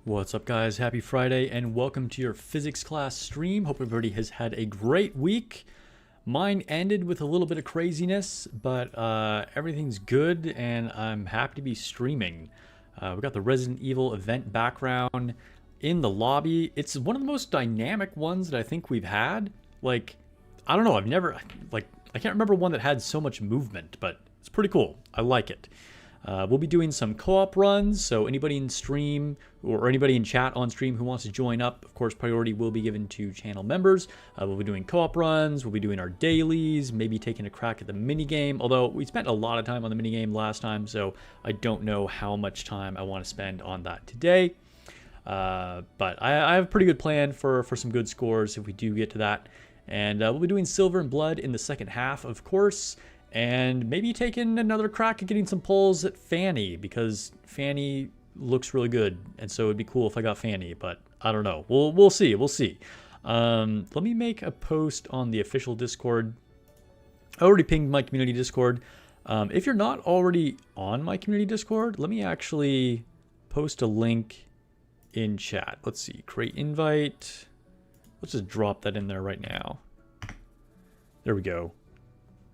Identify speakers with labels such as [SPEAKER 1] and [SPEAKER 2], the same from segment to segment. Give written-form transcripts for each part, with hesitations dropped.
[SPEAKER 1] What's up, guys? Happy Friday and welcome to your physics class stream. Hope everybody has had a great week. Mine ended with a little bit of craziness, but everything's good and I'm happy to be streaming. We got the Resident Evil event background in the lobby. It's one of the most dynamic ones that I think we've had. Like, I don't know, I can't remember one that had so much movement, but it's pretty cool. I like it. We'll be doing some co-op runs, so anybody in stream or anybody in chat on stream who wants to join up, of course, priority will be given to channel members. We'll be doing co-op runs, we'll be doing our dailies, maybe taking a crack at the minigame, although we spent a lot of time on the minigame last time, so I don't know how much time I want to spend on that today. But I have a pretty good plan for some good scores if we do get to that. And we'll be doing Silver and Blood in the second half, of course. And maybe taking another crack at getting some pulls at Fanny, because Fanny looks really good, and so it'd be cool if I got Fanny, but I don't know. We'll see. Let me make a post on the official Discord. I already pinged my community Discord. If you're not already on my community Discord, let me actually post a link in chat. Let's see, create invite. Let's just drop that in there right now. There we go.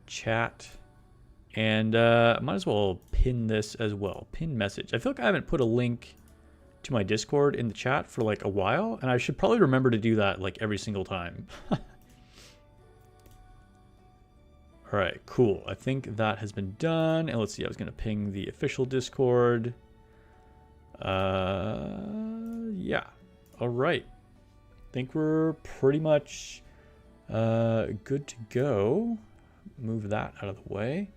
[SPEAKER 1] Chat, and might as well pin this as well. Pin message. I feel like I haven't put a link to my Discord in the chat for like a while, and I should probably remember to do that like every single time. All right, cool. I think that has been done, and let's see. I was gonna ping the official Discord. Yeah. All right. I think we're pretty much good to go. Move that out of the way.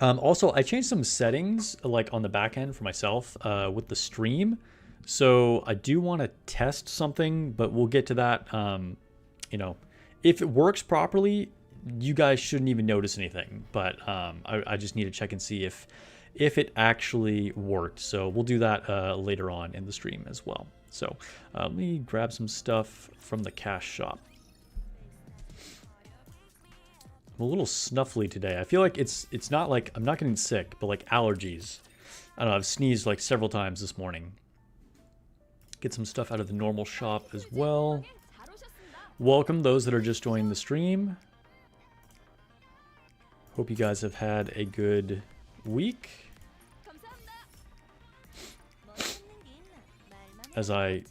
[SPEAKER 1] Also, I changed some settings like on the back end for myself with the stream. So I do want to test something, but we'll get to that. You know, if it works properly, you guys shouldn't even notice anything. But I just need to check and see if it actually worked. So we'll do that later on in the stream as well. So let me grab some stuff from the cash shop. I'm a little snuffly today. I feel like it's not like I'm not getting sick, but like allergies. I don't know, I've sneezed like several times this morning. Get some stuff out of the normal shop as well. Welcome those that are just joining the stream. Hope you guys have had a good week. As I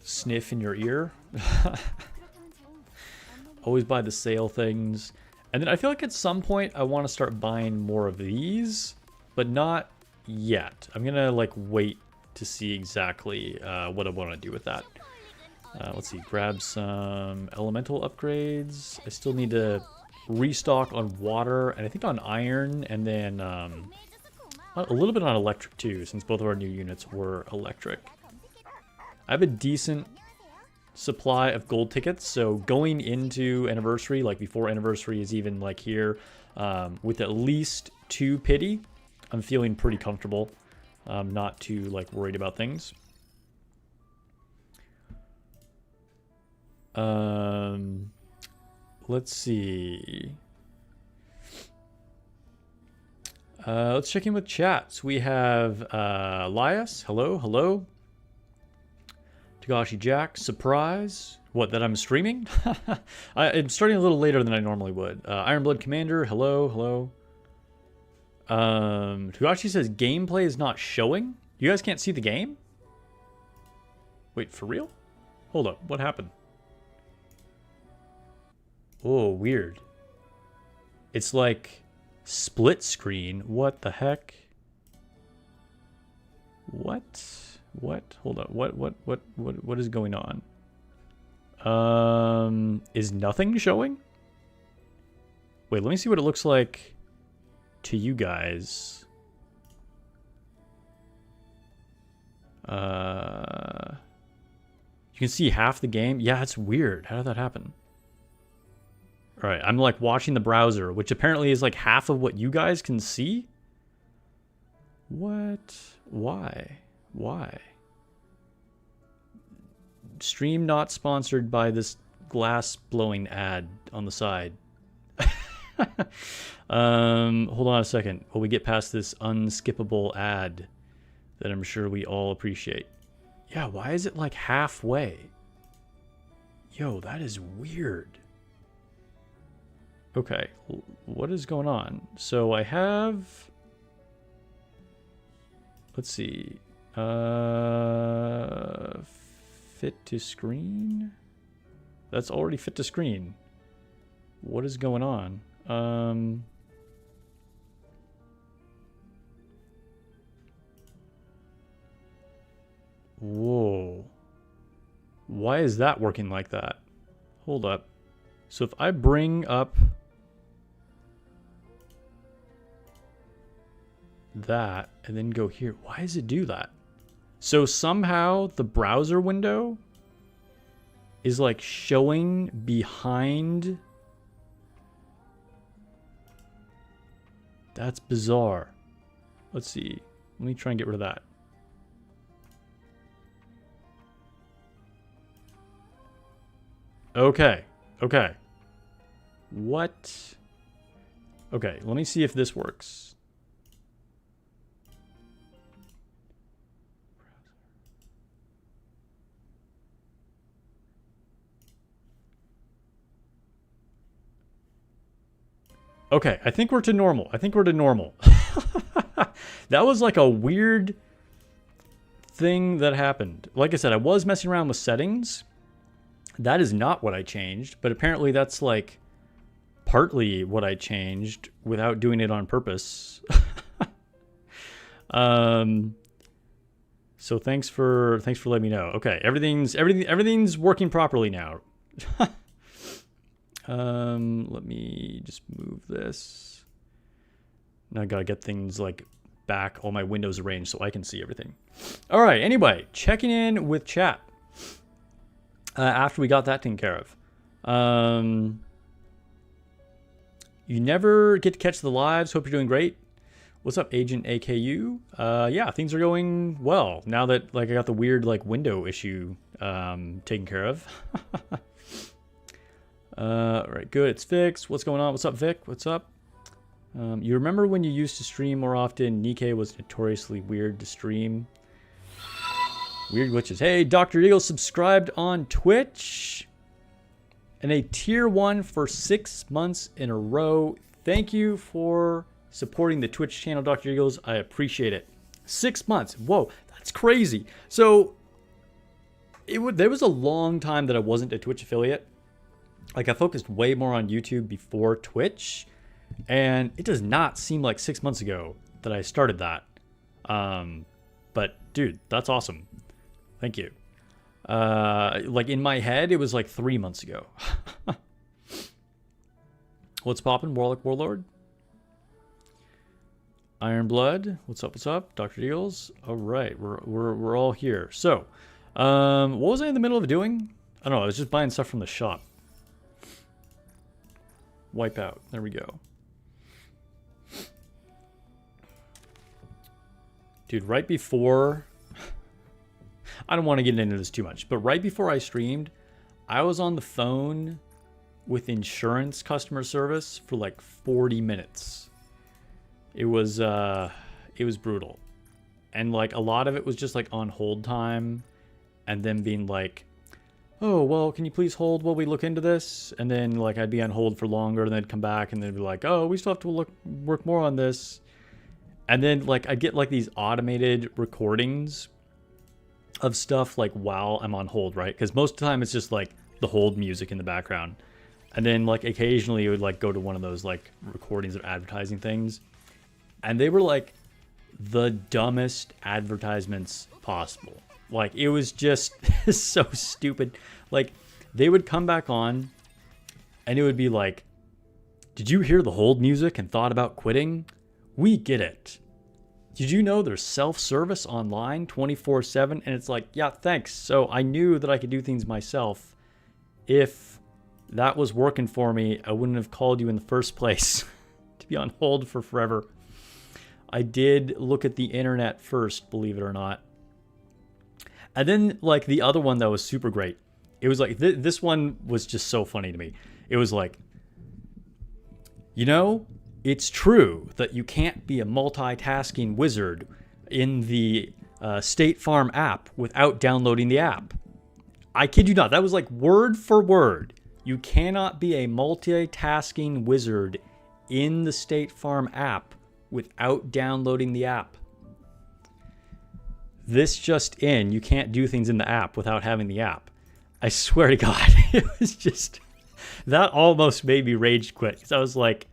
[SPEAKER 1] sniff in your ear. Always buy the sale things. And then I feel like at some point I want to start buying more of these, but not yet. I'm going to like wait to see exactly what I want to do with that. Let's see, grab some elemental upgrades. I still need to restock on water and I think on iron, and then a little bit on electric too, since both of our new units were electric. I have a decent supply of gold tickets, so going into anniversary, like before anniversary is even like here, with at least 2 pity, I'm feeling pretty comfortable. Not too like worried about things. Let's see. Let's check in with chats. We have Elias, hello. Tagashi Jack, surprise. What, that I'm streaming? I'm starting a little later than I normally would. Ironblood Commander, hello. Tagashi says gameplay is not showing. You guys can't see the game? Wait, for real? Hold up, what happened? Oh, weird. It's like split screen. What the heck? What? Hold up. What is going on? Is nothing showing? Wait, let me see what it looks like to you guys. You can see half the game. Yeah, it's weird. How did that happen? All right, I'm like watching the browser, which apparently is like half of what you guys can see. What? Why? Stream not sponsored by this glass blowing ad on the side. Hold on a second. While we get past this unskippable ad that I'm sure we all appreciate. Yeah, why is it like halfway? Yo, that is weird. Okay, what is going on? So I have... Let's see. Fit to screen? That's already fit to screen. What is going on? Whoa. Why is that working like that? Hold up. So if I bring up that and then go here, why does it do that? So somehow the browser window is like showing behind. That's bizarre. Let's see. Let me try and get rid of that. Okay. Okay. What? Okay, let me see if this works. Okay, I think we're to normal. I think we're to normal. That was like a weird thing that happened. Like I said, I was messing around with settings. That is not what I changed, but apparently that's like partly what I changed without doing it on purpose. So thanks for letting me know. Okay, everything's working properly now. Let me just move this. Now I gotta get things like back, all my windows arranged so I can see everything. All right, anyway, checking in with chat. After we got that taken care of. You never get to catch the lives. Hope you're doing great. What's up, Agent AKU? Yeah, things are going well now that like I got the weird like window issue taken care of. All right, good. It's fixed. What's going on? What's up, Vic? What's up? You remember when you used to stream more often? Nikke was notoriously weird to stream. Weird glitches. Hey, Dr. Eagle subscribed on Twitch. And a tier 1 for 6 months in a row. Thank you for supporting the Twitch channel, Dr. Eagles. I appreciate it. 6 months. Whoa, that's crazy. So, there was a long time that I wasn't a Twitch affiliate. Like, I focused way more on YouTube before Twitch. And it does not seem like 6 months ago that I started that. But, dude, that's awesome. Thank you. Like in my head, it was like 3 months ago. What's poppin', Warlock Warlord? Iron Blood. What's up? What's up, Dr. Deals? All right, we're all here. So, what was I in the middle of doing? I don't know. I was just buying stuff from the shop. Wipe out. There we go. Dude, right before... I don't want to get into this too much, but right before I streamed, I was on the phone with insurance customer service for like 40 minutes. It was brutal. And like a lot of it was just like on hold time and then being like, oh, well, can you please hold while we look into this? And then like I'd be on hold for longer and then come back and they'd be like, oh, we still have to work more on this. And then like I'd get like these automated recordings of stuff like while I'm on hold, right? Because most of the time it's just like the hold music in the background. And then like occasionally it would like go to one of those like recordings of advertising things. And they were like the dumbest advertisements possible. Like it was just so stupid. Like they would come back on and it would be like, did you hear the hold music and thought about quitting? We get it. Did you know there's self-service online 24/7? And it's like, yeah, thanks. So I knew that I could do things myself. If that was working for me, I wouldn't have called you in the first place to be on hold for forever. I did look at the internet first, believe it or not. And then like the other one that was super great. It was like, this one was just so funny to me. It was like, You know, it's true that you can't be a multitasking wizard in the State Farm app without downloading the app. I kid you not. That was like word for word. You cannot be a multitasking wizard in the State Farm app without downloading the app. This just in, you can't do things in the app without having the app. I swear to God, it was just, that almost made me rage quit. Because I was like,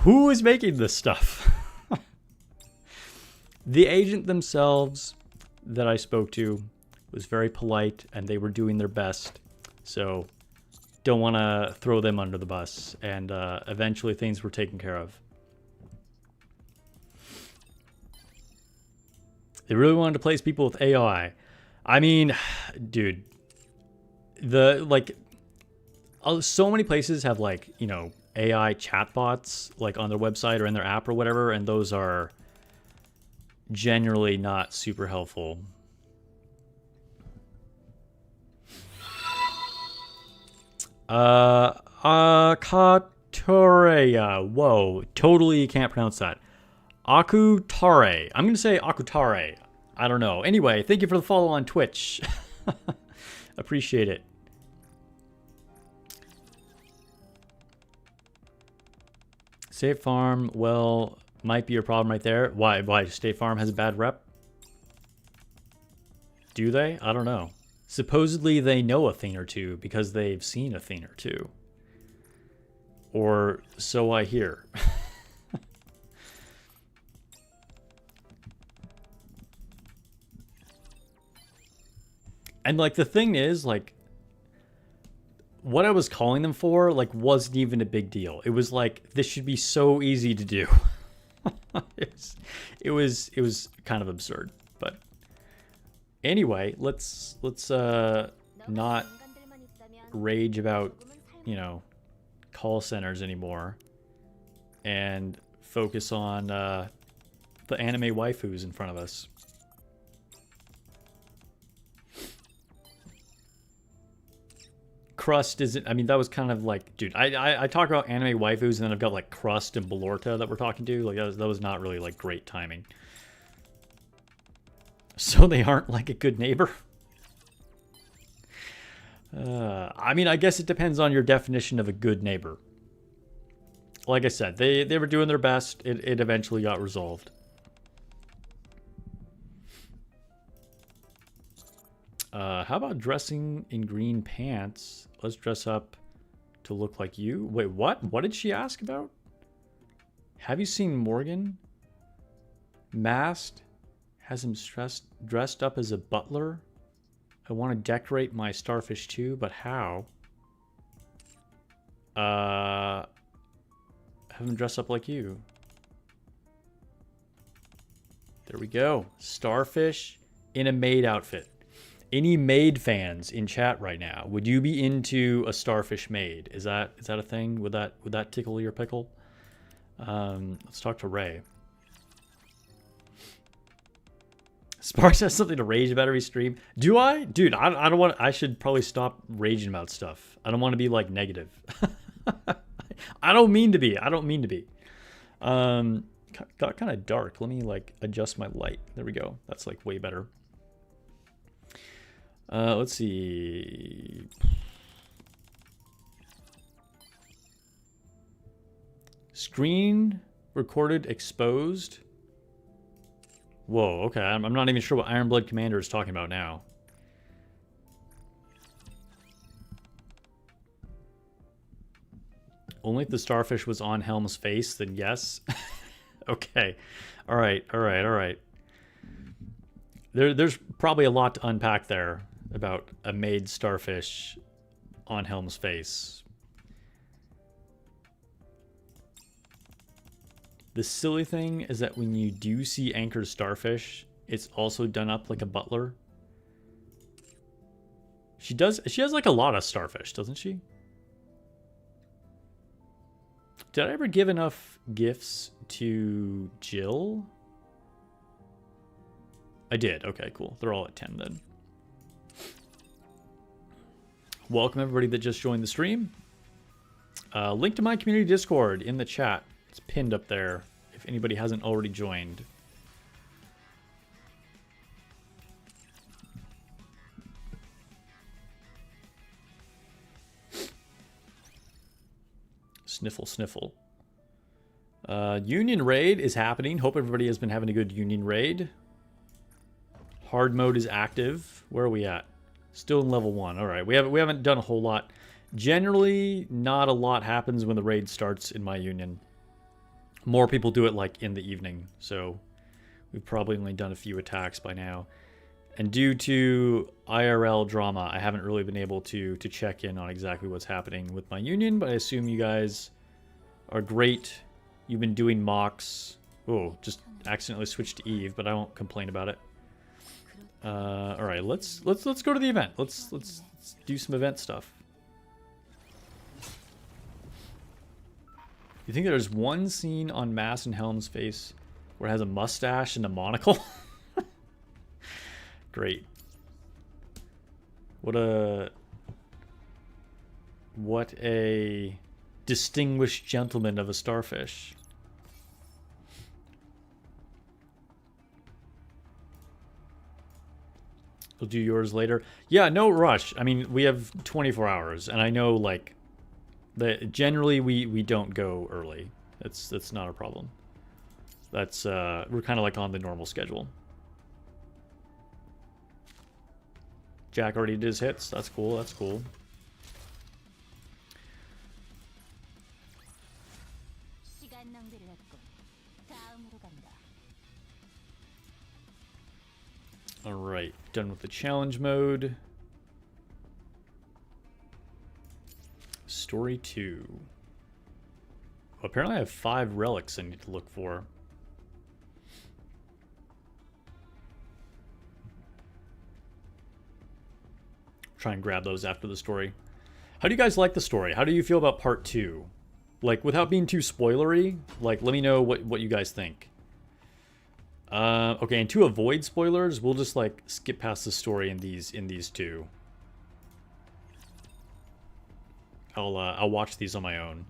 [SPEAKER 1] who is making this stuff? The agent themselves that I spoke to was very polite and they were doing their best. So don't want to throw them under the bus. And eventually things were taken care of. They really wanted to place people with AI. I mean, dude, so many places have like, you know, AI chatbots like on their website or in their app or whatever, and those are generally not super helpful. Akatoreya. Whoa, totally can't pronounce that. Akutare. I'm going to say Akutare. I don't know. Anyway, thank you for the follow on Twitch. Appreciate it. State Farm, well, might be a problem right there. Why? State Farm has a bad rep? Do they? I don't know. Supposedly they know a thing or two because they've seen a thing or two. Or so I hear. And like the thing is, like, what I was calling them for, like, wasn't even a big deal. It was like, this should be so easy to do. it was kind of absurd. But anyway, let's not rage about, you know, call centers anymore and focus on the anime waifus in front of us. Crust isn't, I mean, that was kind of like, dude, I talk about anime waifus and then I've got like Crust and Ballorta that we're talking to. Like that was not really like great timing. So they aren't like a good neighbor. I mean, I guess it depends on your definition of a good neighbor. Like I said, they were doing their best. It eventually got resolved. How about dressing in green pants? Let's dress up to look like you. Wait, what? What did she ask about? Have you seen Morgan? Masked? Has him dressed up as a butler? I want to decorate my starfish too, but how? Have him dress up like you. There we go. Starfish in a maid outfit. Any maid fans in chat right now? Would you be into a starfish maid? Is that a thing? Would that tickle your pickle? Let's talk to Ray. Sparks has something to rage about every stream. Do I? Dude, I don't want. I should probably stop raging about stuff. I don't want to be like negative. I don't mean to be. I don't mean to be. Got kind of dark. Let me like adjust my light. There we go. That's like way better. Let's see. Screen recorded exposed. Whoa, okay. I'm not even sure what Ironblood Commander is talking about now. Only if the starfish was on Helm's face, then yes. Okay. All right. There's probably a lot to unpack there about a maid starfish on Helm's face. The silly thing is that when you do see anchored starfish, it's also done up like a butler. She has like a lot of starfish, doesn't she? Did I ever give enough gifts to Jill? I did. Okay, cool. They're all at 10 then. Welcome everybody that just joined the stream. Link to my community Discord in the chat. It's pinned up there if anybody hasn't already joined. Sniffle, sniffle. Union raid is happening. Hope everybody has been having a good Union raid. Hard mode is active. Where are we at? Still in level 1. All right, we haven't done a whole lot. Generally, not a lot happens when the raid starts in my Union. More people do it like in the evening, so we've probably only done a few attacks by now. And due to IRL drama, I haven't really been able to check in on exactly what's happening with my Union, but I assume you guys are great. You've been doing mocks. Oh, just accidentally switched to Eve, but I won't complain about it. All right, let's go to the event. Let's do some event stuff. You think there's one scene on Mass and Helm's face where it has a mustache and a monocle? Great. What a distinguished gentleman of a starfish. We'll do yours later. Yeah, no rush. I mean, we have 24 hours, and I know like that generally we don't go early. That's not a problem. That's we're kind of like on the normal schedule. Jack already did his hits. That's cool. That's cool. All right, done with the challenge mode. Story 2. Well, apparently I have 5 relics I need to look for. Try and grab those after the story. How do you guys like the story? How do you feel about part 2? Like, without being too spoilery, like, let me know what you guys think. Okay, and to avoid spoilers, we'll just like skip past the story in these two. I'll watch these on my own.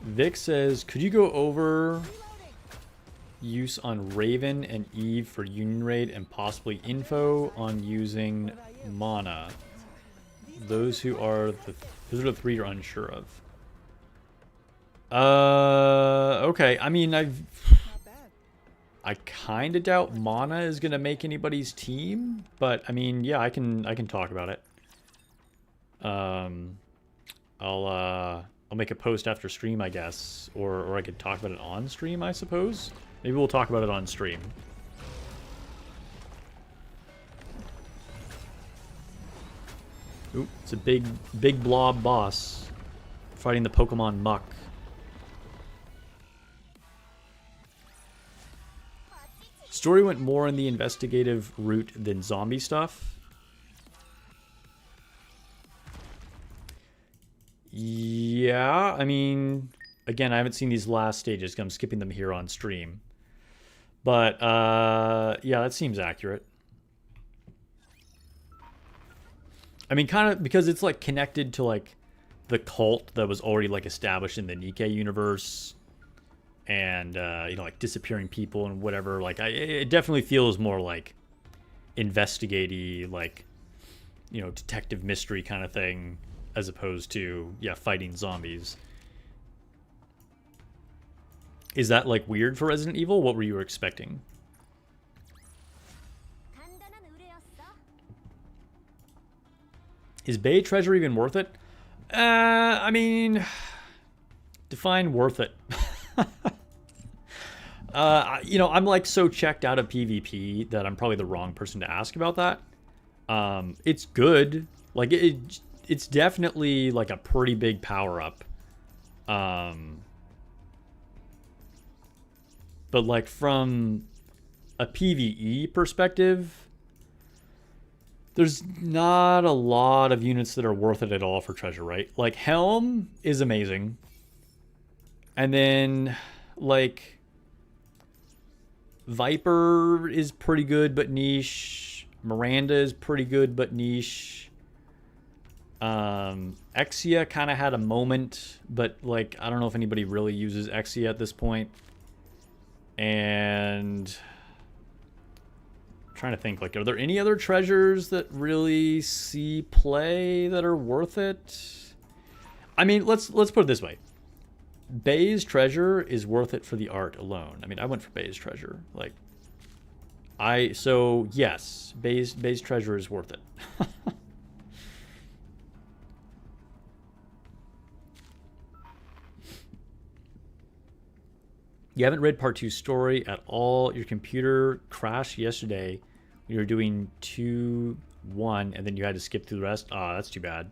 [SPEAKER 1] Vic says, could you go over use on Raven and Eve for Union Raid and possibly info on using mana? Those are the 3 you're unsure of. Okay. I mean, I kind of doubt mana is gonna make anybody's team, but I mean, yeah, I can talk about it. I'll make a post after stream, I guess, or I could talk about it on stream, I suppose. Maybe we'll talk about it on stream. Ooh, it's a big blob boss fighting the Pokemon Muck. Story went more in the investigative route than zombie stuff. Yeah, I mean, again, I haven't seen these last stages, 'cause I'm skipping them here on stream. But, yeah, that seems accurate. I mean, kind of, because it's, like, connected to, like, the cult that was already, like, established in the Nikke universe. And, you know, like, disappearing people and whatever. Like, it definitely feels more, like, investigative-y, like, you know, detective mystery kind of thing. As opposed to, yeah, fighting zombies. Is that, like, weird for Resident Evil? What were you expecting? Is Bay Treasure even worth it? I mean, define worth it. You know, I'm like so checked out of PvP that I'm probably the wrong person to ask about that. It's good. Like, it's definitely like a pretty big power up. But like from a PvE perspective, there's not a lot of units that are worth it at all for treasure, right? Like, Helm is amazing. And then, like, Viper is pretty good, but niche. Miranda is pretty good, but niche. Exia kind of had a moment, but like I don't know if anybody really uses Exia at this point. And I'm trying to think, like, are there any other treasures that really see play that are worth it? I mean, let's put it this way. Bay's treasure is worth it for the art alone. I mean, I went for Bay's treasure. Like, so yes, Bay's treasure is worth it. You haven't read part 2's story at all. Your computer crashed yesterday. You were doing 2-1, and then you had to skip through the rest. Ah, that's too bad.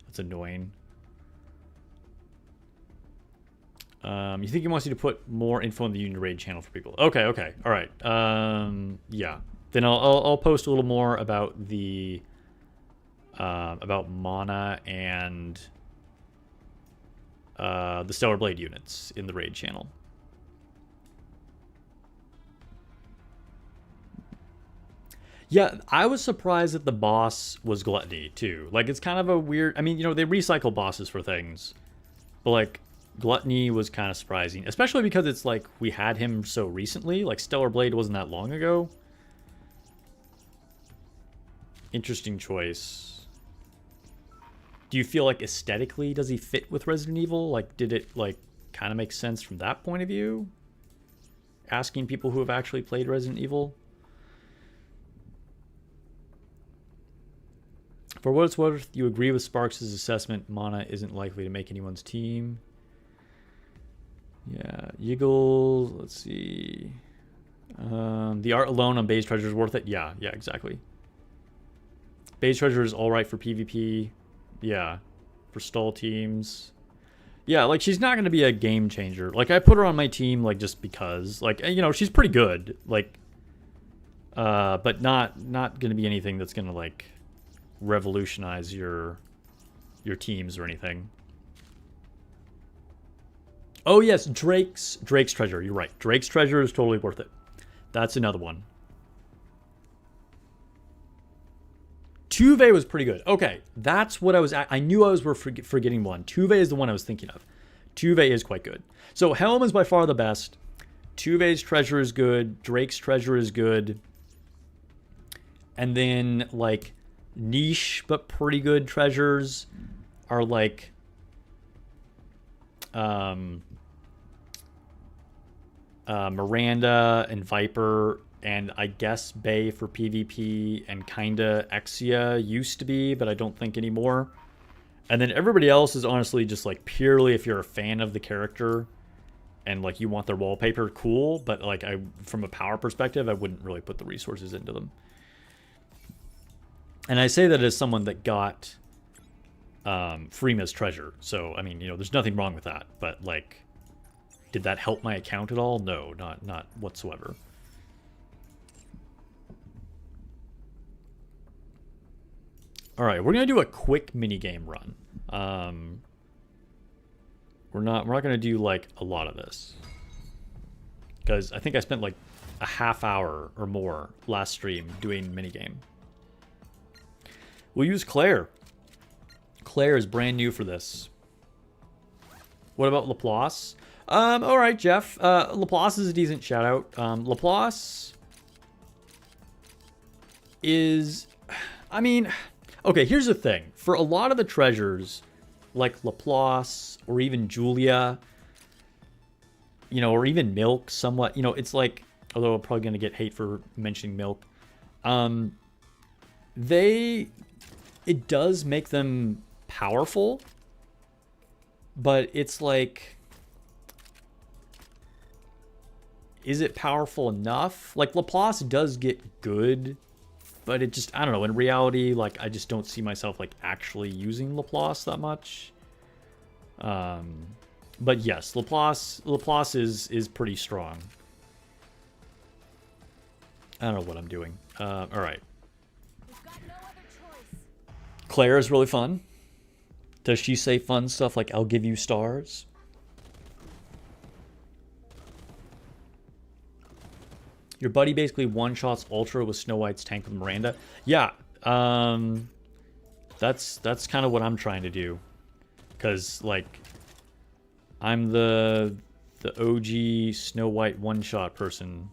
[SPEAKER 1] That's annoying. You think he wants you to put more info on the Union Raid channel for people? Okay, okay, all right. Yeah. Then I'll post a little more about the about Mana and the Stellar Blade units in the Raid channel. Yeah, I was surprised that the boss was Gluttony, too. Like, it's kind of a weird... I mean, you know, they recycle bosses for things. But, like, Gluttony was kind of surprising. Especially because it's, like, we had him so recently. Like, Stellar Blade wasn't that long ago. Interesting choice. Do you feel like aesthetically, does he fit with Resident Evil? Like, did it, like, kind of make sense from that point of view? Asking people who have actually played Resident Evil. For what it's worth, you agree with Sparks' assessment. Mana isn't likely to make anyone's team. Yeah, Yiggle. Let's see. The art alone on Bay's Treasure is worth it. Yeah, exactly. Bay's Treasure is all right for PvP. Yeah, for stall teams. Yeah, like she's not going to be a game changer. Like I put her on my team like just because. Like you know she's pretty good. Like, but not going to be anything that's going to like revolutionize your teams or anything. Oh yes, Drake's treasure. You're right. Drake's treasure is totally worth it. That's another one. Tuve was pretty good. Okay, that's what I was. I knew I was forgetting one. Tuve is the one I was thinking of. Tuve is quite good. So Helm is by far the best. Tuve's treasure is good. Drake's treasure is good. And then like niche but pretty good treasures are like Miranda and Viper and I guess Bay for PvP and kinda Exia used to be, but I don't think anymore. And then everybody else is honestly just like purely if you're a fan of the character and like you want their wallpaper, cool, but like from a power perspective I wouldn't really put the resources into them. And I say that as someone that got Freema's treasure. So, I mean, you know, there's nothing wrong with that. But, like, did that help my account at all? No, not whatsoever. All right, we're going to do a quick mini-game run. We're not going to do, like, a lot of this. Because I think I spent, like, a half hour or more last stream doing mini-game. We'll use Claire. Claire is brand new for this. What about Laplace? All right, Jeff. Laplace is a decent shout out. Laplace is, I mean, okay, here's the thing. For a lot of the treasures, like Laplace or even Julia, you know, or even Milk somewhat, you know, it's like, although I'm probably going to get hate for mentioning Milk, it does make them powerful, but it's like, is it powerful enough? Like Laplace does get good, but it just, I don't know, in reality, like I just don't see myself like actually using Laplace that much. But yes, Laplace is pretty strong. I don't know what I'm doing. All right. Claire is really fun. Does she say fun stuff like, I'll give you stars? Your buddy basically one-shots Ultra with Snow White's tank with Miranda. Yeah, that's kind of what I'm trying to do. Because, like, I'm the OG Snow White one-shot person.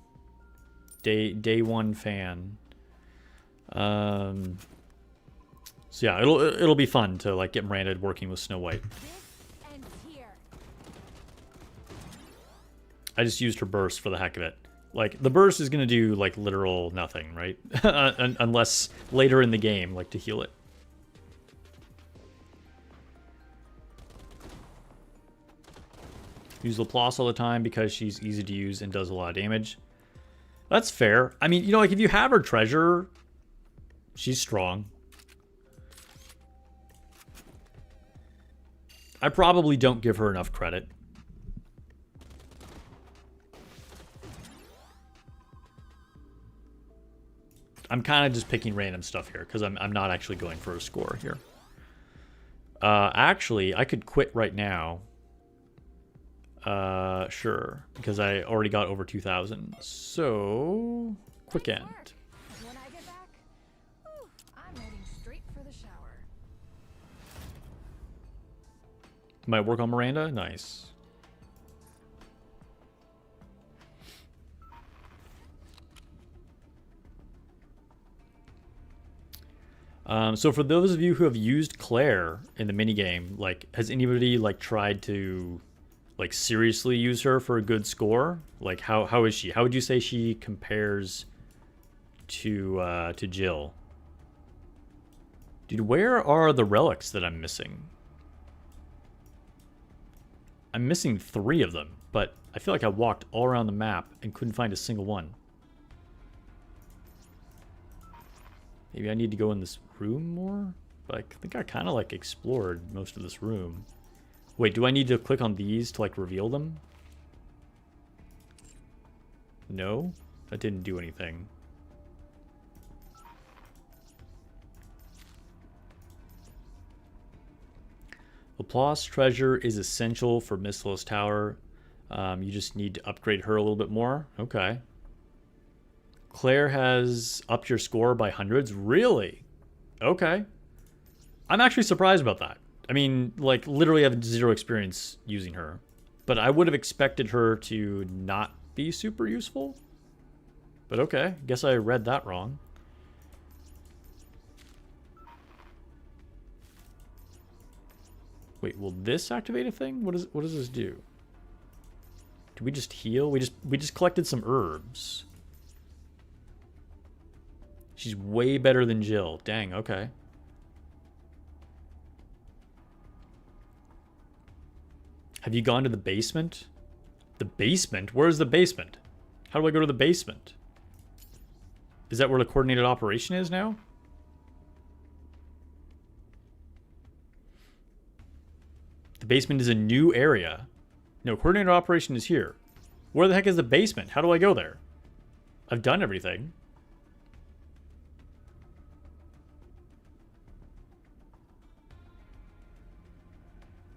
[SPEAKER 1] Day one fan. So yeah, it'll be fun to, like, get Miranda working with Snow White. I just used her burst for the heck of it. Like, the burst is going to do, like, literal nothing, right? Unless later in the game, like, to heal it. Use Laplace all the time because she's easy to use and does a lot of damage. That's fair. I mean, you know, like, if you have her treasure, she's strong. I probably don't give her enough credit. I'm kind of just picking random stuff here because I'm not actually going for a score here. Actually, I could quit right now. Sure, because I already got over 2,000. So, quick end.
[SPEAKER 2] When I get back, I'm heading straight for the shower.
[SPEAKER 1] Might work on Miranda? Nice. So for those of you who have used Claire in the minigame, like, has anybody, like, tried to, like, seriously use her for a good score? Like, how is she? How would you say she compares to Jill? Dude, where are the relics that I'm missing? I'm missing 3 of them, but I feel like I walked all around the map and couldn't find a single one. Maybe I need to go in this room more? But I think I kind of, like, explored most of this room. Wait, do I need to click on these to, like, reveal them? No? That didn't do anything. Laplace treasure is essential for Mistless Tower. You just need to upgrade her a little bit more. Okay. Claire has upped your score by hundreds? Really? Okay. I'm actually surprised about that. I mean, like, literally I have 0 experience using her. But I would have expected her to not be super useful. But okay, guess I read that wrong. Wait, will this activate a thing? What does this do? Do we just heal? We just collected some herbs. She's way better than Jill. Dang, okay. Have you gone to the basement? The basement? Where's the basement? How do I go to the basement? Is that where the coordinated operation is now? The basement is a new area. No, coordinated operation is here. Where the heck is the basement? How do I go there? I've done everything.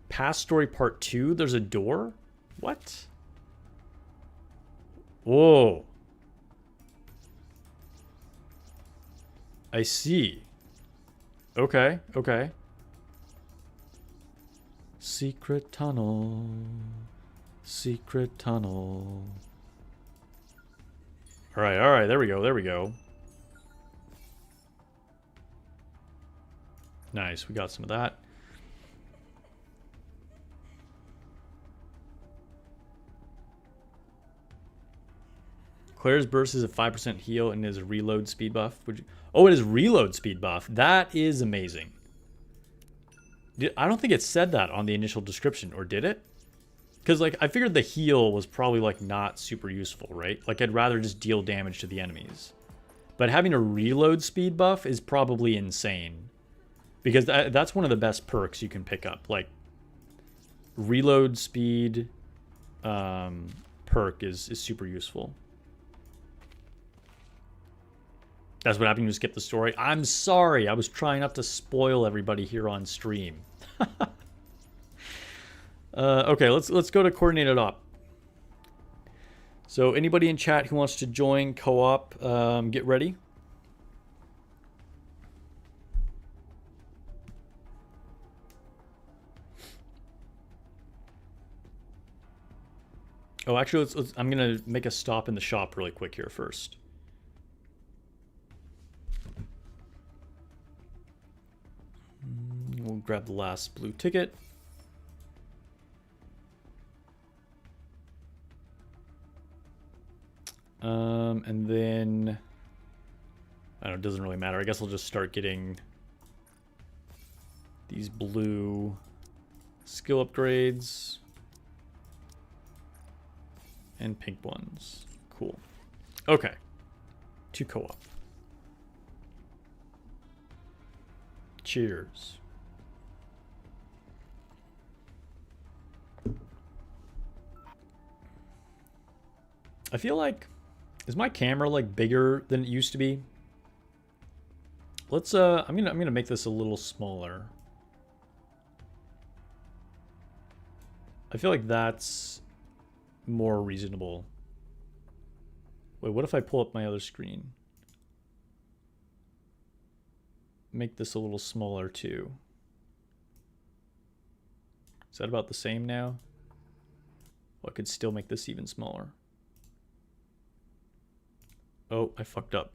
[SPEAKER 1] Past story part 2, there's a door? What? Whoa. I see. Okay, okay. Secret tunnel. Secret tunnel. Alright, there we go. Nice, we got some of that. Claire's burst is a 5% heal and is a reload speed buff. Oh, it is reload speed buff. That is amazing. I don't think it said that on the initial description, or did it? Because, like, I figured the heal was probably, like, not super useful, right? Like, I'd rather just deal damage to the enemies. But having a reload speed buff is probably insane. Because that's one of the best perks you can pick up. Like, reload speed perk is super useful. That's what happened. You skip the story. I'm sorry. I was trying not to spoil everybody here on stream. Okay, let's go to coordinated op. So anybody in chat who wants to join co-op, get ready. Oh, actually, I'm going to make a stop in the shop really quick here first. We'll grab the last blue ticket. And then, I don't know, it doesn't really matter. I guess I'll just start getting these blue skill upgrades and pink ones. Cool. Okay. To co-op. Cheers. I feel like, is my camera like bigger than it used to be? Let's I'm gonna make this a little smaller. I feel like that's more reasonable. Wait, what if I pull up my other screen? Make this a little smaller too. Is that about the same now? Well, I could still make this even smaller. Oh, I fucked up.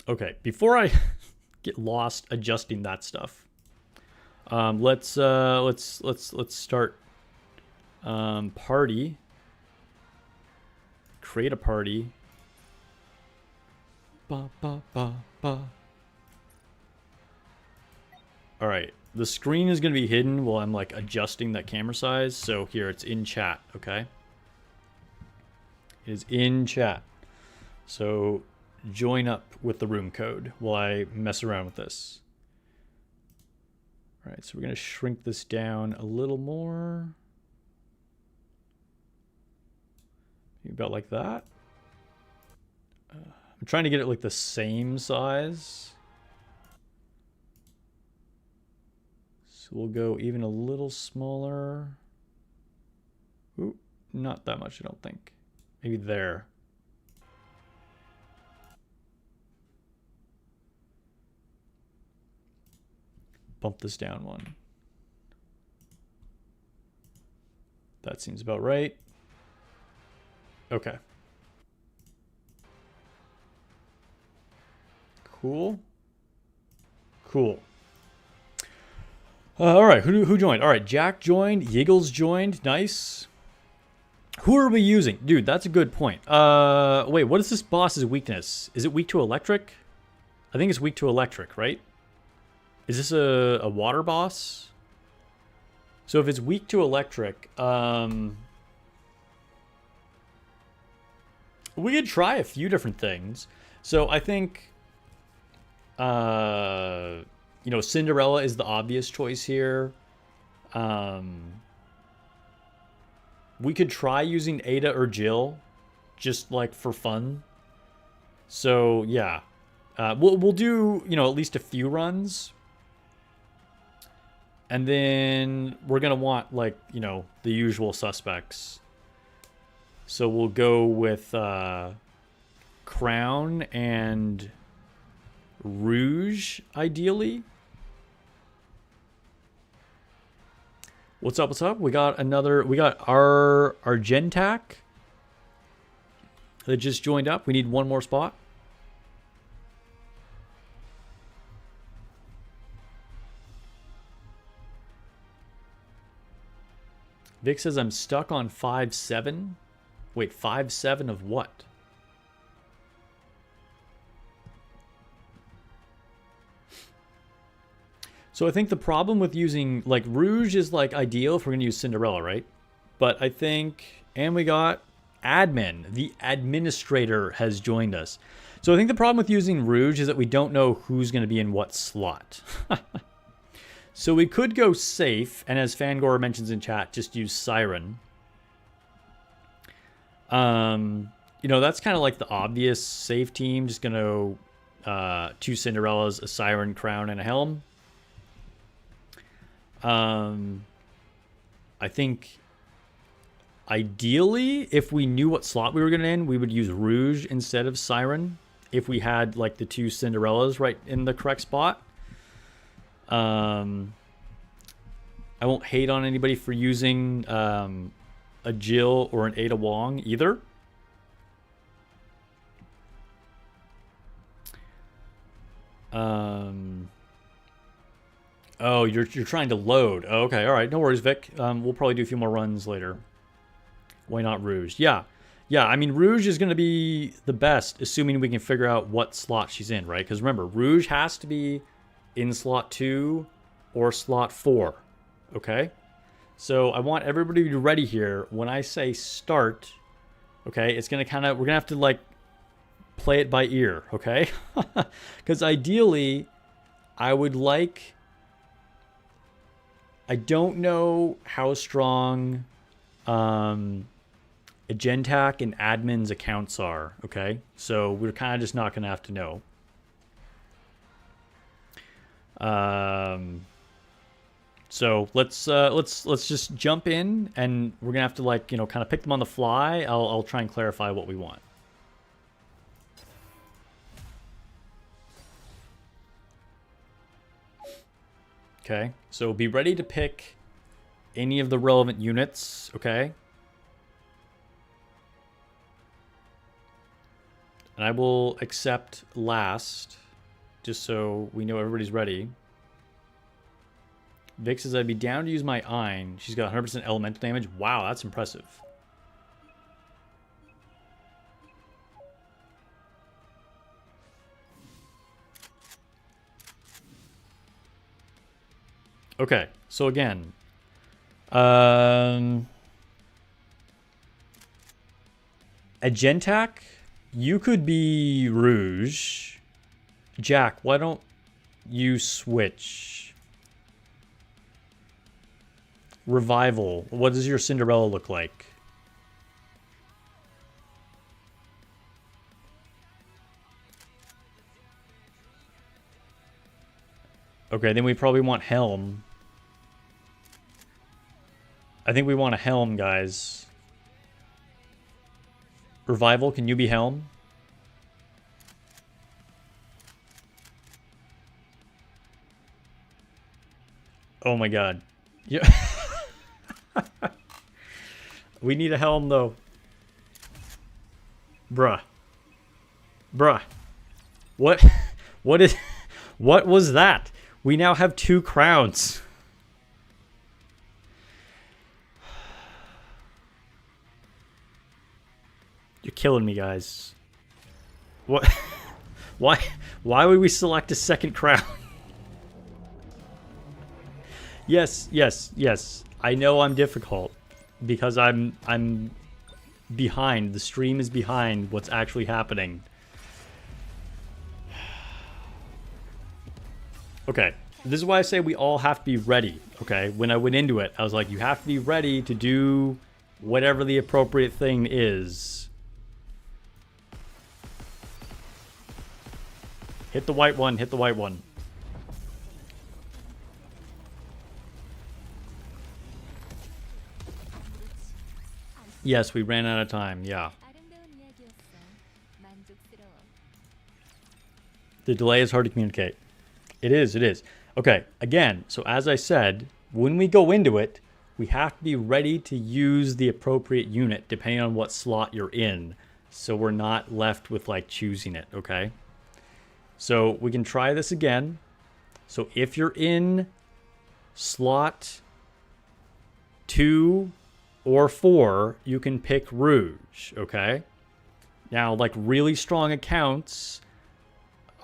[SPEAKER 1] Okay, before I get lost adjusting that stuff, let's start party. Create a party. Ba ba ba ba. All right. The screen is going to be hidden while I'm like adjusting that camera size. So here it's in chat, okay? It is in chat. So join up with the room code while I mess around with this. All right, so we're going to shrink this down a little more. Maybe about like that. I'm trying to get it like the same size. So we'll go even a little smaller. Ooh, not that much, I don't think. Maybe there. Bump this down one. That seems about right. Okay. Cool. Cool. All right, who joined? All right, Jack joined. Yiggles joined. Nice. Who are we using? Dude, that's a good point. Wait, what is this boss's weakness? Is it weak to electric? I think it's weak to electric, right? Is this a water boss? So if it's weak to electric, we could try a few different things. So I think, you know, Cinderella is the obvious choice here. We could try using Ada or Jill, just like for fun. So yeah, we'll do, you know, at least a few runs. And then we're going to want, like, you know, the usual suspects. So we'll go with Crown and Rouge, ideally. What's up, what's up? We got our Argentac that just joined up. We need one more spot. Vic says I'm stuck on 5-7. Wait, 5-7 of what? So I think the problem with using, like, Rouge is, like, ideal if we're going to use Cinderella, right? But I think, and we got Admin. The administrator has joined us. So I think the problem with using Rouge is that we don't know who's going to be in what slot. So we could go safe, and as Fangor mentions in chat, just use Siren. You know, that's kind of like the obvious safe team. Just going to 2 Cinderellas, a Siren, Crown, and a Helm. I think ideally, if we knew what slot we were gonna in, we would use Rouge instead of Siren. If we had like the two Cinderellas right in the correct spot. I won't hate on anybody for using a Jill or an Ada Wong either. Oh, you're trying to load. Oh, okay, all right, no worries, Vic. We'll probably do a few more runs later. Why not Rouge? Yeah. I mean, Rouge is going to be the best, assuming we can figure out what slot she's in, right? Because remember, Rouge has to be in slot 2 or slot 4, okay? So I want everybody to be ready here. When I say start, okay, it's going to we're going to have to, like, play it by ear, okay? Because ideally, I would like... I don't know how strong Agentac and admin's accounts are, okay? So we're kind of just not going to have to know. So let's just jump in, and we're gonna have to, like, you know, kind of pick them on the fly. I'll try and clarify what we want. Okay, so be ready to pick any of the relevant units, okay? And I will accept last, just so we know everybody's ready. Vic says I'd be down to use my Ein. She's got 100% elemental damage. Wow, that's impressive. Okay, so again, Agentac, you could be Rouge. Jack, why don't you switch? Revival, what does your Cinderella look like? Okay, then we probably want Helm. I think we want a Helm, guys. Revival, can you be Helm? Oh my god. Yeah. We need a Helm, though. Bruh. What? What was that? We now have 2 crowns. You're killing me, guys. What? Why would we select a 2nd crown? Yes. I know I'm difficult because I'm behind. The stream is behind what's actually happening. Okay, this is why I say we all have to be ready, okay? When I went into it, I was like, you have to be ready to do whatever the appropriate thing is. Hit the white one, hit the white one. Yes, we ran out of time, yeah. The delay is hard to communicate. It is. Okay, again, so as I said, when we go into it, we have to be ready to use the appropriate unit depending on what slot you're in. So we're not left with, like, choosing it, okay? So we can try this again. So if you're in slot 2 or 4, you can pick Rouge, okay? Now, like, really strong accounts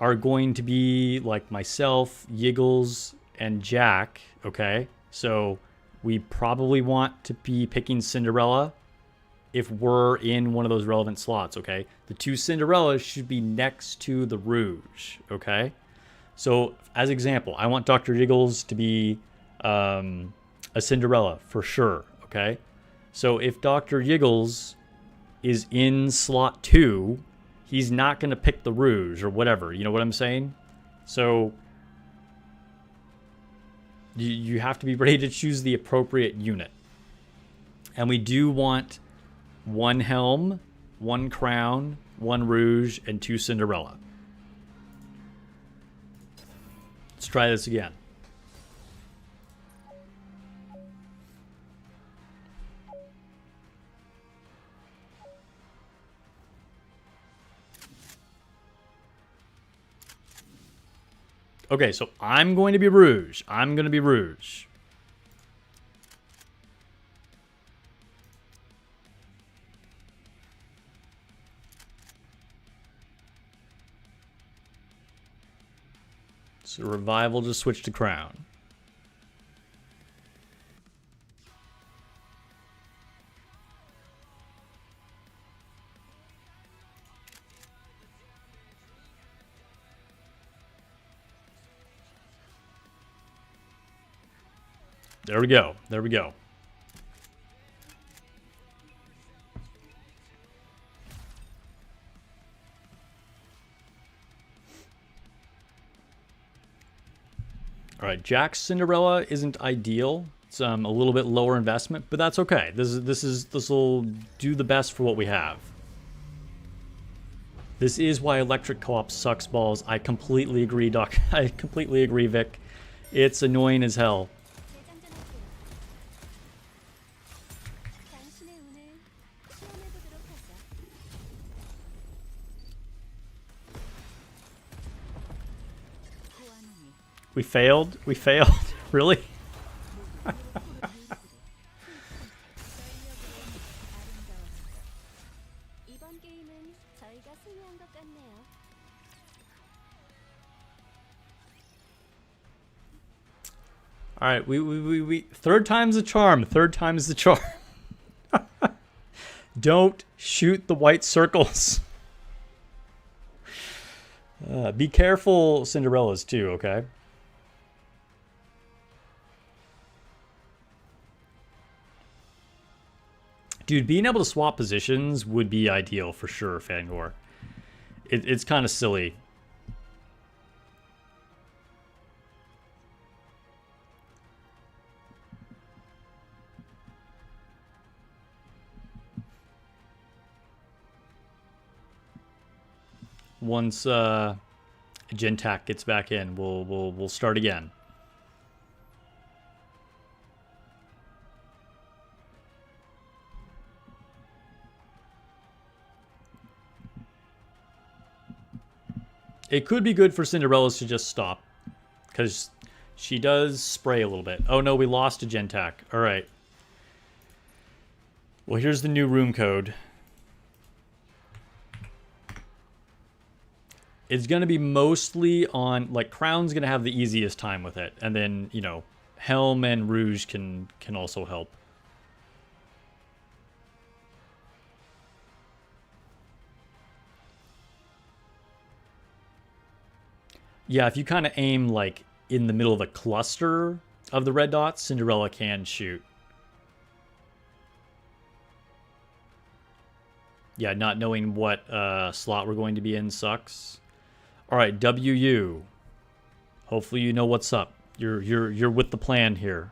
[SPEAKER 1] are going to be like myself, Yiggles, and Jack, okay? So we probably want to be picking Cinderella if we're in one of those relevant slots, okay? The 2 Cinderellas should be next to the Rouge, okay? So as example, I want Dr. Yiggles to be a Cinderella for sure, okay? So if Dr. Yiggles is in slot 2, he's not going to pick the Rouge or whatever. You know what I'm saying? So You have to be ready to choose the appropriate unit. And we do want 1 helm, 1 crown, 1 rouge, and 2 Cinderella. Let's try this again. Okay, so I'm going to be rouge. I'm going to be rouge. So revival just switched to crown. There we go. There we go. All right, Jack's Cinderella isn't ideal. It's a little bit lower investment, but that's okay. This will do the best for what we have. This is why electric co-op sucks balls. I completely agree, Doc. I completely agree, Vic. It's annoying as hell. We failed? We failed? Really? All right, we third time's the charm. Third time's the charm. Don't shoot the white circles. Be careful, Cinderellas, too, okay? Dude, being able to swap positions would be ideal for sure, Fangor. It's kind of silly. Once Gentac gets back in, we'll start again. It could be good for Cinderella's to just stop, because she does spray a little bit. Oh no, we lost a Gentac. All right. Well, here's the new room code. It's going to be mostly on, like, Crown's going to have the easiest time with it. And then, you know, Helm and Rouge can also help. Yeah, if you kind of aim, like, in the middle of a cluster of the red dots, Cinderella can shoot. Yeah, not knowing what slot we're going to be in sucks. All right, WU. Hopefully you know what's up. You're with the plan here.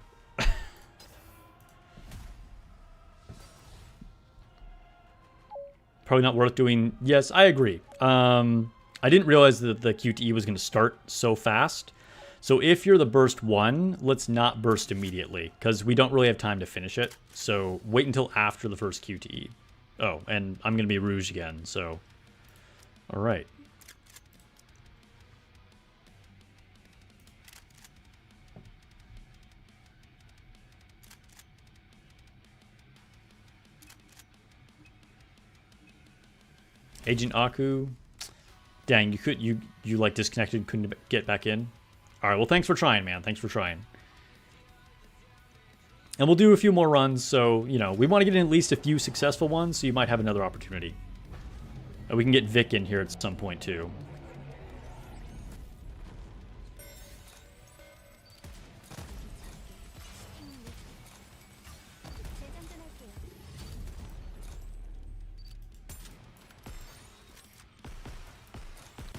[SPEAKER 1] Probably not worth doing. Yes, I agree. I didn't realize that the QTE was going to start so fast. So if you're the burst 1, let's not burst immediately, because we don't really have time to finish it. So wait until after the first QTE. Oh, and I'm going to be Rouge again, so... All right. Agent Aku... Dang, you like disconnected and couldn't get back in? All right, well, thanks for trying, man. Thanks for trying. And we'll do a few more runs, so, you know, we want to get in at least a few successful ones, so you might have another opportunity. We can get Vic in here at some point, too.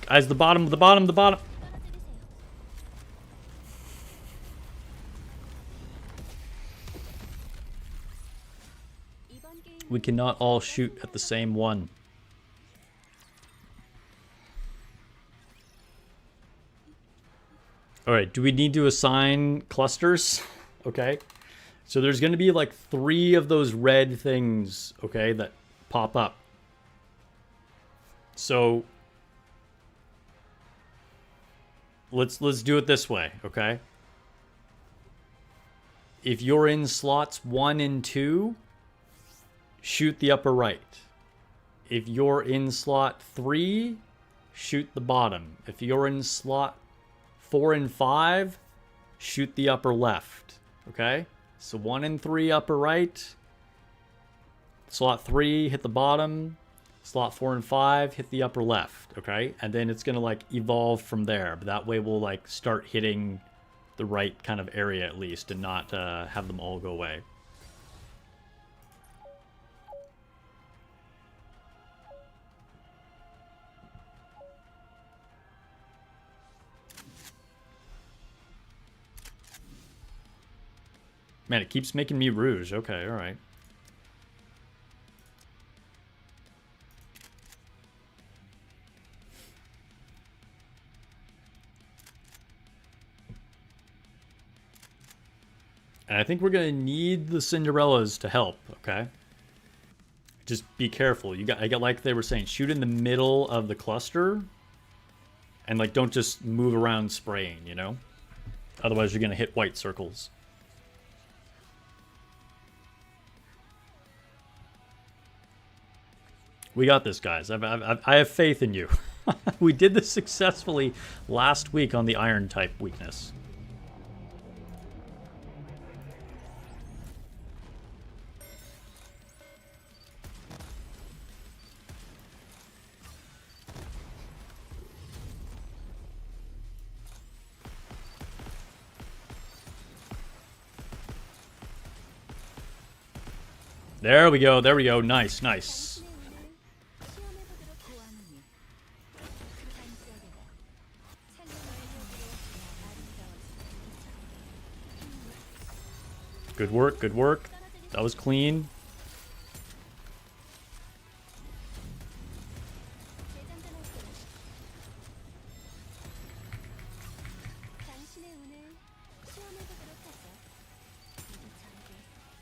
[SPEAKER 1] Guys, the bottom. we cannot all shoot at the same one. Alright, do we need to assign clusters? Okay. So there's going to be like 3 of those red things, okay, that pop up. So let's do it this way, okay? If you're in slots 1 and 2, shoot the upper right. If you're in slot 3, shoot the bottom. If you're in slot 4 and 5, shoot the upper left. Okay? So 1 and 3 upper right. Slot 3, hit the bottom. Slot 4 and 5, hit the upper left. Okay? And then it's going to like evolve from there. But that way we'll like start hitting the right kind of area at least and not have them all go away. Man, it keeps making me rouge. Okay, alright. And I think we're going to need the Cinderellas to help, okay? Just be careful. I got like they were saying, shoot in the middle of the cluster. And like don't just move around spraying, you know? Otherwise you're going to hit white circles. We got this, guys. I have faith in you. We did this successfully last week on the iron type weakness. There we go. There we go. Nice, nice. Good work, good work. That was clean.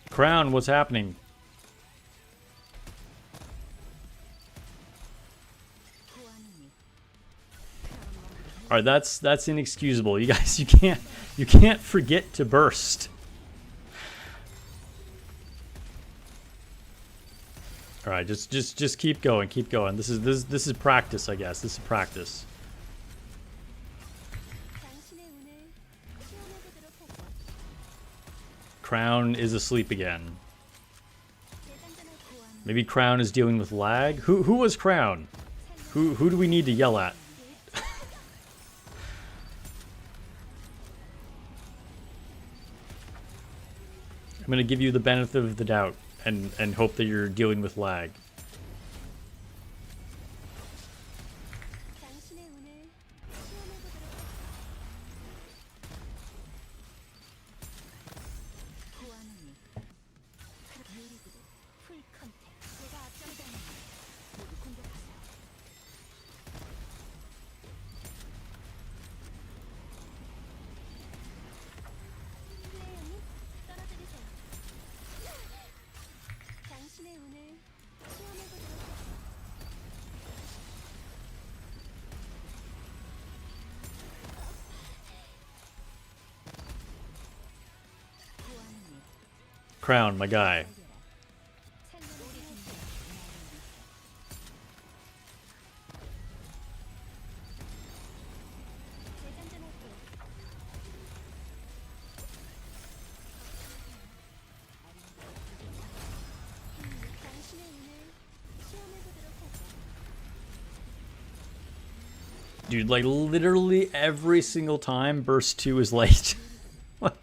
[SPEAKER 1] Crown, what's happening? All right, that's inexcusable. You guys, you can't forget to burst. All right, just keep going, keep going. This is practice, I guess. This is practice. Crown is asleep again. Maybe Crown is dealing with lag. Who was Crown? Who do we need to yell at? I'm gonna give you the benefit of the doubt and hope that you're dealing with lag. Crown, my guy. Dude, like literally every single time burst 2 is late. What?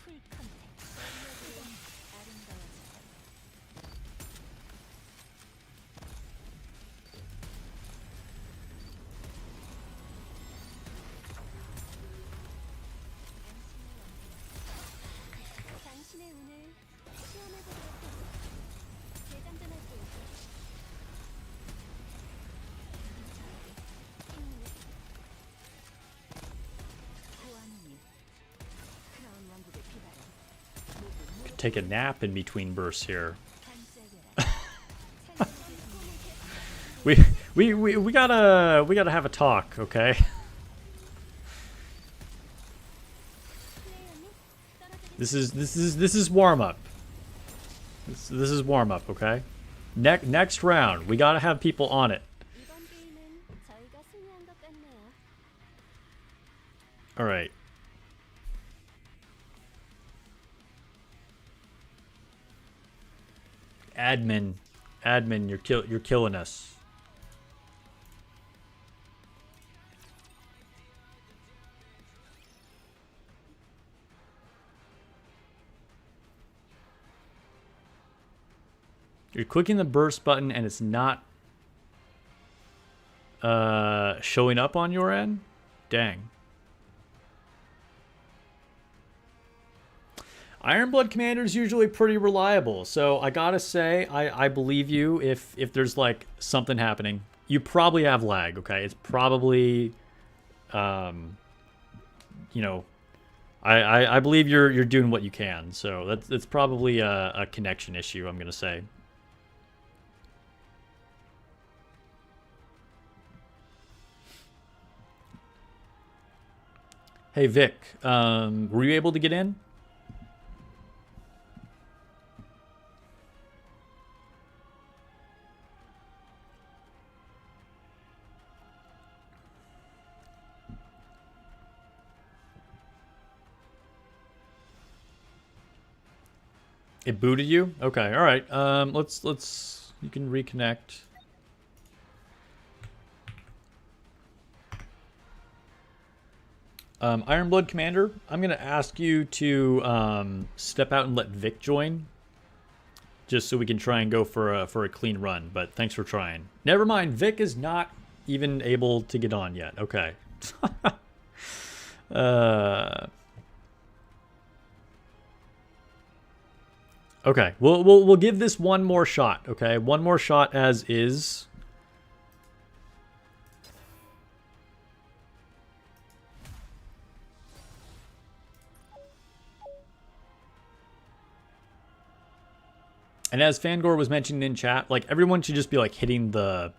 [SPEAKER 1] take a nap in between bursts here. we gotta have a talk, okay? This is warm up. This is warm up, okay? Next round, we gotta have people on it. All right. Admin, you're killing us. You're clicking the burst button and it's not showing up on your end? Dang. Ironblood Commander is usually pretty reliable, so I gotta say, I believe you if there's like something happening. You probably have lag, okay? It's probably, you know, I believe you're doing what you can, so that's probably a connection issue, I'm gonna say. Hey Vic, were you able to get in? It booted you? Okay, all right. Let's you can reconnect. Ironblood Commander, I'm gonna ask you to step out and let Vic join, just so we can try and go for a clean run. But thanks for trying. Never mind, Vic is not even able to get on yet. Okay. Okay, we'll give this one more shot. Okay, one more shot as is. And as Fangor was mentioning in chat, like everyone should just be like hitting the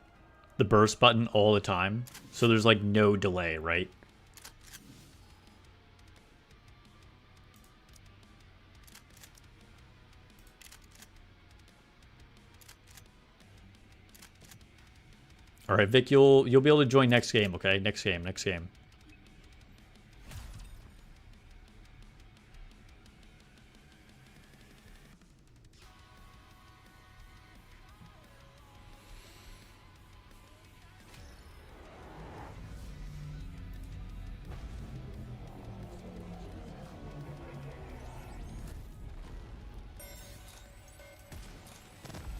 [SPEAKER 1] burst button all the time, so there's like no delay, right? All right, Vic, you'll be able to join next game, okay? Next game.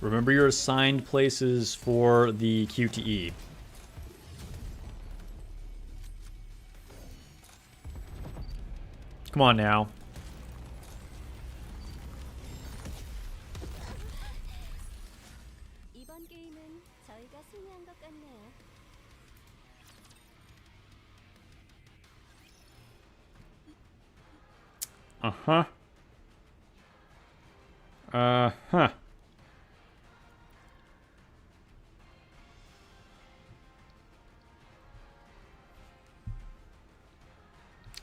[SPEAKER 1] Remember your assigned places for the QTE. Come on now. Uh-huh. Uh-huh.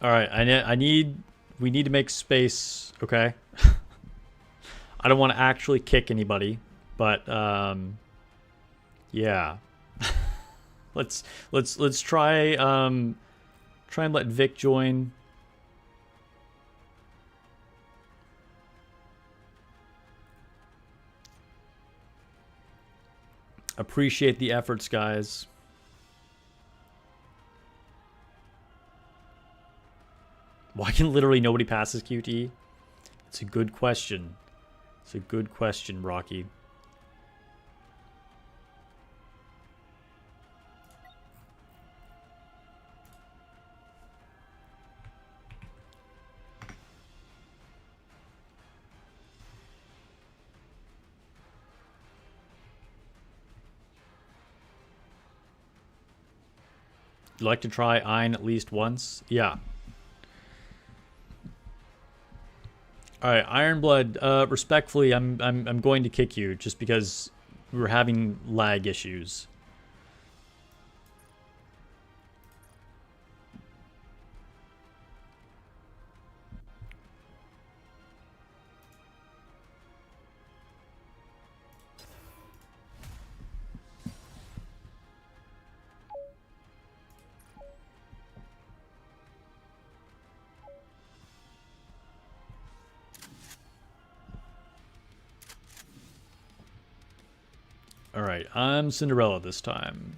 [SPEAKER 1] All right, we need to make space, okay? I don't want to actually kick anybody, but yeah. let's try and let Vic join. Appreciate the efforts, guys. Why can literally nobody pass this QTE? It's a good question. It's a good question, Rocky. You'd like to try Ein at least once? Yeah. All right, Ironblood. Respectfully, I'm going to kick you just because we're having lag issues. All right, I'm Cinderella this time.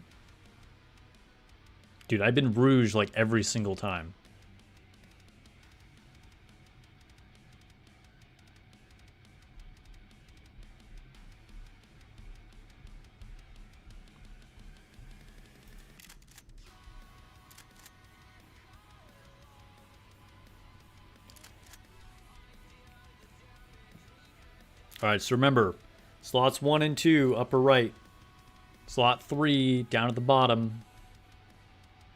[SPEAKER 1] Dude, I've been Rouge like every single time. All right, so remember, slots 1 and 2, upper right. Slot 3, down at the bottom.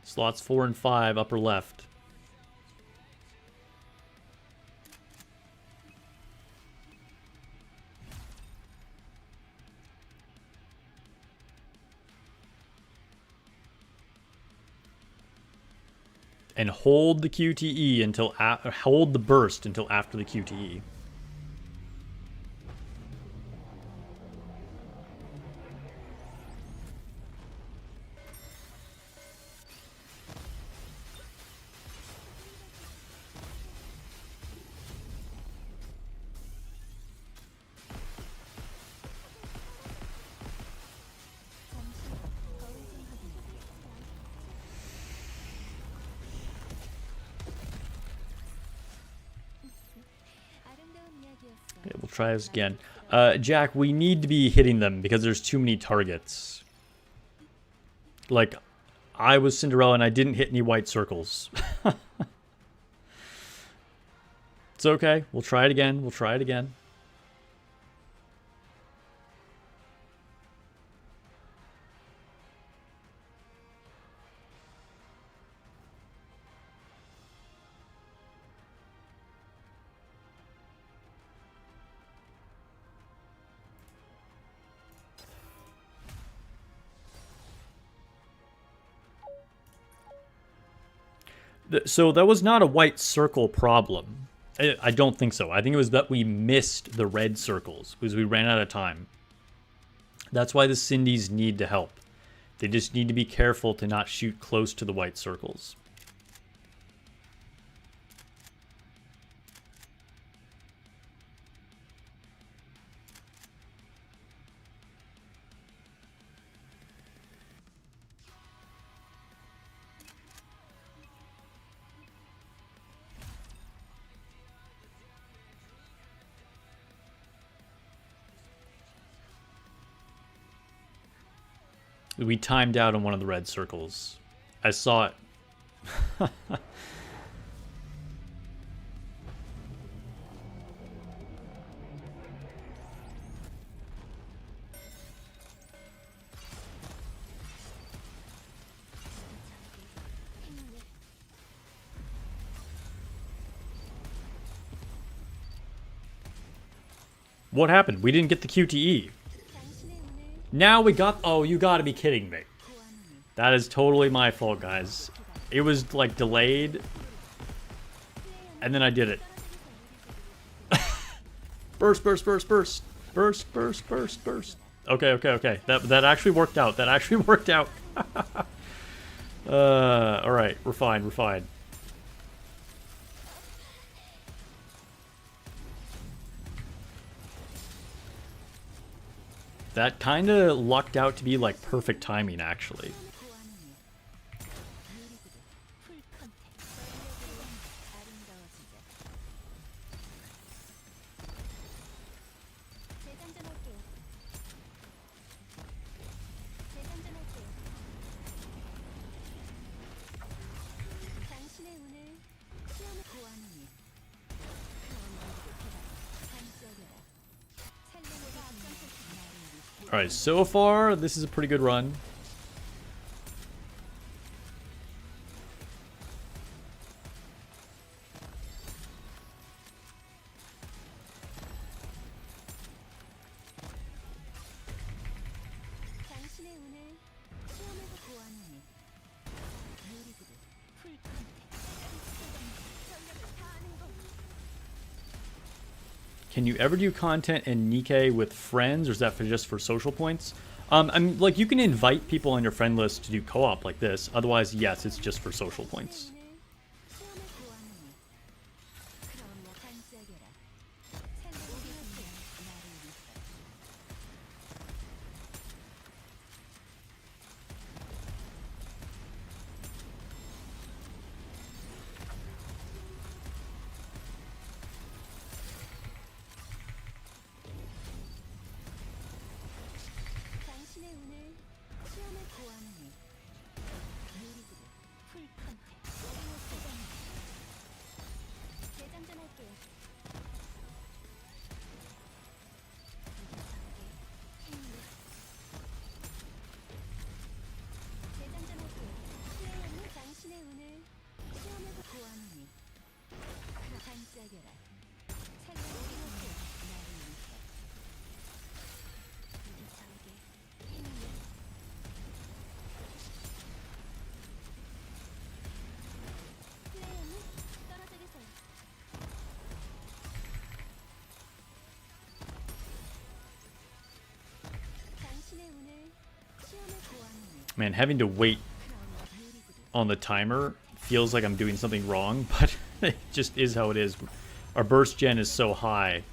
[SPEAKER 1] Slots 4 and 5, upper left. And hold the QTE until hold the burst until after the QTE. Okay, we'll try this again. Jack, we need to be hitting them because there's too many targets. Like, I was Cinderella and I didn't hit any white circles. It's okay. We'll try it again. We'll try it again. So that was not a white circle problem. I don't think so. I think it was that we missed the red circles because we ran out of time. That's why the Cindy's need to help. They just need to be careful to not shoot close to the white circles. We timed out on one of the red circles. I saw it. What happened? We didn't get the QTE. Now we got... Oh, you gotta be kidding me. That is totally my fault, guys. It was, like, delayed. And then I did it. Burst, burst, burst, burst. Burst, burst, burst, burst. Okay, okay, okay. That actually worked out. That actually worked out. Alright. We're fine. We're fine. That kind of lucked out to be like perfect timing, actually. Alright, so far, this is a pretty good run. Can you ever do content in Nikke with friends, or is that for just for social points? I mean, like, you can invite people on your friend list to do co-op like this. Otherwise, yes, it's just for social points. Man, having to wait on the timer feels like I'm doing something wrong, but it just is how it is. Our burst gen is so high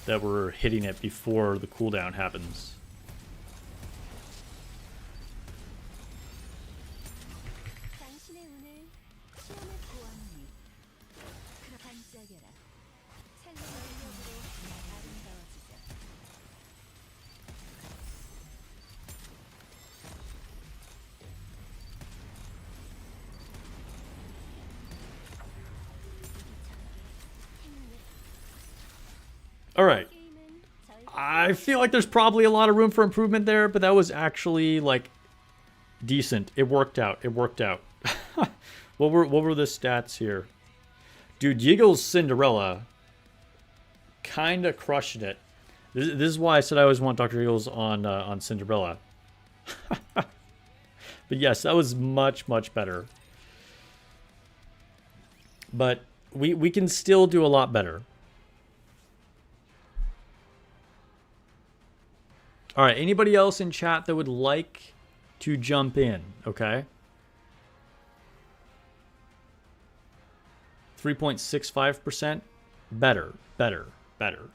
[SPEAKER 1] that we're hitting it before the cooldown happens. All right. I feel like there's probably a lot of room for improvement there, but that was actually, like, decent. It worked out. It worked out. What were the stats here? Dude, Yiggle's Cinderella kind of crushing it. This is why I said I always want Dr. Eagles on Cinderella. But yes, that was much, much better. But we can still do a lot better. All right, anybody else in chat that would like to jump in, okay? 3.65%. Better, better, better.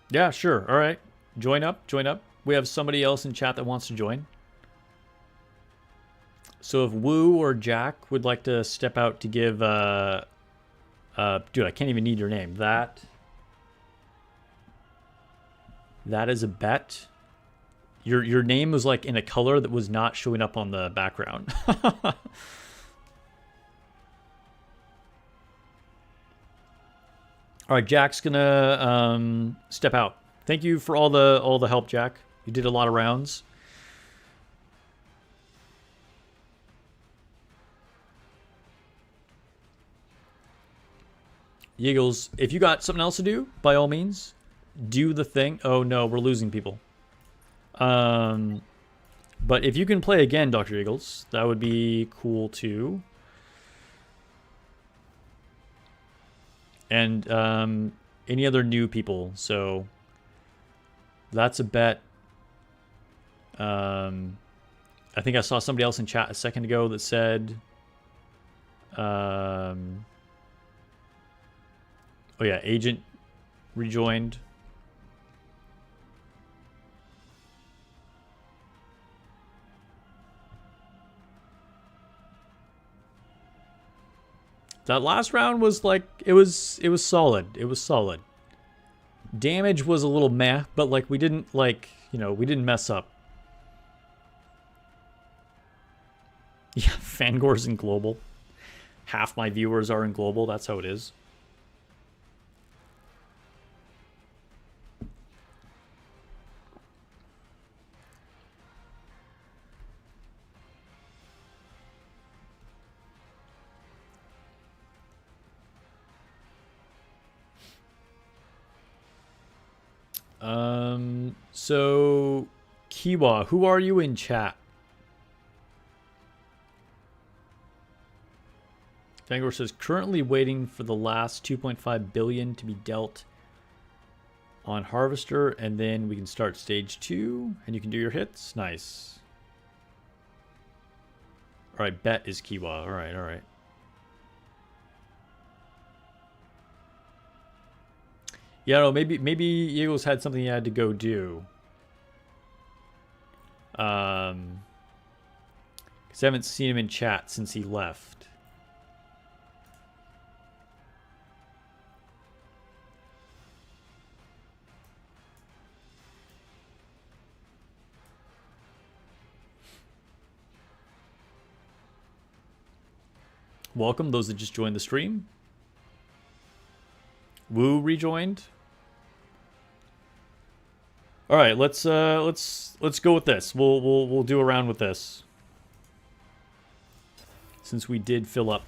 [SPEAKER 1] Yeah, sure. All right. Join up, join up. We have somebody else in chat that wants to join. So if Woo or Jack would like to step out to give, dude, I can't even need your name. That is a bet. Your name was like in a color that was not showing up on the background. All right, Jack's gonna step out. Thank you for all the help, Jack. You did a lot of rounds. Yiggles, if you got something else to do, by all means, do the thing. Oh no, we're losing people. But if you can play again, Dr. Eagles, that would be cool too. And any other new people, so that's a bet. I think I saw somebody else in chat a second ago that said, oh yeah, Agent rejoined. That last round was like, it was solid. It was solid. Damage was a little meh, but like we didn't like, you know, we didn't mess up. Yeah, Fangor's in global. Half my viewers are in global. That's how it is. So Kiwa, who are you in chat? Fangor says currently waiting for the last 2.5 billion to be dealt on Harvester, and then we can start stage 2 and you can do your hits. Nice. All right, bet is Kiwa. All right, all right. Yeah, no, maybe Eagles had something he had to go do. Because I haven't seen him in chat since he left. Welcome those that just joined the stream. Woo rejoined. All right, let's go with this. We'll do a round with this. Since we did fill up.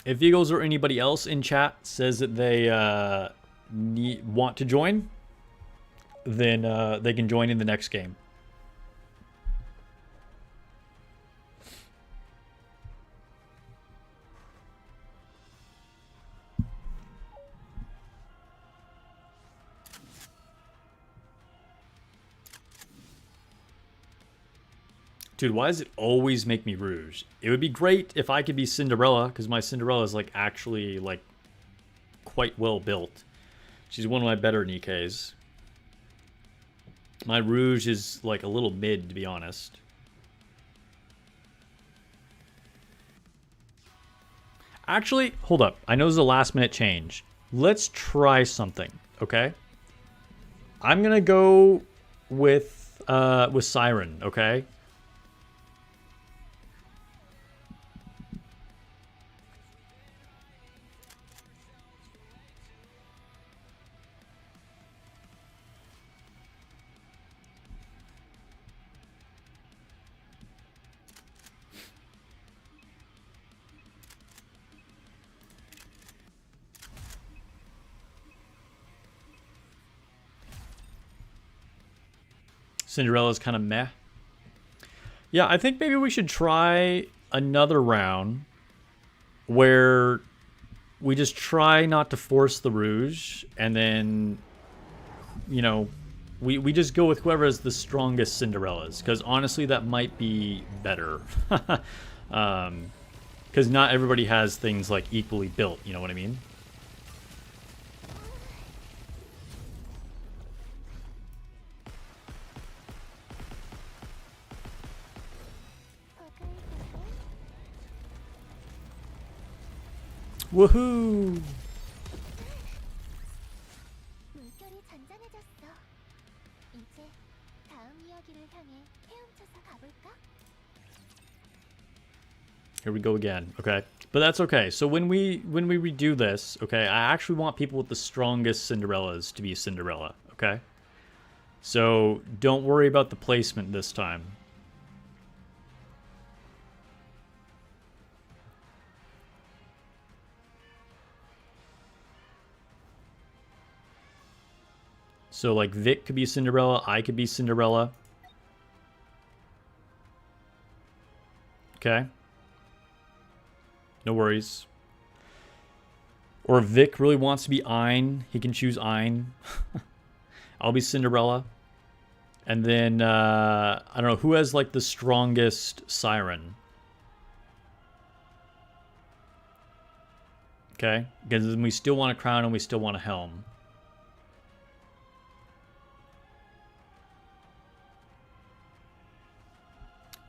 [SPEAKER 1] If Eagles or anybody else in chat says that they want to join, then they can join in the next game. Dude, why does it always make me Rouge? It would be great if I could be Cinderella, because my Cinderella is like actually like quite well built. She's one of my better nikkes. My Rouge is like a little mid, to be honest. Actually, hold up. I know this is a last minute change. Let's try something, okay? I'm gonna go with Siren, okay? Cinderella's kind of meh. Yeah, I think maybe we should try another round where we just try not to force the Rouge, and then, you know, we just go with whoever is the strongest Cinderellas, because honestly that might be better. Because not everybody has things like equally built, you know what I mean? Woohoo!
[SPEAKER 3] 물결이 잔잔해졌어. 이제 다음 이야기를 향해 헤엄쳐서 가볼까?
[SPEAKER 1] Here we go again. Okay. But that's okay. So when we redo this, okay, I actually want people with the strongest Cinderellas to be Cinderella, okay? So don't worry about the placement this time. So like Vic could be Cinderella, I could be Cinderella. Okay. No worries. Or if Vic really wants to be Ein, he can choose Ein. I'll be Cinderella. And then, I don't know, who has like the strongest Siren? Okay, because we still want a crown and we still want a helm.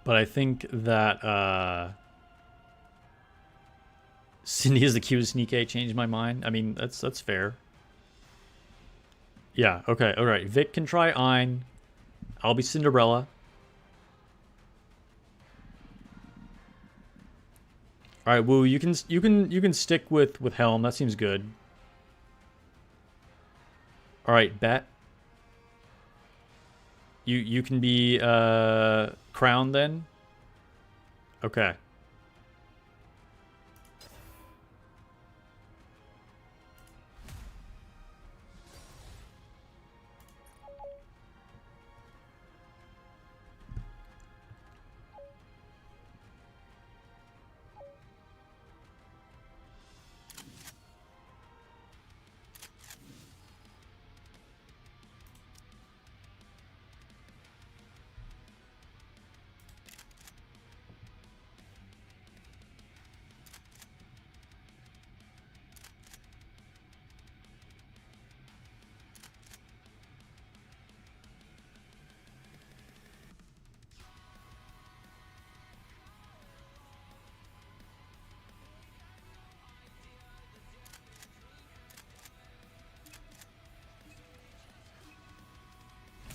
[SPEAKER 1] But I think that Cindy is the cutest Nikke changed my mind. I mean, that's fair. Yeah, okay, alright. Vic can try Ein. I'll be Cinderella. Alright, Woo, you can stick with Helm. That seems good. Alright, Bet. You can be Crown then? Okay.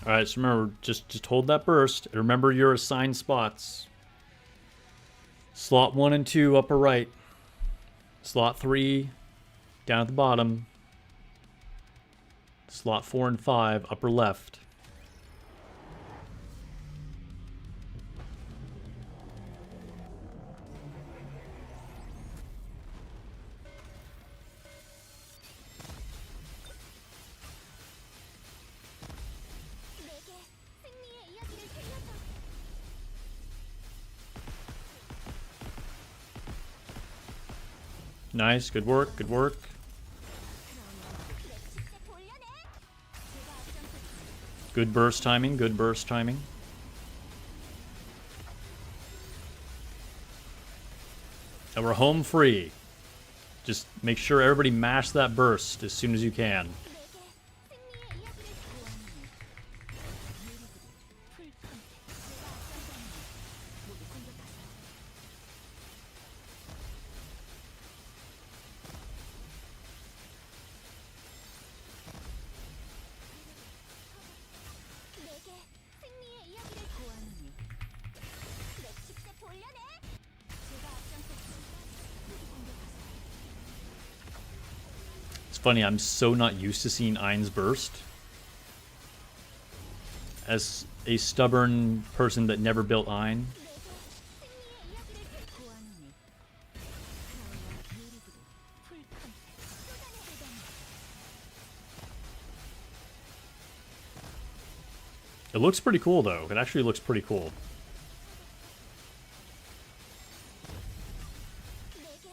[SPEAKER 1] All right, so remember, just hold that burst. Remember your assigned spots. Slot 1 and 2, upper right. Slot 3, down at the bottom. Slot 4 and 5, upper left.
[SPEAKER 3] 내게 승리의 이야기를 들려줘.
[SPEAKER 1] Nice, good work, good work.
[SPEAKER 3] 내 축제 돌려내. 제가 앞장섰지.
[SPEAKER 1] Good burst timing, good burst timing. And we're home free. Just make sure everybody mash that burst as soon as you can.
[SPEAKER 3] 내게 승리의 이야기를 들려줘. 내게 승리의 이야기를 구하노니 내 축제 돌려내. 제가 앞장섰지. 모두 공격하세요.
[SPEAKER 1] It's funny, I'm so not used to seeing Ein's burst. As a stubborn person that never built Ein.
[SPEAKER 3] 내게 승리의 이야기를 구하노니 크라우와 유리구두 풀컨택 쏟아내 대담.
[SPEAKER 1] It looks pretty cool though. It actually looks pretty cool.
[SPEAKER 3] 내게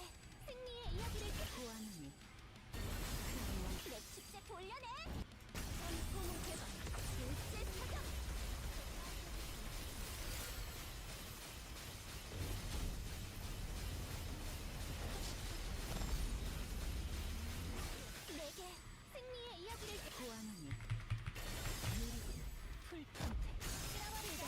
[SPEAKER 3] 승리의 이야기를 구하노니 크라우와 내 축제 돌려내. 전포문 개방 일제 사격. 내게 승리의 이야기를 구하노니 유리구두 풀컨택 쓸어버리자.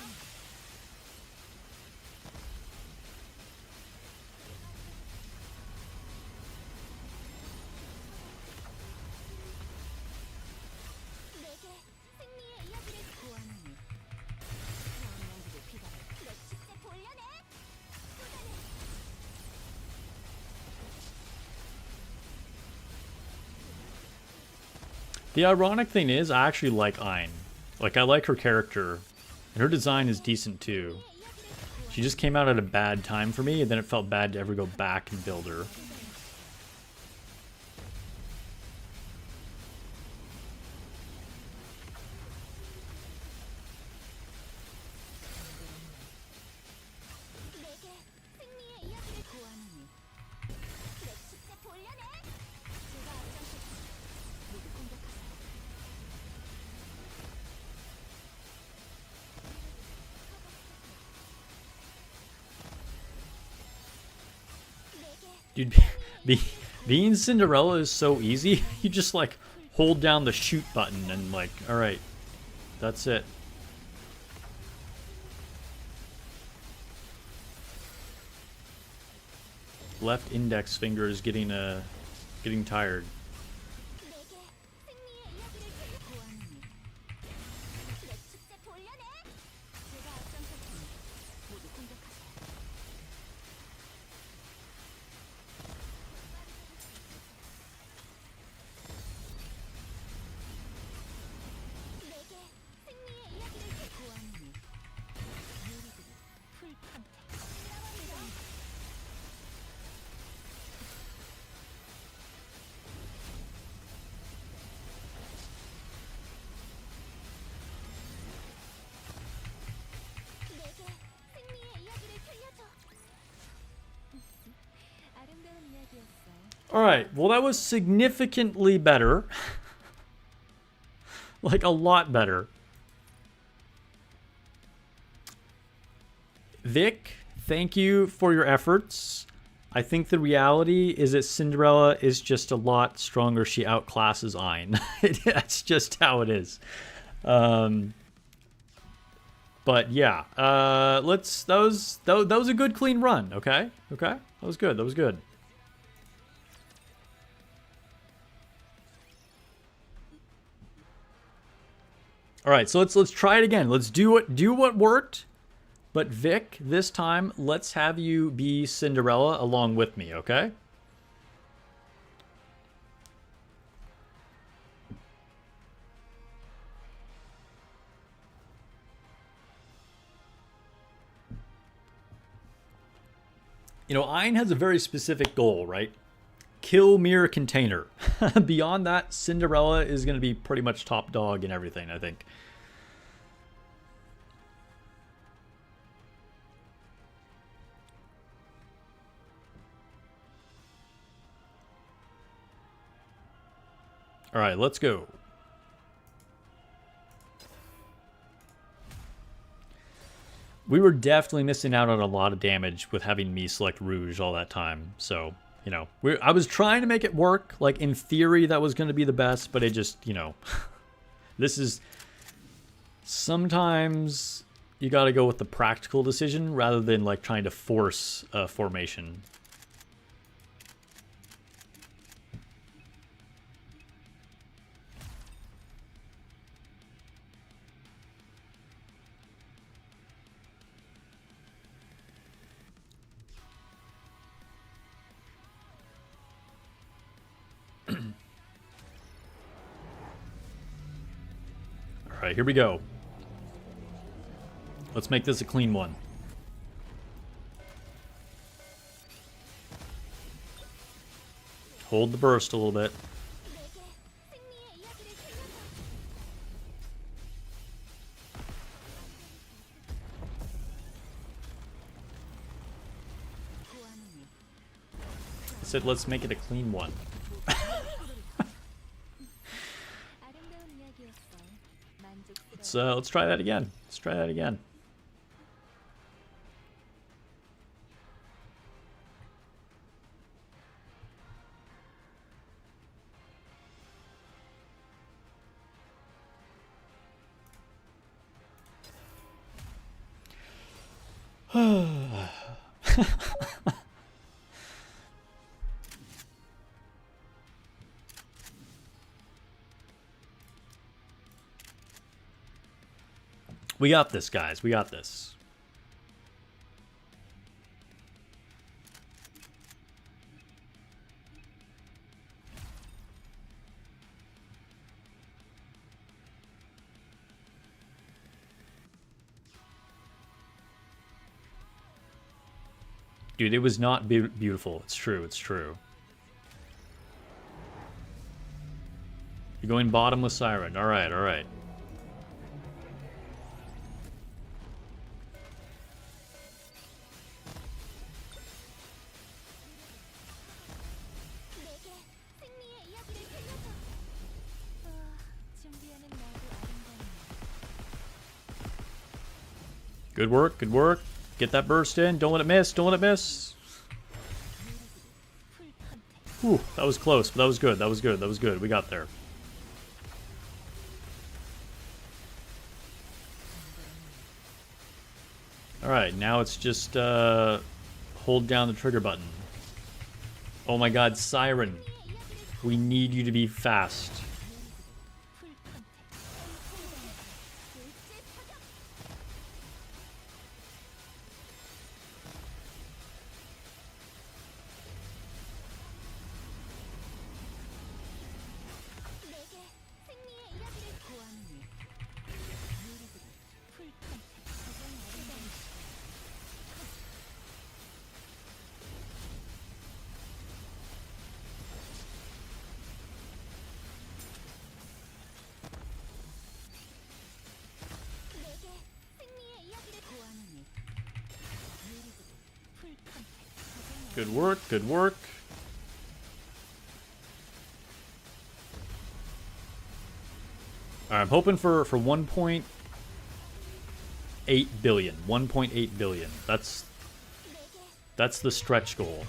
[SPEAKER 3] 내게 승리의 이야기를 구하노니 크라운 왕국의 비단을 내 축제 돌려내. 쏟아내.
[SPEAKER 1] The ironic thing is, I actually like Ein. Like, I like her character. And her design is decent too. She just came out at a bad time for me, and then it felt bad to ever go back and build her.
[SPEAKER 3] 내게 승리의 이야기를 구하노니 내 축제 돌려내. 제가 앞장섰지. 모두 공격하세요. 내게
[SPEAKER 1] Dude, being Cinderella is so easy. You just, like, hold down the shoot button and, like, alright. That's it. Left index finger is getting tired.
[SPEAKER 3] 내게 승리의 이야기를 구하노니 내 축제 돌려내. 제가 앞장섰지. 모두 공격하세요. 내게 승리의 이야기를 구하노니 유리구두 풀컨택 쓸어버리자. 내게 승리의 이야기를 들려줘. 아름다운 이야기였어.
[SPEAKER 1] Alright, well that was significantly better. Like, a lot better. Vic, thank you for your efforts. I think the reality is that Cinderella is just a lot stronger. She outclasses Ein. That's just how it is. But yeah, that was a good clean run. Okay, that was good. That was good. All right, so let's try it again. Let's do what worked. But Vic, this time, let's have you be Cinderella along with me, okay? You know, Ein has a very specific goal, right? Kill Mirror Container. Beyond that, Cinderella is going to be pretty much top dog in everything, I think. All right, let's go. We were definitely missing out on a lot of damage with having me select Rouge all that time. So, you know, I was trying to make it work. Like, in theory, that was going to be the best, but it just, you know, this is... Sometimes you got to go with the practical decision rather than, like, trying to force a formation. All right, here we go. Let's make this a clean one. Hold the burst a little bit. I said let's make it a clean one. Let's try that again. Let's try that again. We got this, guys. We got this. Dude, it was not beautiful. It's true. It's true. You're going bottom with Siren. All right. All right. Good work, good work. Get that burst in. Don't let it miss. Don't let it miss. Whew, that was close, but that was good. That was good. That was good. We got there. Alright, now it's just hold down the trigger button. Oh my god, Siren. We need you to be fast. Good work, good work. Alright, I'm hoping for 1.8 billion. 1.8 billion. That's the stretch goal.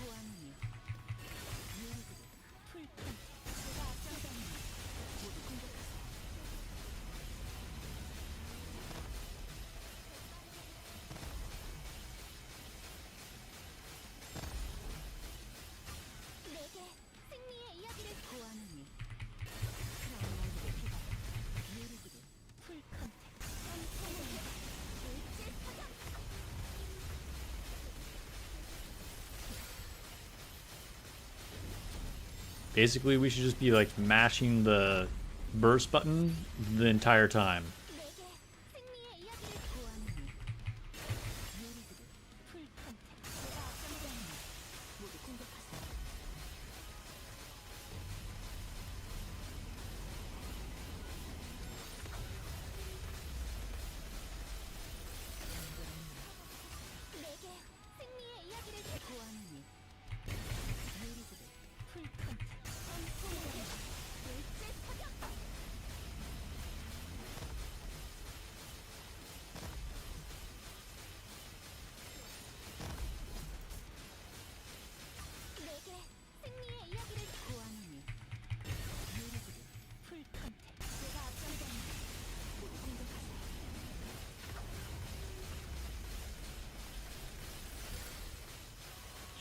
[SPEAKER 1] Basically, we should just be like mashing the burst button the entire time.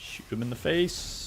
[SPEAKER 1] Shoot him in the face.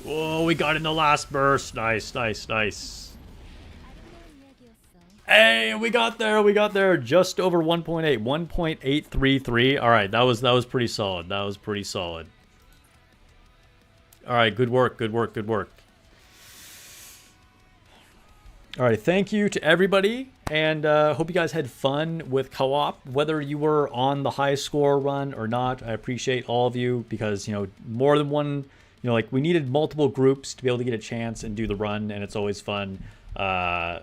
[SPEAKER 1] Whoa, we got in the last burst. Nice, nice, nice. Hey, we got there. Just over 1.8. 1.833. All right, that was pretty solid. That was pretty solid. All right, good work, good work, good work. All right, thank you to everybody, and hope you guys had fun with co-op. Whether you were on the high score run or not, I appreciate all of you, because, you know, more than one, you know, like, we needed multiple groups to be able to get a chance and do the run, and it's always fun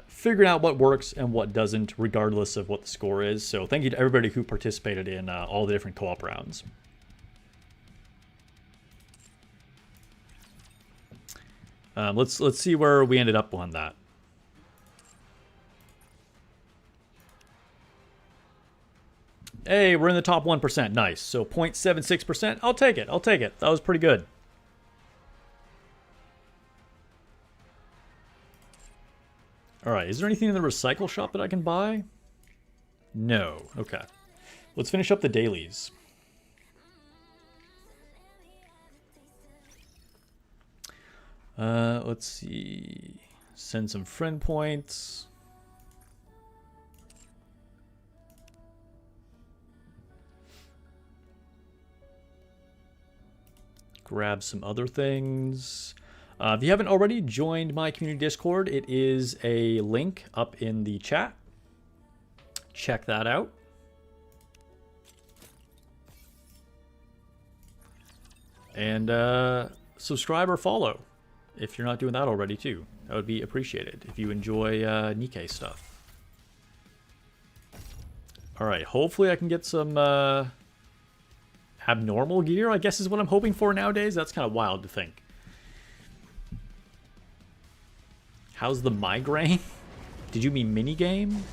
[SPEAKER 1] figuring out what works and what doesn't, regardless of what the score is. So thank you to everybody who participated in all the different co-op rounds. Let's see where we ended up on that. Hey, we're in the top 1%. Nice. So 0.76%. I'll take it. I'll take it. That was pretty good. All right. Is there anything in the recycle shop that I can buy? No. Okay. Let's finish up the dailies. Let's see. Send some friend points. Grab some other things. If you haven't already joined my community Discord, it is a link up in the chat. Check that out. And subscribe or follow if you're not doing that already too. That would be appreciated if you enjoy Nikke stuff. All right, hopefully I can get some abnormal gear, I guess is what I'm hoping for nowadays. That's kind of wild to think. How's the migraine? Did you mean mini game?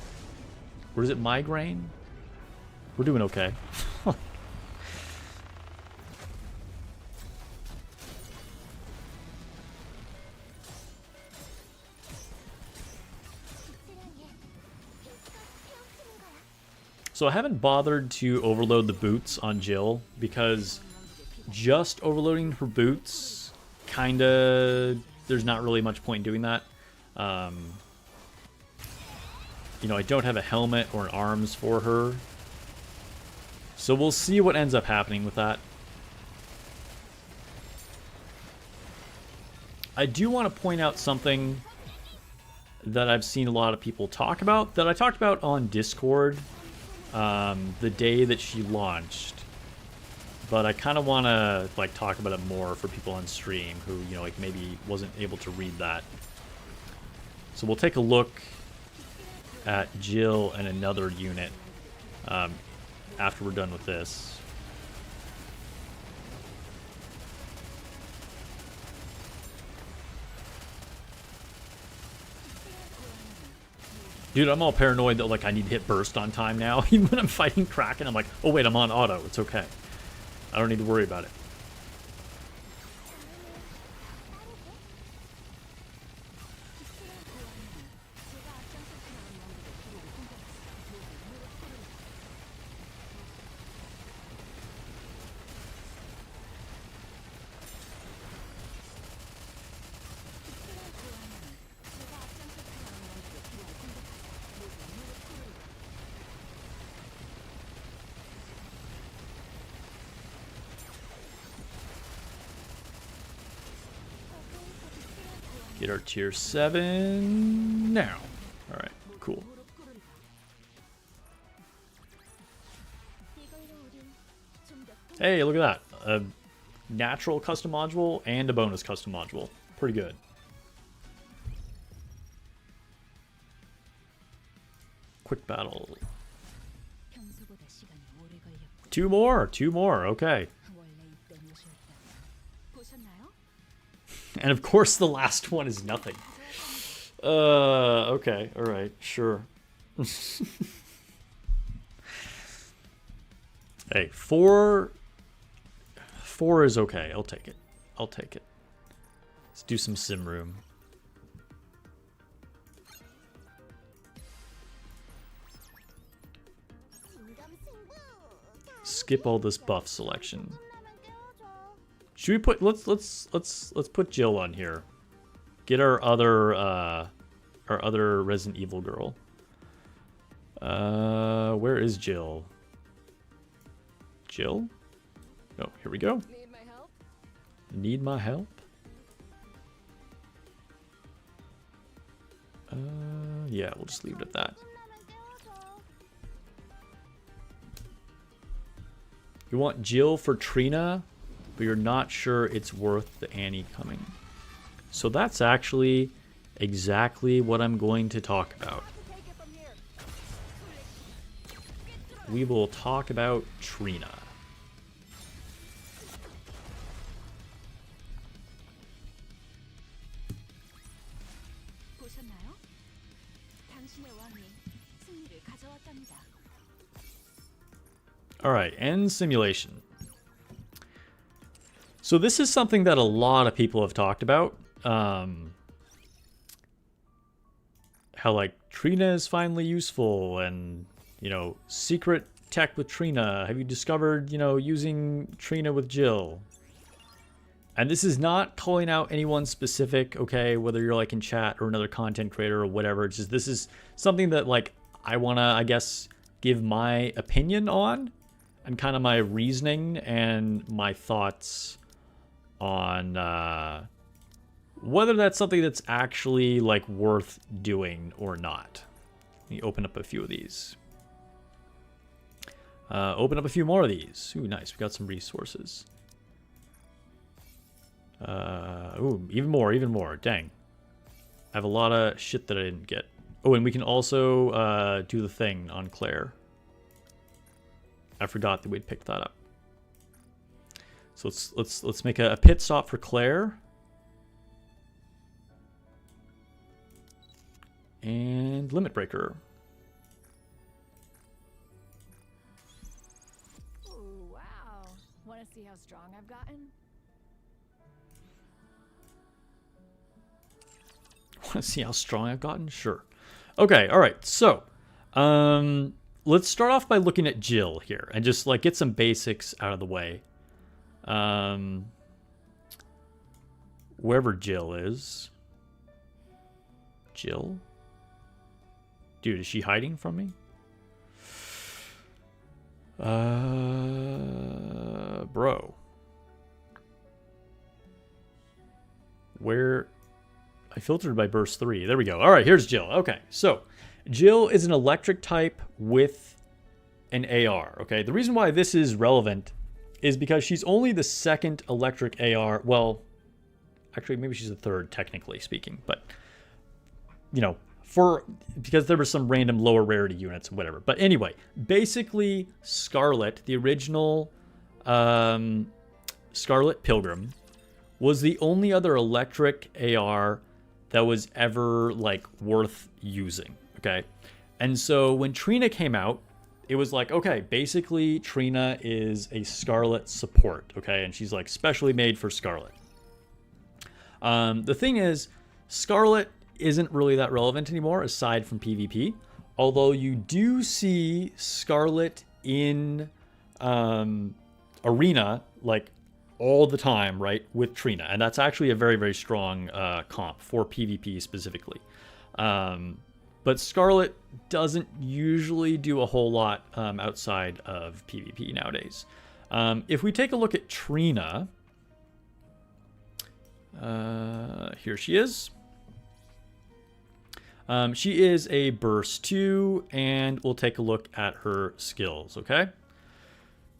[SPEAKER 1] Or is it migraine? We're doing okay. So I haven't bothered to overload the boots on Jill, because just overloading her boots, kinda, there's not really much point in doing that. You know, I don't have a helmet or an arms for her. So we'll see what ends up happening with that. I do want to point out something that I've seen a lot of people talk about, that I talked about on Discord the day that she launched, but I kind of want to like talk about it more for people on stream who, you know, like maybe wasn't able to read that. So we'll take a look at Jill and another unit after we're done with this. Dude, I'm all paranoid that, like, I need to hit burst on time now. Even when I'm fighting Kraken, I'm like, oh, wait, I'm on auto. It's okay. I don't need to worry about it. Get our tier 7 now. Alright, cool. Hey, look at that. A natural custom module and a bonus custom module. Pretty good. Quick battle. Two more, okay. And of course the last one is nothing. Okay, alright, sure. Hey, four is okay. I'll take it. I'll take it. Let's do some sim room. Skip all this buff selection. Should we put let's put Jill on here. Get our other Resident Evil girl. Where is Jill? Jill? Oh, here we go.
[SPEAKER 2] Need my help?
[SPEAKER 1] Need my help? Yeah, we'll just leave it at that. You want Jill for Trina, but you're not sure it's worth the Annie coming. So that's actually exactly what I'm going to talk about. We will talk about Trina. Alright, end simulation. So this is something that a lot of people have talked about. How, like, Trina is finally useful, and, you know, secret tech with Trina. Have you discovered, you know, using Trina with Jill? And this is not calling out anyone specific, okay, whether you're, like, in chat or another content creator or whatever. It's just, this is something that, like, I want to, I guess, give my opinion on, and kind of my reasoning and my thoughts on whether that's something that's actually, like, worth doing or not. Let me open up a few of these. Open up a few more of these. Ooh, nice. We got some resources. Ooh, even more. Dang. I have a lot of shit that I didn't get. Oh, and we can also do the thing on Claire. I forgot that we'd picked that up. So let's make a pit stop for Claire. And Limit Breaker.
[SPEAKER 2] Ooh, wow. Want to see how strong I've gotten?
[SPEAKER 1] Want to see how strong I've gotten? Sure. Okay, alright. So, let's start off by looking at Jill here and just, like, get some basics out of the way. Wherever Jill is. Jill? Dude, is she hiding from me? Bro. Where? I filtered by burst 3. There we go. All right, here's Jill. Okay, so Jill is an electric type with an AR. Okay, the reason why this is relevant is because she's only the second electric AR. Well, actually, maybe she's the third, technically speaking. But, you know, because there were some random lower rarity units and whatever. But anyway, basically, Scarlet, the original Scarlet Pilgrim, was the only other electric AR that was ever, like, worth using. Okay. And so when Trina came out, it was like, okay, basically Trina is a Scarlet support. Okay. And she's like specially made for Scarlet. The thing is, Scarlet isn't really that relevant anymore aside from PvP. Although you do see Scarlet in Arena like all the time, right, with Trina. And that's actually a very, very strong comp for PvP specifically. But Scarlet doesn't usually do a whole lot outside of PvP nowadays. If we take a look at Trina, here she is. She is a burst 2, and we'll take a look at her skills, okay?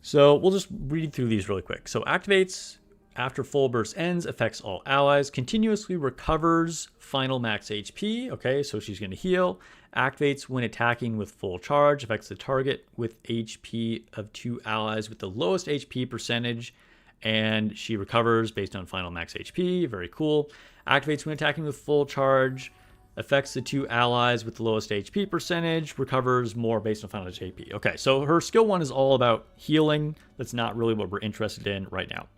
[SPEAKER 1] So we'll just read through these really quick. So activates after full burst ends, affects all allies, continuously recovers final max HP, okay, so she's going to heal. Activates when attacking with full charge, affects the target with HP of 2 allies with the lowest HP percentage, and she recovers based on final max HP, very cool. Activates when attacking with full charge, affects the 2 allies with the lowest HP percentage, recovers more based on final HP. Okay, so her skill 1 is all about healing. That's not really what we're interested in right now.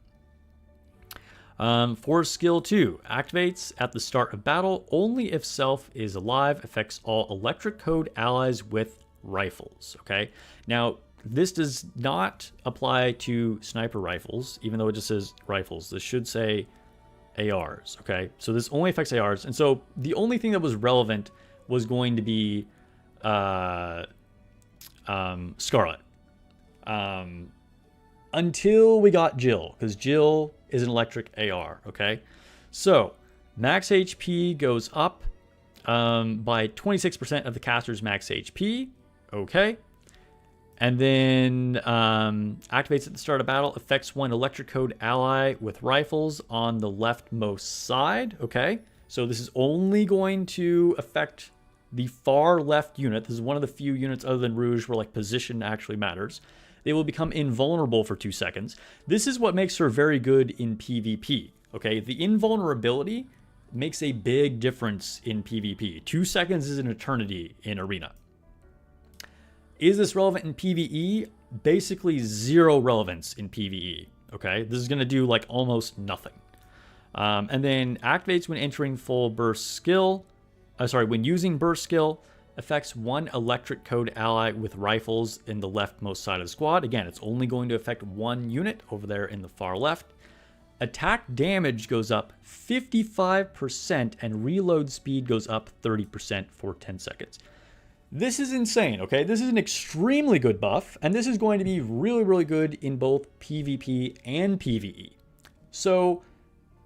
[SPEAKER 1] For skill 2, activates at the start of battle only if self is alive, affects all electric code allies with rifles. Okay, now this does not apply to sniper rifles, even though it just says rifles. This should say ARs, okay? So this only affects ARs. And so the only thing that was relevant was going to be Scarlet. Until we got Jill, because Jill is an electric AR, okay? So max HP goes up by 26% of the caster's max HP, okay? And then activates at the start of battle, affects 1 electric code ally with rifles on the leftmost side. Okay, so this is only going to affect the far left unit. This is one of the few units other than Rouge where like position actually matters. They will become invulnerable for 2 seconds. This is what makes her very good in PvP. Okay, the invulnerability makes a big difference in PvP. 2 seconds is an eternity in Arena. Is this relevant in PvE? Basically 0 relevance in PvE, okay? This is going to do like almost nothing. And then activates when entering full burst skill. When using burst skill, affects 1 electric code ally with rifles in the leftmost side of the squad. Again, it's only going to affect 1 unit over there in the far left. Attack damage goes up 55% and reload speed goes up 30% for 10 seconds. This is insane, okay? This is an extremely good buff, and this is going to be really, really good in both PvP and PvE. So,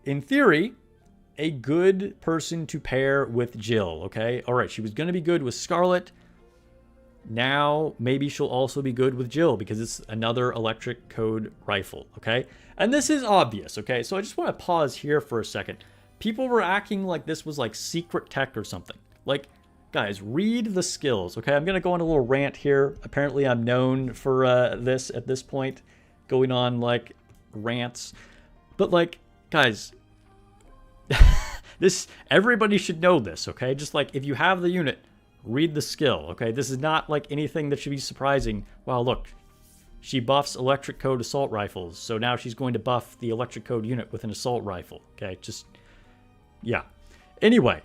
[SPEAKER 1] in theory, a good person to pair with Jill, okay? All right, she was going to be good with Scarlet. Now, maybe she'll also be good with Jill because it's another electric code rifle, okay? And this is obvious, okay? So I just want to pause here for a second. People were acting like this was like secret tech or something. Like, guys, read the skills, okay? I'm going to go on a little rant here. Apparently, I'm known for this at this point, going on, like, rants. But, like, guys, everybody should know this, okay? Just, like, if you have the unit, read the skill, okay? This is not, like, anything that should be surprising. Wow, look, she buffs electric code assault rifles, so now she's going to buff the electric code unit with an assault rifle, okay? Just, yeah. Anyway,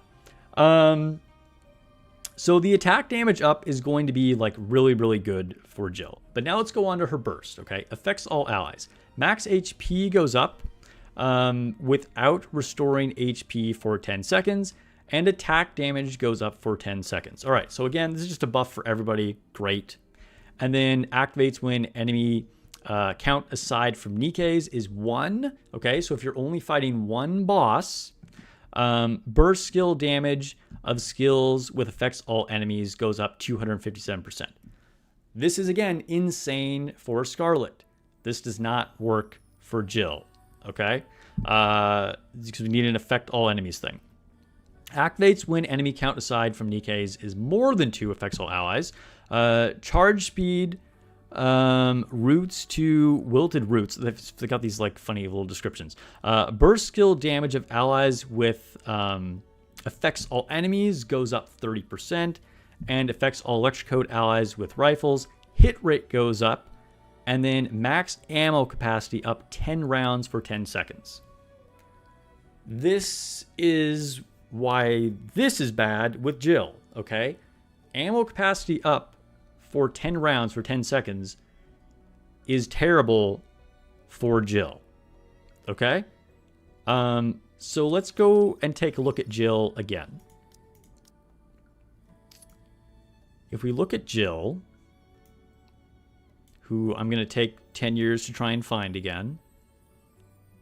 [SPEAKER 1] so the attack damage up is going to be like really, really good for Jill. But now let's go on to her burst, okay? Affects all allies. Max HP goes up without restoring HP for 10 seconds, and attack damage goes up for 10 seconds. All right, so again, this is just a buff for everybody. Great. And then activates when enemy count aside from nikkes is 1. Okay, so if you're only fighting 1 boss, burst skill damage of skills with affects all enemies goes up 257%. This is, again, insane for Scarlet. This does not work for Jill, okay? Because we need an affect all enemies thing. Activates when enemy count aside from nikkes is more than 2 affects all allies. Charge speed, roots to wilted roots. They've got these like funny little descriptions. Burst skill damage of allies with affects all enemies goes up 30%. and affects all electric code allies with rifles. Hit rate goes up, and then max ammo capacity up 10 rounds for 10 seconds. This is why this is bad with Jill, okay? Ammo capacity up for 10 rounds for 10 seconds is terrible for Jill, okay? So let's go and take a look at Jill again. If we look at Jill, who I'm going to take 10 years to try and find again.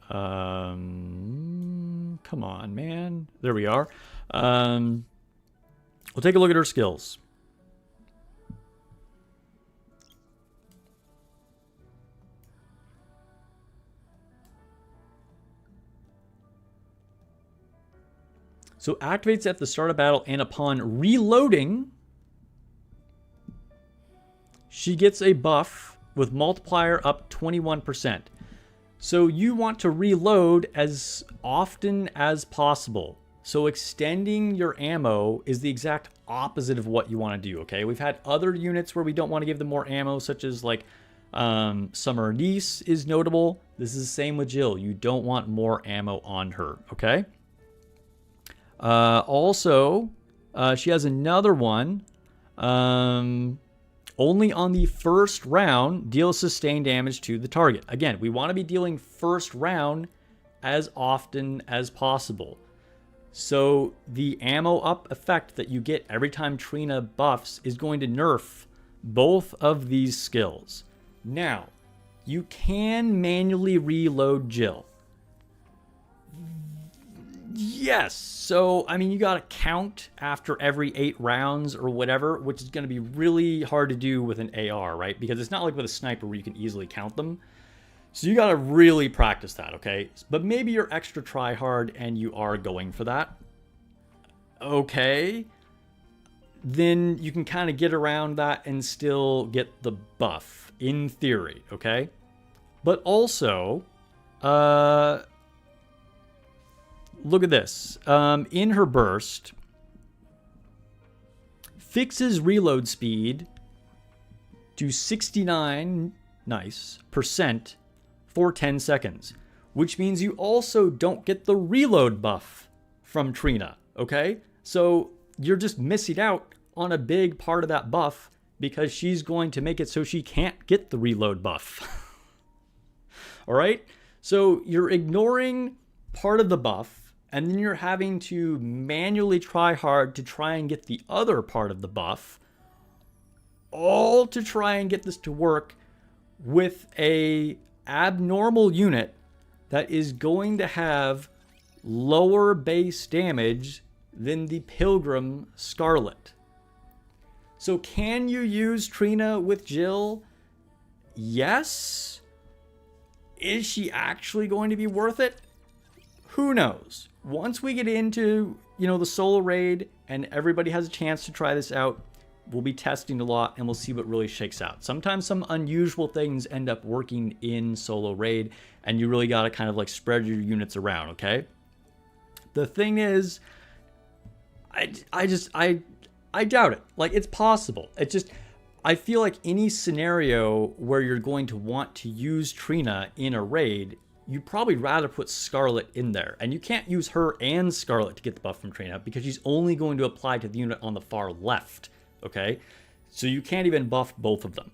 [SPEAKER 1] Come on, man. There we are. We'll take a look at her skills. So activates at the start of battle, and upon reloading, she gets a buff with multiplier up 21%. So you want to reload as often as possible. So extending your ammo is the exact opposite of what you want to do, okay? We've had other units where we don't want to give them more ammo, such as like Summer Niece is notable. This is the same with Jill. You don't want more ammo on her, okay? Also, she has another one. Only on the first round, deal sustained damage to the target. Again, we want to be dealing first round as often as possible. So the ammo up effect that you get every time Trina buffs is going to nerf both of these skills. Now, you can manually reload Jill. Yes, so, I mean, you gotta count after every 8 rounds or whatever, which is gonna be really hard to do with an AR, right? Because it's not like with a sniper where you can easily count them. So you gotta really practice that, okay? But maybe you're extra try hard and you are going for that. Okay. Then you can kind of get around that and still get the buff, in theory, okay? But also, look at this. In her burst, fixes reload speed to 69, nice, % for 10 seconds, which means you also don't get the reload buff from Trina, okay? So you're just missing out on a big part of that buff because she's going to make it so she can't get the reload buff. All right? So you're ignoring part of the buff, and then you're having to manually try hard to try and get the other part of the buff, all to try and get this to work with a abnormal unit that is going to have lower base damage than the Pilgrim Scarlet. So can you use Trina with Jill? Yes. Is she actually going to be worth it? Who knows? Once we get into, the solo raid and everybody has a chance to try this out, we'll be testing a lot and we'll see what really shakes out. Sometimes some unusual things end up working in solo raid and you really got to kind of like spread your units around, okay? The thing is, I doubt it. Like, it's possible. It's just, I feel like any scenario where you're going to want to use Trina in a raid, you'd probably rather put Scarlet in there. And you can't use her and Scarlet to get the buff from Trina because she's only going to apply to the unit on the far left, okay? So you can't even buff both of them.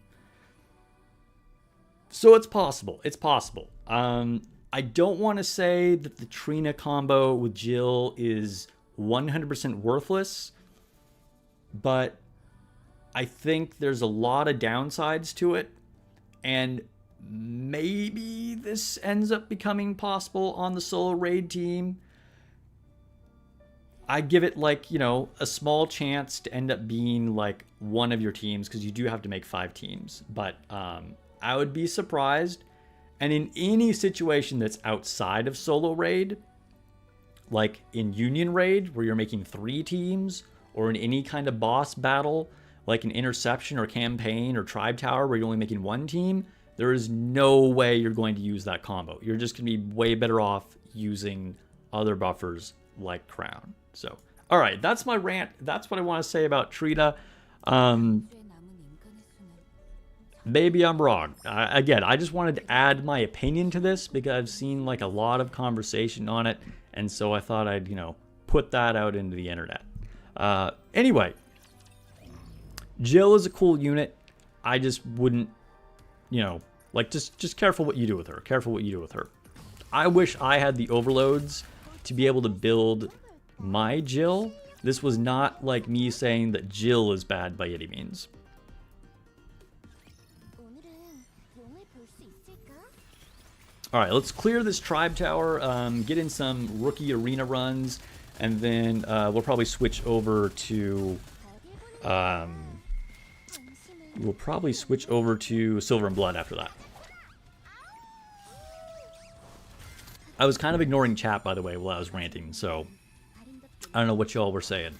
[SPEAKER 1] So it's possible. It's possible. I don't want to say that the Trina combo with Jill is 100% worthless, but I think there's a lot of downsides to it, and maybe this ends up becoming possible on the solo raid team. I give it like, a small chance to end up being like one of your teams, because you do have to make 5 teams, but I would be surprised. And in any situation that's outside of solo raid, like in Union Raid, where you're making 3 teams, or in any kind of boss battle, like an Interception or Campaign or Tribe Tower, where you're only making 1 team, there is no way you're going to use that combo. You're just going to be way better off using other buffers like Crown. So, all right, that's my rant. That's what I want to say about Trina. Um, Maybe I'm wrong. Again, I just wanted to add my opinion to this because I've seen like a lot of conversation on it, and so I thought I'd, put that out into the internet. Anyway, Jill is a cool unit. I just wouldn't, like just careful what you do with her. Careful what you do with her. I wish I had the overloads to be able to build my Jill. This was not like me saying that Jill is bad by any means. All right, let's clear this tribe tower, get in some rookie arena runs, and then we'll probably switch over to Silver and Blood after that. I was kind of ignoring chat, by the way, while I was ranting, so I don't know what y'all were saying.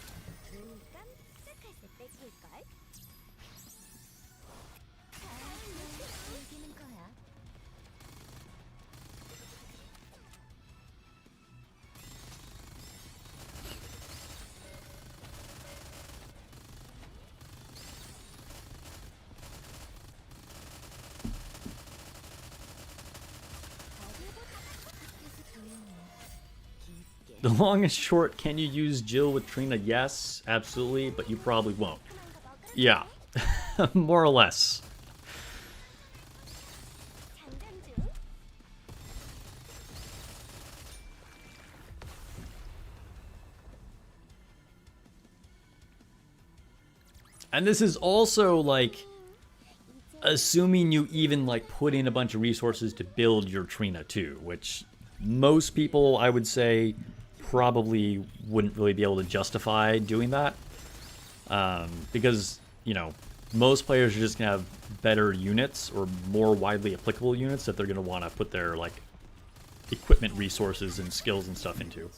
[SPEAKER 1] The long and short, can you use Jill with Trina? Yes, absolutely, but you probably won't. Yeah, more or less. And this is also like assuming you even like put in a bunch of resources to build your Trina too, which most people, I would say, probably wouldn't really be able to justify doing that, because most players are just gonna have better units or more widely applicable units that they're gonna want to put their like equipment resources and skills and stuff into.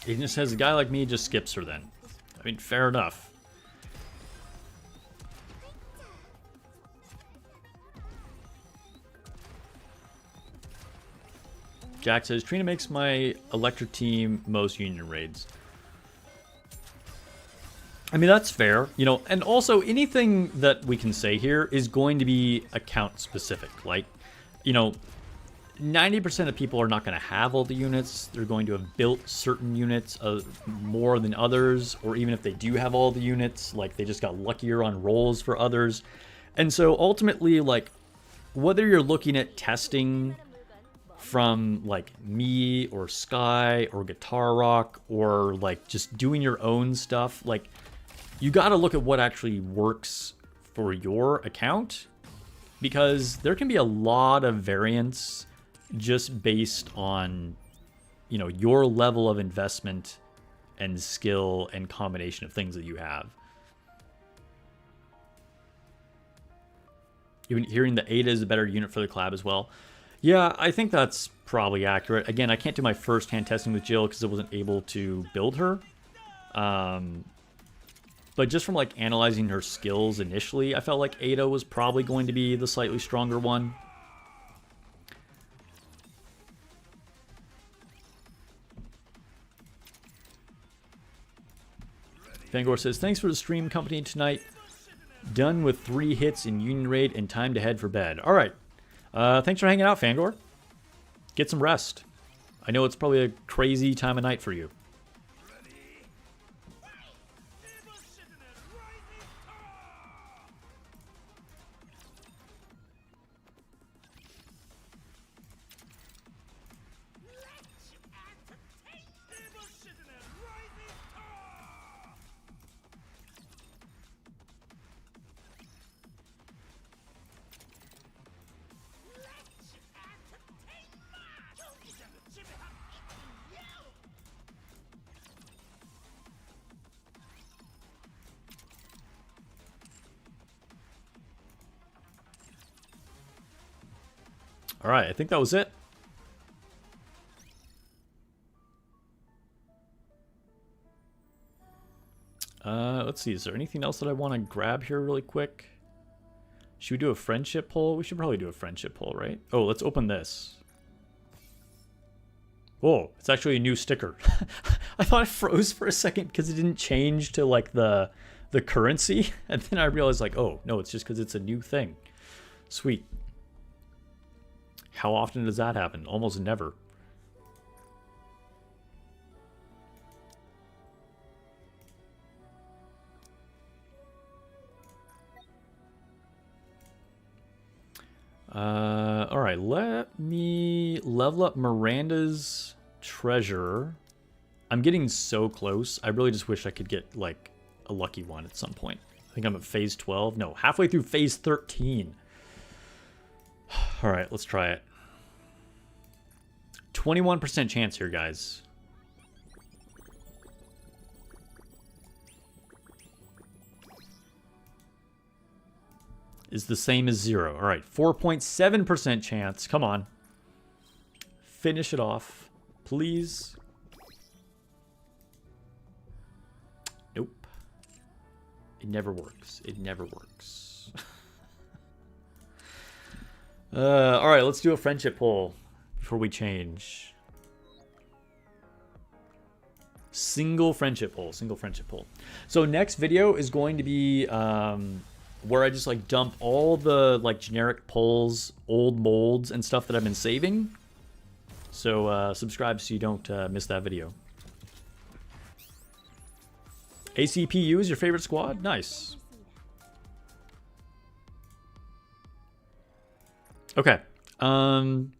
[SPEAKER 1] He just says a guy like me just skips her then. I mean, fair enough. Jack says, Trina makes my electric team most union raids. I mean, that's fair, and also anything that we can say here is going to be account specific. Like, 90% of people are not going to have all the units. They're going to have built certain units more than others, or even if they do have all the units, like they just got luckier on rolls for others. And so ultimately, like, whether you're looking at testing from like me or Sky or Guitar Rock or like just doing your own stuff, like you got to look at what actually works for your account, because there can be a lot of variance just based on, your level of investment and skill and combination of things that you have. Even hearing that Ada is a better unit for the collab as well. Yeah, I think that's probably accurate. Again, I can't do my first-hand testing with Jill because I wasn't able to build her. But just from like analyzing her skills initially, I felt like Ada was probably going to be the slightly stronger one. Fangor says, thanks for the stream company tonight. Done with 3 hits in Union Raid and time to head for bed. All right. Thanks for hanging out, Fangor. Get some rest. I know it's probably a crazy time of night for you. Alright, I think that was it. Let's see, is there anything else that I want to grab here really quick? Should we do a friendship poll? We should probably do a friendship poll, right? Oh, let's open this. Whoa, it's actually a new sticker. I thought it froze for a second because it didn't change to like the currency. And then I realized like, oh, no, it's just because it's a new thing. Sweet. How often does that happen? Almost never. All right, let me level up Miranda's treasure. I'm getting so close. I really just wish I could get like a lucky one at some point. I think I'm at phase 12. No, halfway through phase 13. All right, let's try it. 21% chance here, guys. Is the same as 0. All right, 4.7% chance. Come on. Finish it off, please. Nope. It never works. It never works. All right, let's do a friendship poll before we change. Single friendship poll. Single friendship poll. So next video is going to be... where I just like dump all the like generic polls, old molds and stuff that I've been saving. So subscribe so you don't miss that video. ACPU is your favorite squad? Nice. Okay. I'm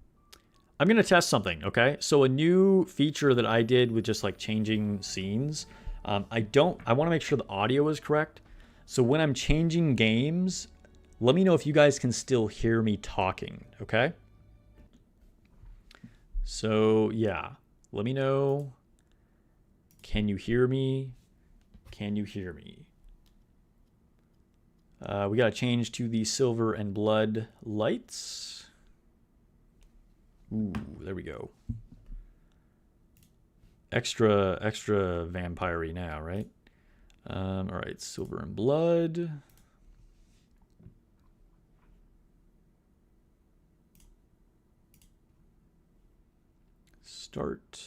[SPEAKER 1] gonna test something, okay? So a new feature that I did with just like changing scenes. I want to make sure the audio is correct. So when I'm changing games, let me know if you guys can still hear me talking, okay? So, yeah. Let me know. Can you hear me? Can you hear me? We got to change to the silver and blood lights. Ooh, there we go. Extra vampire-y now, right? All right, silver and blood. Start.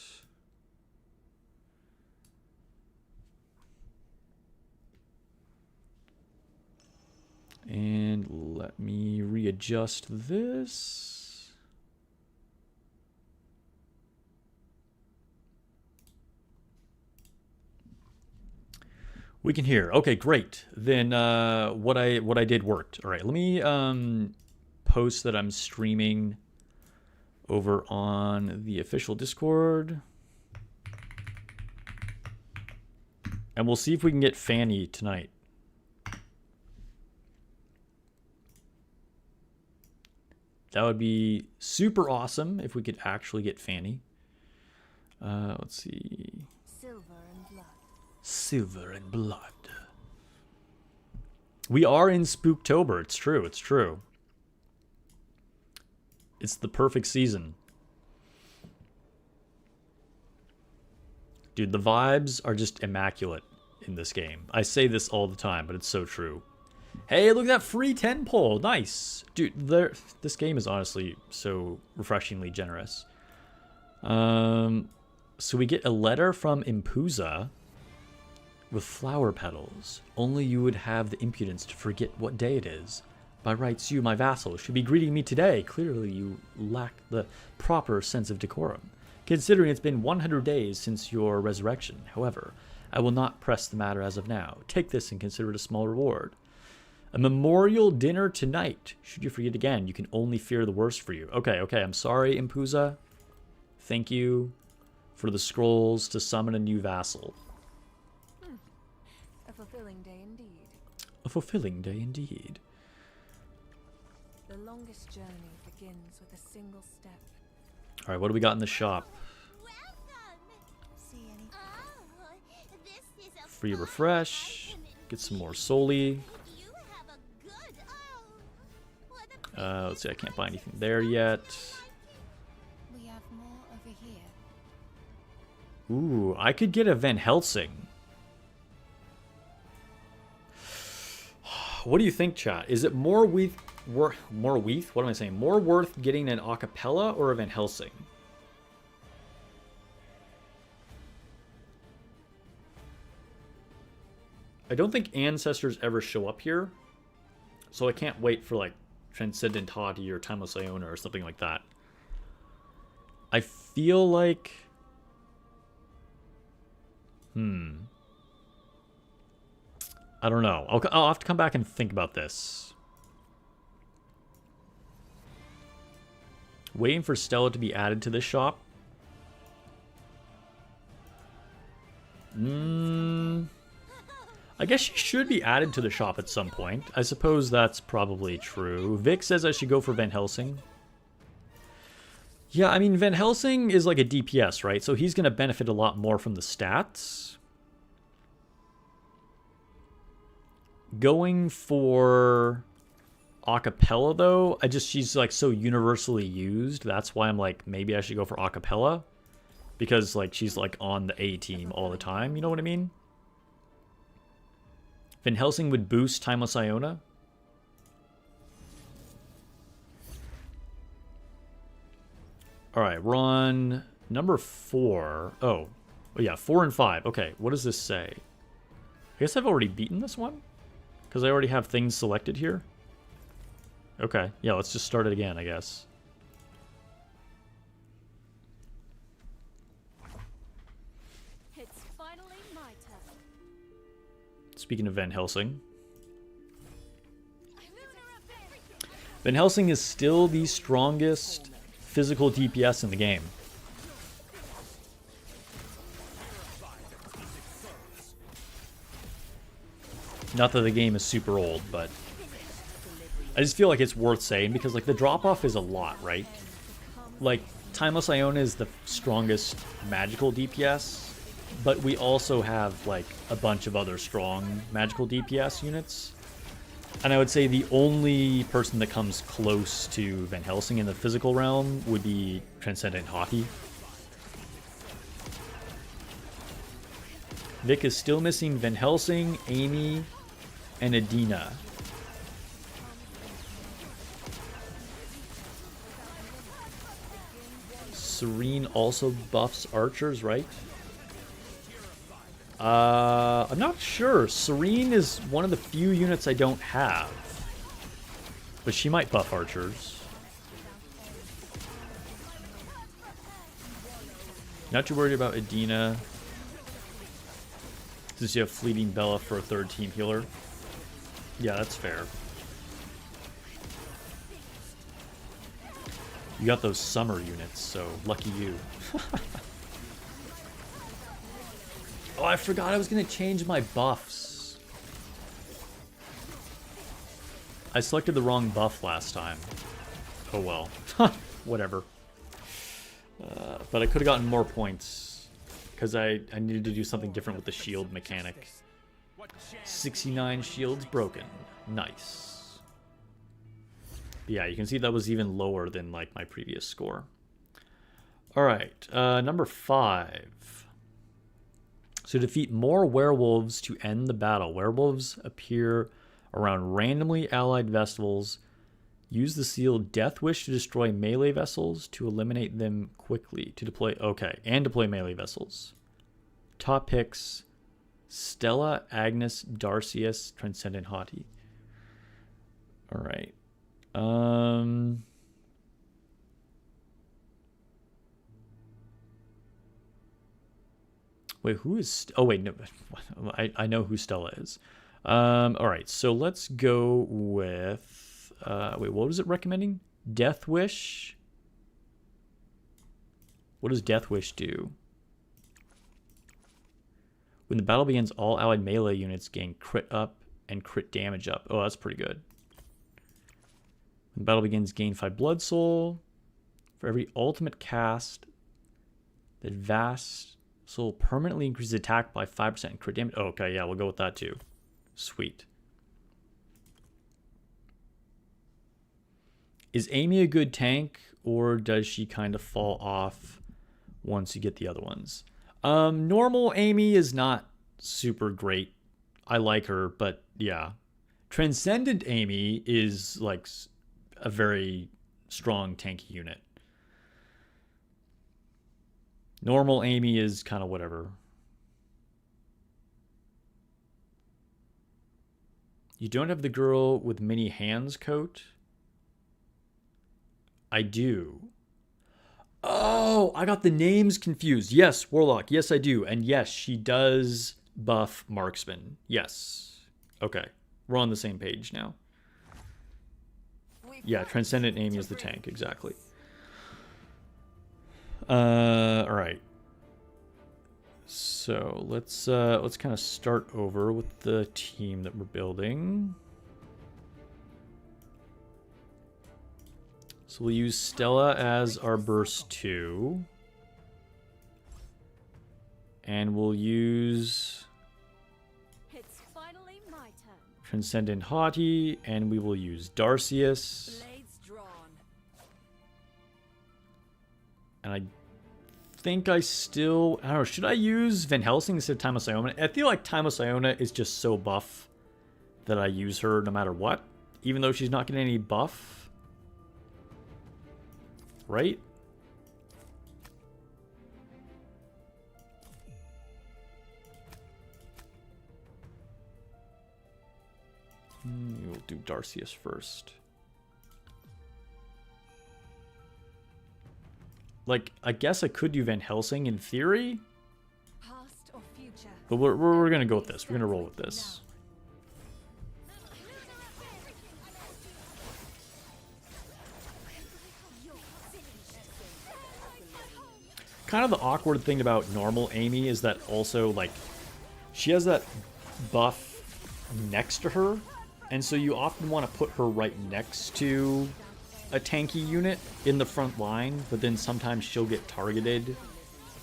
[SPEAKER 1] And let me readjust this. We can hear. Okay, great. Then what I did worked. All right, let me post that I'm streaming over on the official Discord. And we'll see if we can get Fanny tonight. That would be super awesome if we could actually get Fanny. Let's see.
[SPEAKER 3] Silver and blood.
[SPEAKER 1] Silver and blood. We are in Spooktober. It's true. It's true. It's the perfect season. Dude, the vibes are just immaculate in this game. I say this all the time, but it's so true. Hey, look at that free 10 poll. Nice. Dude, this game is honestly so refreshingly generous. So we get a letter from Impuza with flower petals. Only you would have the impudence to forget what day it is. By rights, you, my vassal, should be greeting me today. Clearly, you lack the proper sense of decorum, considering it's been 100 days since your resurrection. However, I will not press the matter as of now. Take this and consider it a small reward. A memorial dinner tonight. Should you forget again, you can only fear the worst for you. Okay, I'm sorry, Impuza. Thank you for the scrolls to summon a new vassal.
[SPEAKER 2] A fulfilling day indeed.
[SPEAKER 1] A fulfilling day indeed.
[SPEAKER 2] The longest journey begins with a single step.
[SPEAKER 1] All right, what do we got in the shop?
[SPEAKER 3] See any? Oh, this is a
[SPEAKER 1] Free refresh. Get some more soli.
[SPEAKER 3] You have a good. Oh, what
[SPEAKER 1] Let's see, I can't buy anything there yet.
[SPEAKER 2] We have more over here.
[SPEAKER 1] Ooh, I could get a Van Helsing. What do you think, chat? Is it more worth? What am I saying? More worth getting an acapella or a Van Helsing? I don't think ancestors ever show up here, so I can't wait for like Transcendent Haughty or Timeless Iona or something like that. I feel like... I don't know. I'll have to come back and think about this. Waiting for Stella to be added to this shop. I guess she should be added to the shop at some point. I suppose that's probably true. Vic says I should go for Van Helsing. Yeah, I mean, Van Helsing is like a DPS, right? So he's going to benefit a lot more from the stats. Going for acapella, though, she's like so universally used. That's why I'm like, maybe I should go for acapella. Because like she's like on the A team all the time, you know what I mean? Van Helsing would boost Timeless Iona. Alright, we're on number 4. Oh, yeah, 4 and 5. Okay, what does this say? I guess I've already beaten this one? Because I already have things selected here. Okay, yeah, let's just start it again, I guess.
[SPEAKER 3] It's finally my turn.
[SPEAKER 1] Speaking of Van Helsing. Van Helsing is still the strongest physical DPS in the game. Not that the game is super old, but I just feel like it's worth saying because like the drop-off is a lot, right? Like Timeless Iona is the strongest magical DPS, but we also have like a bunch of other strong magical DPS units. And I would say the only person that comes close to Van Helsing in the physical realm would be Transcendent Haughty. Vic is still missing Van Helsing, Amy, and Adina. Serene also buffs archers, right? I'm not sure. Serene is one of the few units I don't have. But she might buff archers. Not too worried about Adina. Since you have Fleeting Bella for a third team healer. Yeah, that's fair. You got those summer units, so lucky you. Oh, I forgot I was going to change my buffs. I selected the wrong buff last time. Oh well. Whatever. But I could have gotten more points. Because I needed to do something different with the shield mechanic. 69 shields broken. Nice. But yeah, you can see that was even lower than like my previous score. Alright, number 5. So defeat more werewolves to end the battle. Werewolves appear around randomly allied vessels. Use the seal Death Wish to destroy melee vessels to eliminate them quickly. To deploy, okay, and deploy melee vessels. Top picks: Stella, Agnes, Darcius, Transcendent Haughty. All right. Wait, who is... Oh, wait, no. I know who Stella is. All right, so let's go with... wait, what was it recommending? Death Wish? What does Death Wish do? When the battle begins, all allied melee units gain crit up and crit damage up. Oh, that's pretty good. When the battle begins, gain 5 blood soul. For every ultimate cast, the vast soul permanently increases attack by 5% and crit damage. Oh, okay, yeah, we'll go with that too. Sweet. Is Amy a good tank, or does she kind of fall off once you get the other ones? Normal Amy is not super great. I like her, but yeah. Transcendent Amy is like a very strong tanky unit. Normal Amy is kind of whatever. You don't have the girl with many hands coat? I do. Oh, I got the names confused. Yes, Warlock. Yes, I do. And yes, she does buff Marksman. Yes. Okay. We're on the same page now. Yeah, Transcendent Amy is the tank. Exactly. All right. So let's kind of start over with the team that we're building. So we'll use Stella as our burst 2. And we'll use
[SPEAKER 3] It's finally my turn.
[SPEAKER 1] Transcendent Haughty, and we will use Darcius.
[SPEAKER 3] Blades drawn.
[SPEAKER 1] And I think I don't know, should I use Van Helsing instead of Timeless Iona? I feel like Timeless Iona is just so buff that I use her no matter what, even though she's not getting any buff. Right? We'll do Darcius first. Like, I guess I could do Van Helsing in theory,
[SPEAKER 3] Past or future.
[SPEAKER 1] but we're gonna go with this. We're gonna roll with this. Kind of the awkward thing about normal Amy is that also, like, she has that buff next to her, and so you often want to put her right next to a tanky unit in the front line, but then sometimes she'll get targeted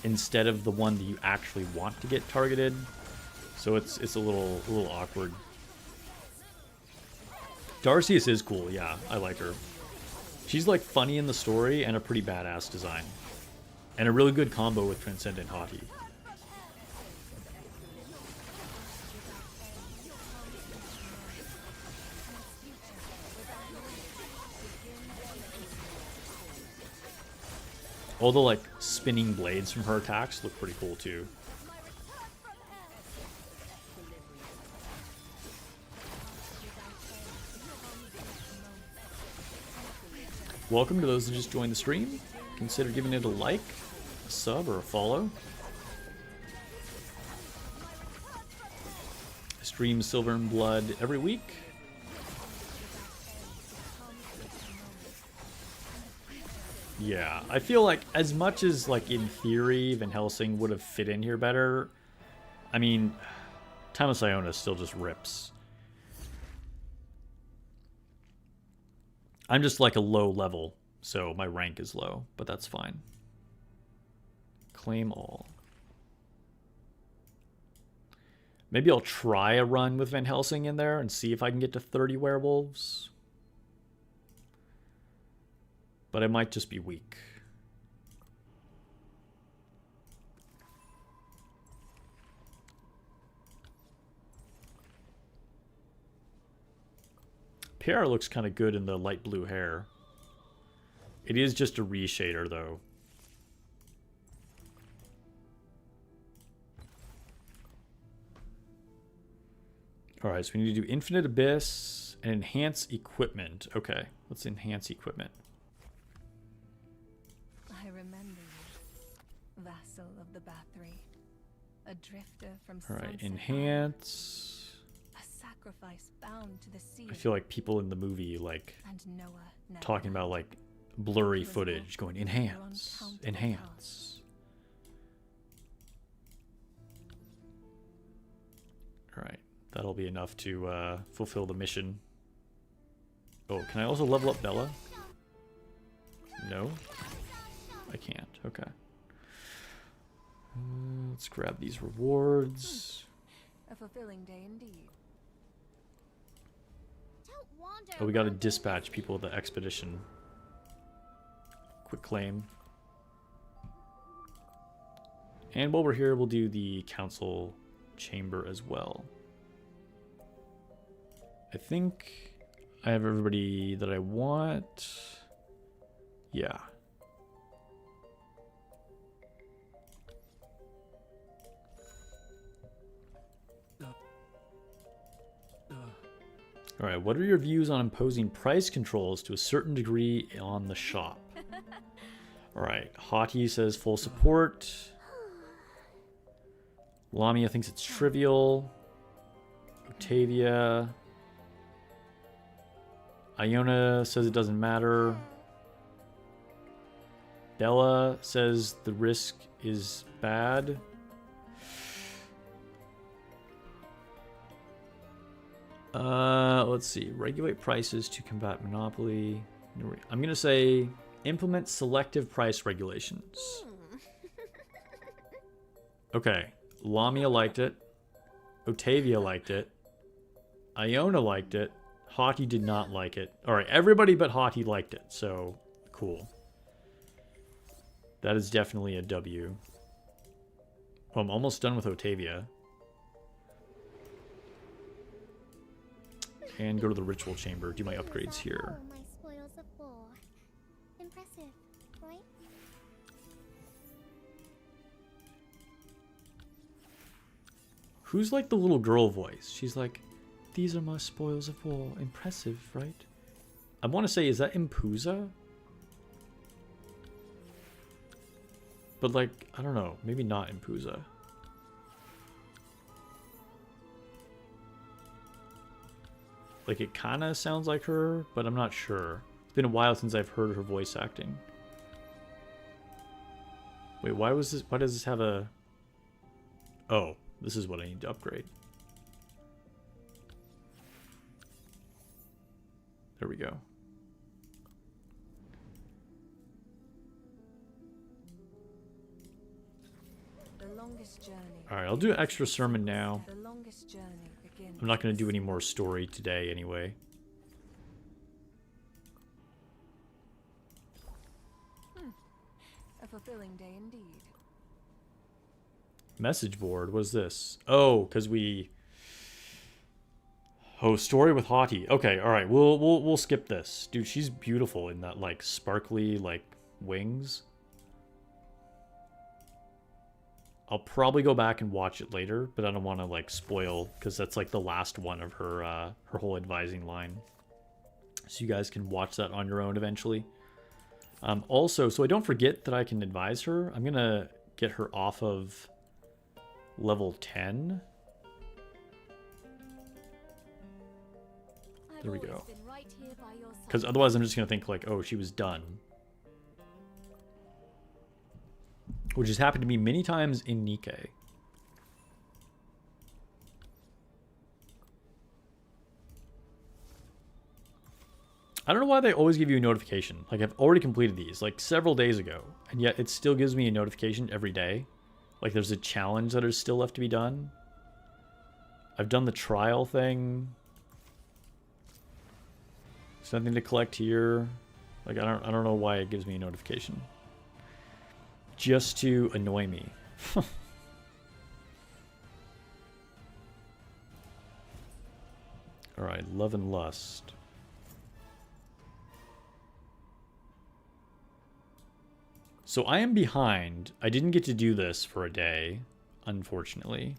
[SPEAKER 1] instead of the one that you actually want to get targeted. So it's a little awkward. Darcius is cool, yeah, I like her. She's like funny in the story and a pretty badass design. And a really good combo with Transcendent Haughty. All the like spinning blades from her attacks look pretty cool too. Welcome to those who just joined the stream. Consider giving it a like, a sub, or a follow. I stream Silver and Blood every week. Yeah, I feel like as much as, like, in theory, Van Helsing would have fit in here better, I mean, Timeless Iona still just rips. I'm just like a low level, so my rank is low, but that's fine. Claim all. Maybe I'll try a run with Van Helsing in there and see if I can get to 30 werewolves. But I might just be weak. Pierre looks kind of good in the light blue hair. It is just a reshader, though. Alright, so we need to do Infinite Abyss and enhance equipment. Okay, let's enhance equipment.
[SPEAKER 2] I remember you, vassal of the Bathory, a drifter from
[SPEAKER 1] Alright,
[SPEAKER 2] Sunset
[SPEAKER 1] enhance.
[SPEAKER 2] Island, a sacrifice bound to the sea.
[SPEAKER 1] I feel like people in the movie, like,
[SPEAKER 2] And Noah never
[SPEAKER 1] talking about, like, blurry footage, going, enhance, enhance. Alright, that'll be enough to fulfill the mission. Oh, can I also level up Bella? No? I can't, okay. Let's grab these rewards.
[SPEAKER 2] a fulfilling day indeed.
[SPEAKER 3] Don't wander
[SPEAKER 1] Oh, we gotta
[SPEAKER 3] around
[SPEAKER 1] dispatch people with the expedition. quick claim. And while we're here, we'll do the council chamber as well. I think I have everybody that I want. Yeah. All right, what are your views on imposing price controls to a certain degree on the shop? All right, Haughty says full support. Lamia thinks it's trivial. Octavia. Iona says it doesn't matter. Bella says the risk is bad. Let's see. Regulate prices to combat monopoly. I'm going to say implement selective price regulations. Okay. Lamia liked it. Octavia liked it. Iona liked it. Haughty did not like it. Alright, everybody but Haughty liked it, so cool. That is definitely a W. Well, I'm almost done with Octavia. And go to the ritual chamber, do my upgrades here.
[SPEAKER 4] My spoils of war. Impressive, right?
[SPEAKER 1] Who's like the little girl voice? She's like, these are my spoils of war. Impressive, right? I want to say, is that Impuza? But like, I don't know. Maybe not Impuza. Like, it kind of sounds like her, but I'm not sure. It's been a while since I've heard her voice acting. Wait, why was this? Why does this have a... Oh, this is what I need to upgrade. There we go.
[SPEAKER 2] The longest journey.
[SPEAKER 1] All right, I'll do an extra sermon now.
[SPEAKER 2] The longest journey begins.
[SPEAKER 1] I'm not going to do any more story today anyway.
[SPEAKER 2] A fulfilling day indeed.
[SPEAKER 1] Message board, what is this? Oh, because we... Oh, story with Haughty. Okay, all right, we'll skip this. Dude, she's beautiful in that, like, sparkly, like, wings. I'll probably go back and watch it later, but I don't want to, like, spoil, because that's, like, the last one of her, her whole advising line. So you guys can watch that on your own eventually. Also, so I don't forget that I can advise her, I'm going to get her off of level 10. There we go. Because otherwise I'm just going to think like, oh, she was done. Which has happened to me many times in Nikke. I don't know why they always give you a notification. Like, I've already completed these, like, several days ago. And yet it still gives me a notification every day. Like, there's a challenge that is still left to be done. I've done the trial thing. There's nothing to collect here. Like, I don't know why it gives me a notification. Just to annoy me. Alright, love and lust. So I am behind. I didn't get to do this for a day, unfortunately.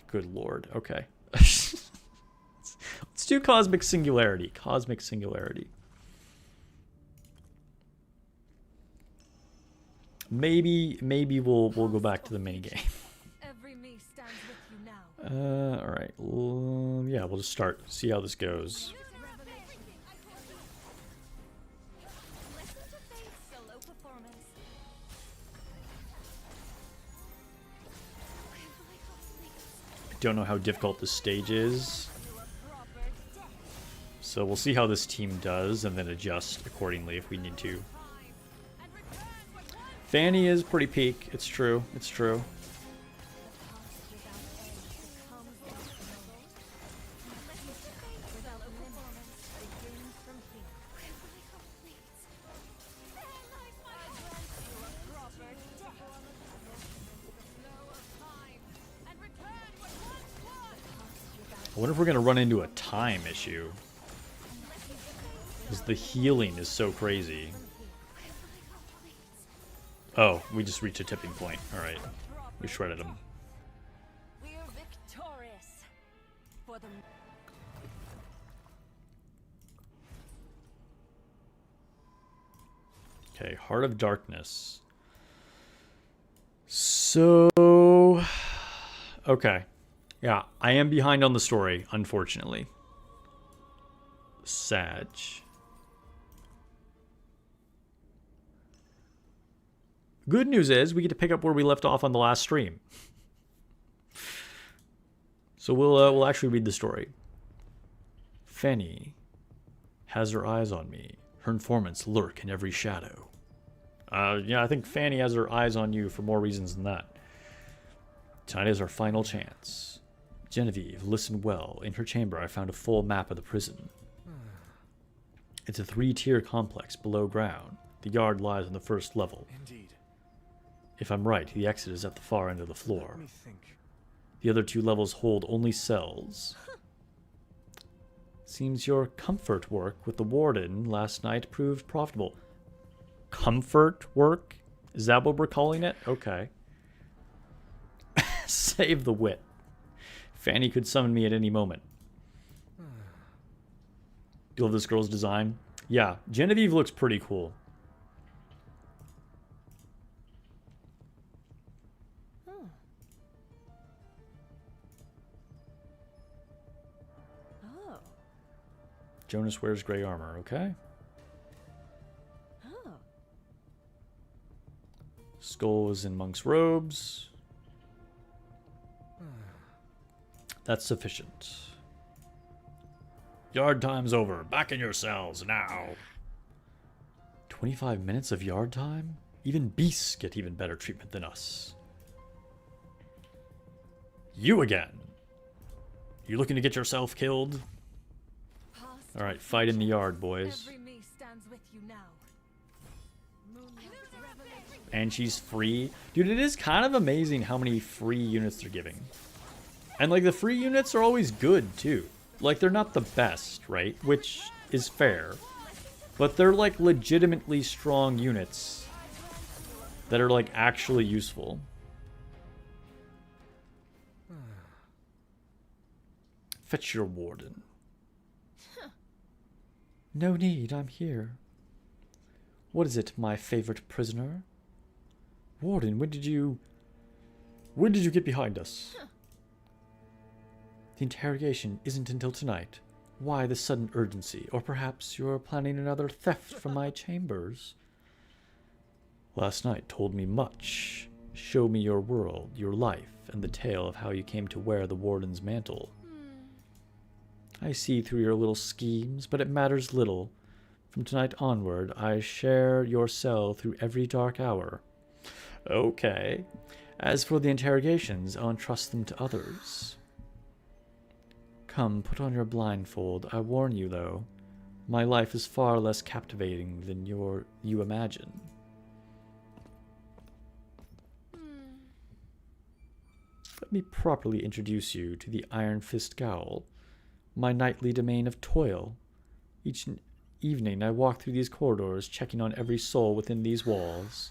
[SPEAKER 1] Good lord. Okay. Let's do Cosmic Singularity. Cosmic Singularity. Maybe we'll go back to the mini game.
[SPEAKER 2] Every me stands with you now.
[SPEAKER 1] All right. Yeah, we'll just start. See how this goes. I don't know how difficult this stage is. So we'll see how this team does and then adjust accordingly if we need to. Fanny is pretty peak. It's true. It's true. wonder if we're going to run into a time issue. Because the healing is so crazy. Oh, we just reached a tipping point. Alright. We shredded him.
[SPEAKER 3] We're victorious. For the
[SPEAKER 1] Okay, Heart of Darkness. So... Okay. Yeah, I am behind on the story, unfortunately. Sag. Good news is we get to pick up where we left off on the last stream. So we'll actually read the story. Fanny has her eyes on me. Her informants lurk in every shadow. Yeah, I think Fanny has her eyes on you for more reasons than that. Tonight is our final chance. Genevieve, listen well. In her chamber, I found a full map of the prison. It's a 3-tier complex below ground. The yard lies on the first level.
[SPEAKER 5] Indeed.
[SPEAKER 1] If I'm right, the exit is at the far end of the floor.
[SPEAKER 5] Let me think.
[SPEAKER 1] The other 2 levels hold only cells. Seems your comfort work with the warden last night proved profitable. Comfort work? Is that what we're calling it? Okay. Save the wit. Fanny could summon me at any moment. You love this girl's design? Yeah, Genevieve looks pretty cool.
[SPEAKER 3] Oh.
[SPEAKER 1] Jonas wears gray armor, okay?
[SPEAKER 3] Oh.
[SPEAKER 1] Skull is in monk's robes. That's sufficient. Yard time's over. Back in your cells now. 25 minutes of yard time? Even beasts get even better treatment than us. You again. You looking to get yourself killed? Alright, fight in the yard, boys.
[SPEAKER 3] Every me stands with you now.
[SPEAKER 1] And she's free. Dude, it is kind of amazing how many free units they're giving. And, like, the free units are always good, too. Like, they're not the best, right? Which is fair. But they're, like, legitimately strong units that are, like, actually useful. Fetch your warden. No need, I'm here. What is it, my favorite prisoner? Warden, when did you get behind us? The interrogation isn't until tonight. Why the sudden urgency? Or perhaps you're planning another theft from my chambers? Last night told me much. Show me your world, your life, and the tale of how you came to wear the warden's mantle. I see through your little schemes, but it matters little. From tonight onward, I share your cell through every dark hour. Okay. As for the interrogations, I'll entrust them to others. Come, put on your blindfold. I warn you, though, my life is far less captivating than you imagine. Let me properly introduce you to the Iron Fist Gowl, my nightly domain of toil. Each evening I walk through these corridors, checking on every soul within these walls.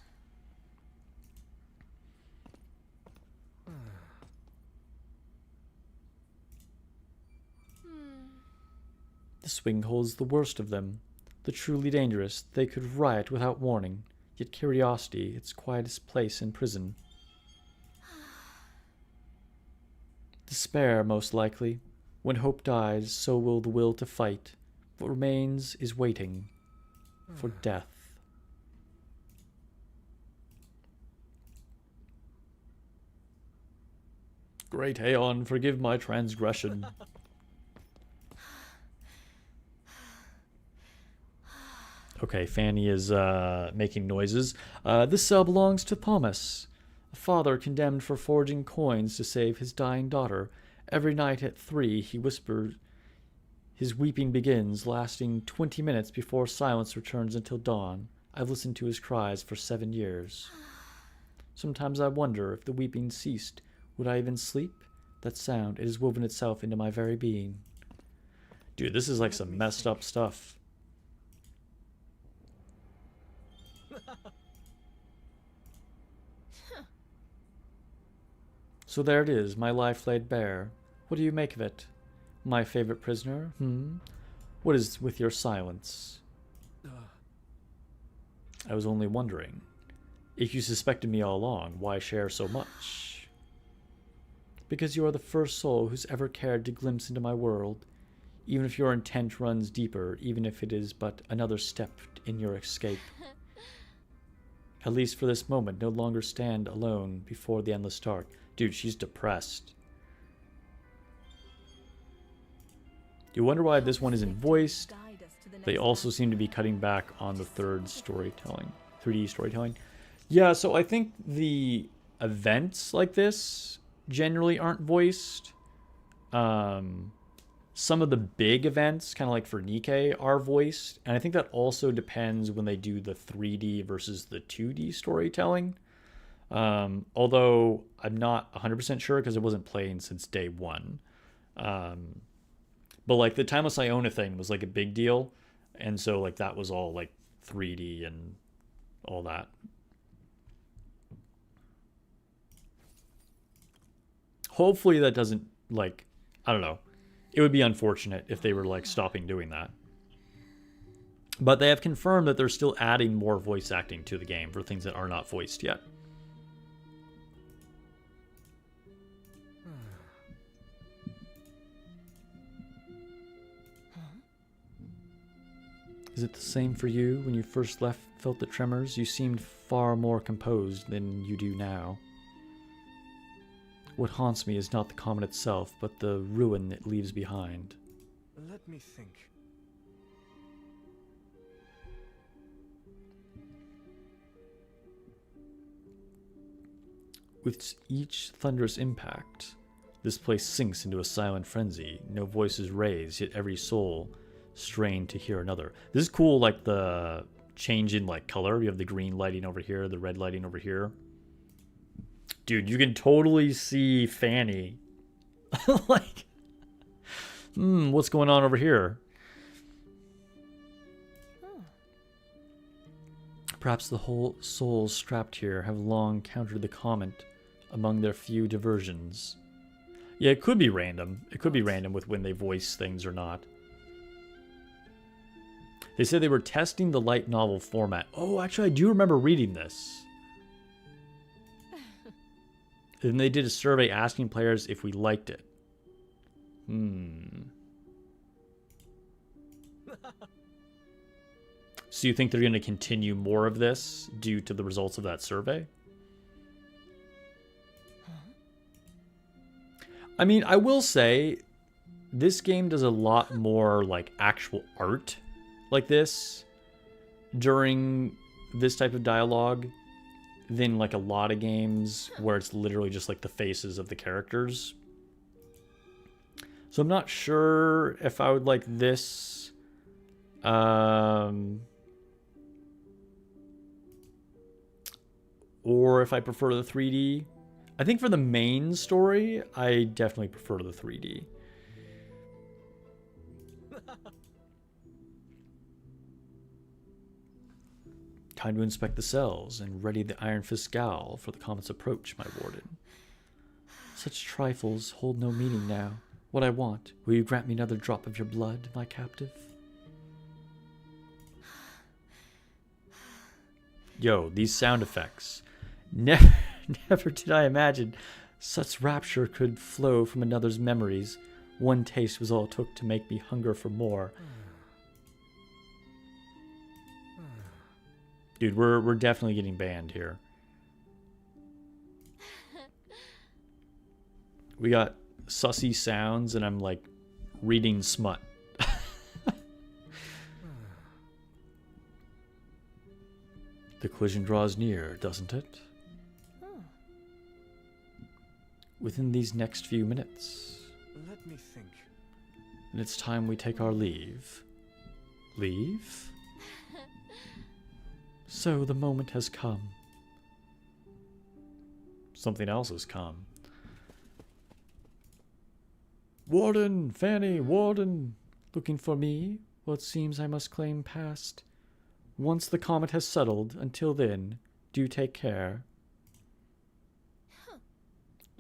[SPEAKER 1] The swing holds the worst of them. The truly dangerous, they could riot without warning. Yet curiosity, its quietest place in prison. Despair, most likely. When hope dies, so will the will to fight. What remains is waiting for death. Great Aeon, forgive my transgression. Okay, Fanny is making noises. This cell belongs to Thomas, a father condemned for forging coins to save his dying daughter. Every night at 3, he whispers. His weeping begins, lasting 20 minutes before silence returns until dawn. I've listened to his cries for 7 years. Sometimes I wonder if the weeping ceased, would I even sleep? That sound, it has woven itself into my very being. Dude, this is like some messed up stuff. So there it is, my life laid bare. What do you make of it? My favorite prisoner? What is with your silence? I was only wondering. If you suspected me all along, why share so much? Because you are the first soul who's ever cared to glimpse into my world. Even if your intent runs deeper, even if it is but another step in your escape. At least for this moment, no longer stand alone before the endless dark. Dude, she's depressed. You wonder why this one isn't voiced. They also seem to be cutting back on the 3D storytelling. Yeah, so I think the events like this generally aren't voiced. Some of the big events, kind of like for Nikke, are voiced. And I think that also depends when they do the 3D versus the 2D storytelling. Although I'm not 100% sure because it wasn't playing since day one. But like the Timeless Iona thing was like a big deal. And so like that was all like 3D and all that. Hopefully that doesn't like, I don't know. It would be unfortunate if they were like stopping doing that. But they have confirmed that they're still adding more voice acting to the game for things that are not voiced yet. Is it the same for you? When you first felt the tremors, you seemed far more composed than you do now. What haunts me is not the comet itself, but the ruin it leaves behind.
[SPEAKER 5] Let me think.
[SPEAKER 1] With each thunderous impact, this place sinks into a silent frenzy. No voice is raised, yet every soul strained to hear another. This is cool, like the change in like color. You have the green lighting over here, the red lighting over here. Dude, you can totally see Fanny. Like, what's going on over here? Perhaps the whole souls strapped here have long counted the comet among their few diversions. Yeah, it could be random. It could be random with when they voice things or not. They said they were testing the light novel format. Oh, actually, I do remember reading this. And they did a survey asking players if we liked it. So you think they're going to continue more of this due to the results of that survey? I mean, I will say this game does a lot more like actual art like this during this type of dialogue than like a lot of games where it's literally just like the faces of the characters. So I'm not sure if I would like this. Or if I prefer the 3D. I think for the main story, I definitely prefer the 3D. Time to inspect the cells and ready the iron fist scowl for the comet's approach, my warden. Such trifles hold no meaning now. What I want, will you grant me another drop of your blood, my captive? Yo, these sound effects. Never did I imagine such rapture could flow from another's memories. One taste was all it took to make me hunger for more. Dude, we're definitely getting banned here. We got sussy sounds and I'm like reading smut. The collision draws near, doesn't it? Within these next few minutes.
[SPEAKER 5] Let me think.
[SPEAKER 1] And it's time we take our leave. Leave? So the moment has come. Something else has come. Warden, Fanny, Warden. Looking for me? Well, it seems I must claim past. Once the comet has settled, until then, do take care.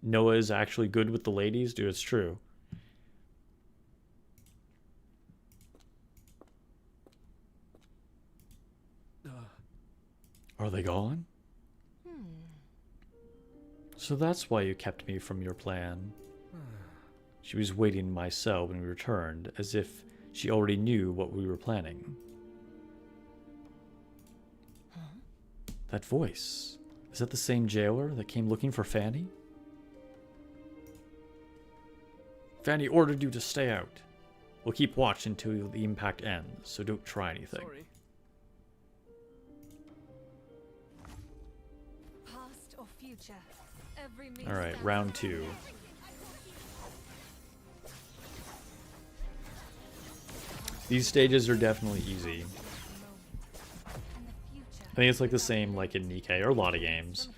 [SPEAKER 1] Noah is actually good with the ladies? Dude, it's true. Are they gone? So that's why you kept me from your plan. She was waiting in my cell when we returned, as if she already knew what we were planning. That voice. Is that the same jailer that came looking for Fanny? Fanny ordered you to stay out. We'll keep watch until the impact ends, so don't try anything.
[SPEAKER 5] Sorry.
[SPEAKER 2] Past or future, every means
[SPEAKER 1] Alright,
[SPEAKER 2] stands
[SPEAKER 1] round 2. These stages are definitely easy.
[SPEAKER 2] and the future.
[SPEAKER 1] I think it's like the same like in Nikke or a lot of games.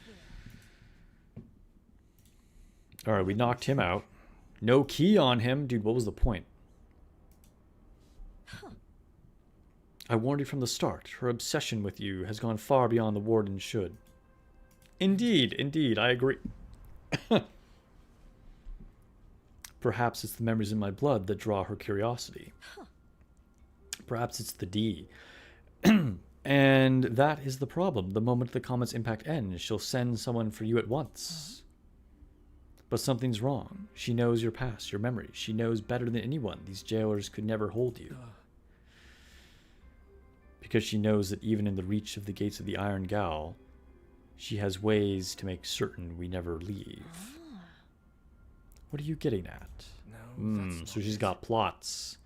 [SPEAKER 1] Alright, we knocked him out. No key on him. Dude, what was the point? I warned you from the start. Her obsession with you has gone far beyond the warden should. Indeed, I agree. Perhaps it's the memories in my blood that draw her curiosity. Perhaps it's the D. And that is the problem. The moment the comet's impact ends, she'll send someone for you at once. But something's wrong. She knows your past, your memories. She knows better than anyone. These jailers could never hold you. Because she knows that even in the reach of the gates of the Iron Gal, she has ways to make certain we never leave. What are you getting at?
[SPEAKER 5] No, that's
[SPEAKER 1] So
[SPEAKER 5] not
[SPEAKER 1] she's
[SPEAKER 5] it.
[SPEAKER 1] got plots.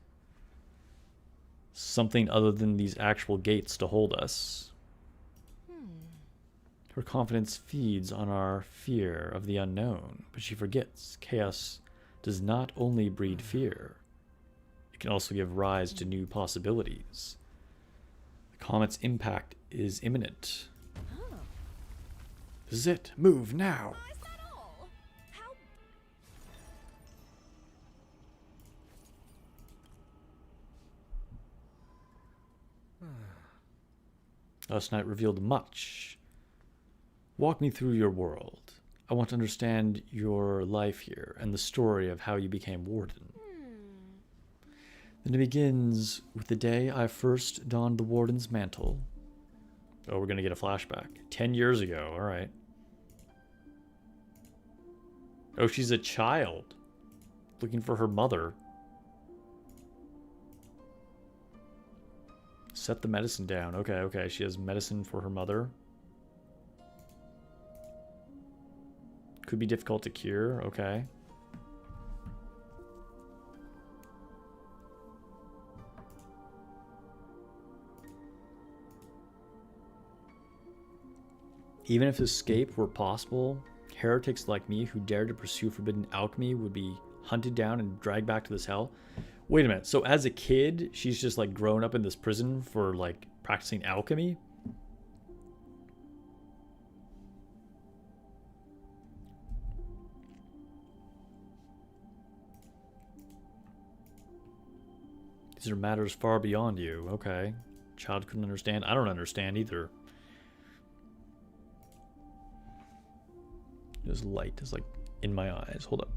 [SPEAKER 1] Something other than these actual gates to hold us. Her confidence feeds on our fear of the unknown, but she forgets chaos does not only breed fear, it can also give rise to new possibilities. The comet's impact is imminent. This is it. Move now.
[SPEAKER 3] Oh, is that all? How
[SPEAKER 1] Last night revealed much. Walk me through your world. I want to understand your life here and the story of how you became warden. Then it begins with the day I first donned the warden's mantle. Oh, we're going to get a flashback. 10 years ago, alright. Oh, she's a child. Looking for her mother. Set the medicine down. Okay. She has medicine for her mother. Could be difficult to cure. Okay. Even if escape were possible, heretics like me who dare to pursue forbidden alchemy would be hunted down and dragged back to this hell. Wait a minute. So as a kid, she's just like grown up in this prison for like practicing alchemy? These are matters far beyond you. Okay. Child couldn't understand. I don't understand either. This light is like in my eyes. Hold up.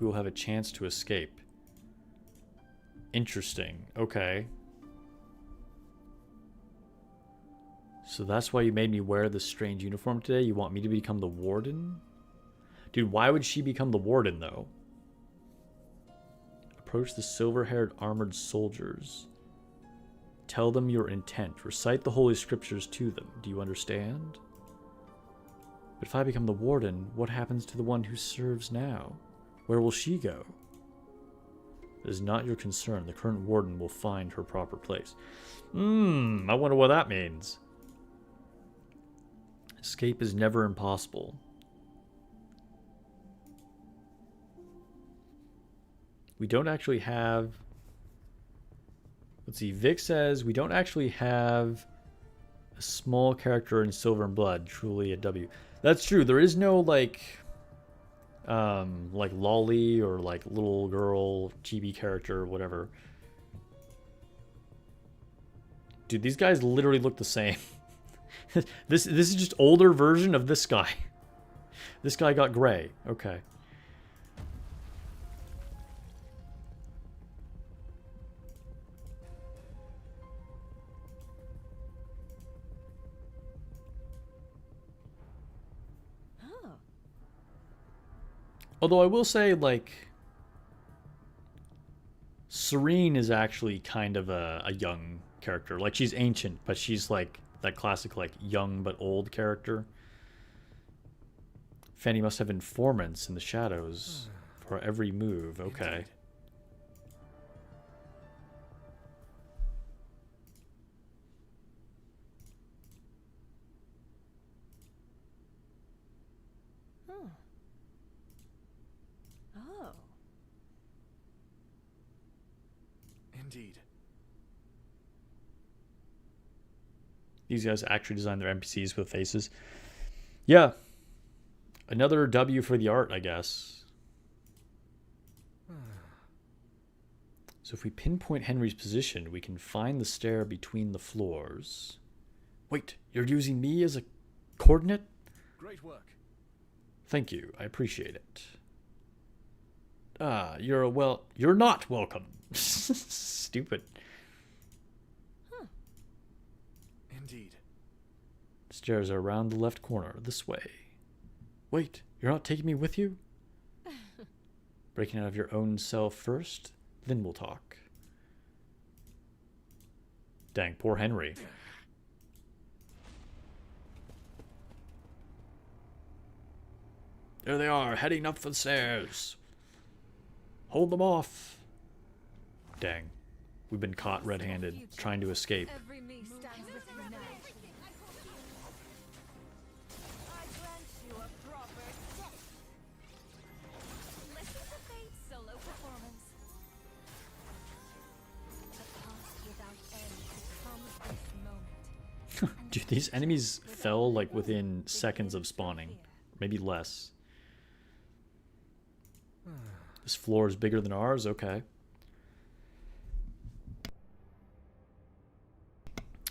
[SPEAKER 1] We will have a chance to escape. Interesting. Okay. So that's why you made me wear this strange uniform today? You want me to become the warden? Dude, why would she become the warden, though? Approach the silver-haired armored soldiers. Tell them your intent. Recite the holy scriptures to them. Do you understand? But if I become the warden, what happens to the one who serves now? Where will she go? It is not your concern. The current warden will find her proper place. I wonder what that means. Escape is never impossible. We don't actually have... Let's see. Vic says we don't actually have a small character in Silver and Blood. Truly a W. That's true. There is no like lolly or like little girl chibi character or whatever. Dude, these guys literally look the same. This is just older version of this guy. This guy got gray. Okay.
[SPEAKER 3] Oh.
[SPEAKER 1] Although I will say, like, Serene is actually kind of a young character. Like, she's ancient, but she's like that classic, like, young but old character. Fanny must have informants in the shadows for every move. Okay.
[SPEAKER 3] Oh. Oh.
[SPEAKER 5] Indeed.
[SPEAKER 1] These guys actually designed their NPCs with faces. Yeah. Another W for the art, I guess. So if we pinpoint Henry's position, we can find the stair between the floors. Wait, you're using me as a coordinate?
[SPEAKER 5] Great work.
[SPEAKER 1] Thank you. I appreciate it. Ah, you're not welcome. Stupid.
[SPEAKER 5] Indeed.
[SPEAKER 1] Stairs are around the left corner, this way. Wait, you're not taking me with you? Breaking out of your own cell first, then we'll talk. Dang, poor Henry. There they are, heading up the stairs. Hold them off. Dang, we've been caught red-handed, trying to escape.
[SPEAKER 3] Every me stands with renown. I grant you a proper set. Listen to Fate's solo performance. A past without end becomes this moment.
[SPEAKER 1] Dude, these enemies fell like within seconds of spawning. Maybe less. This floor is bigger than ours? Okay.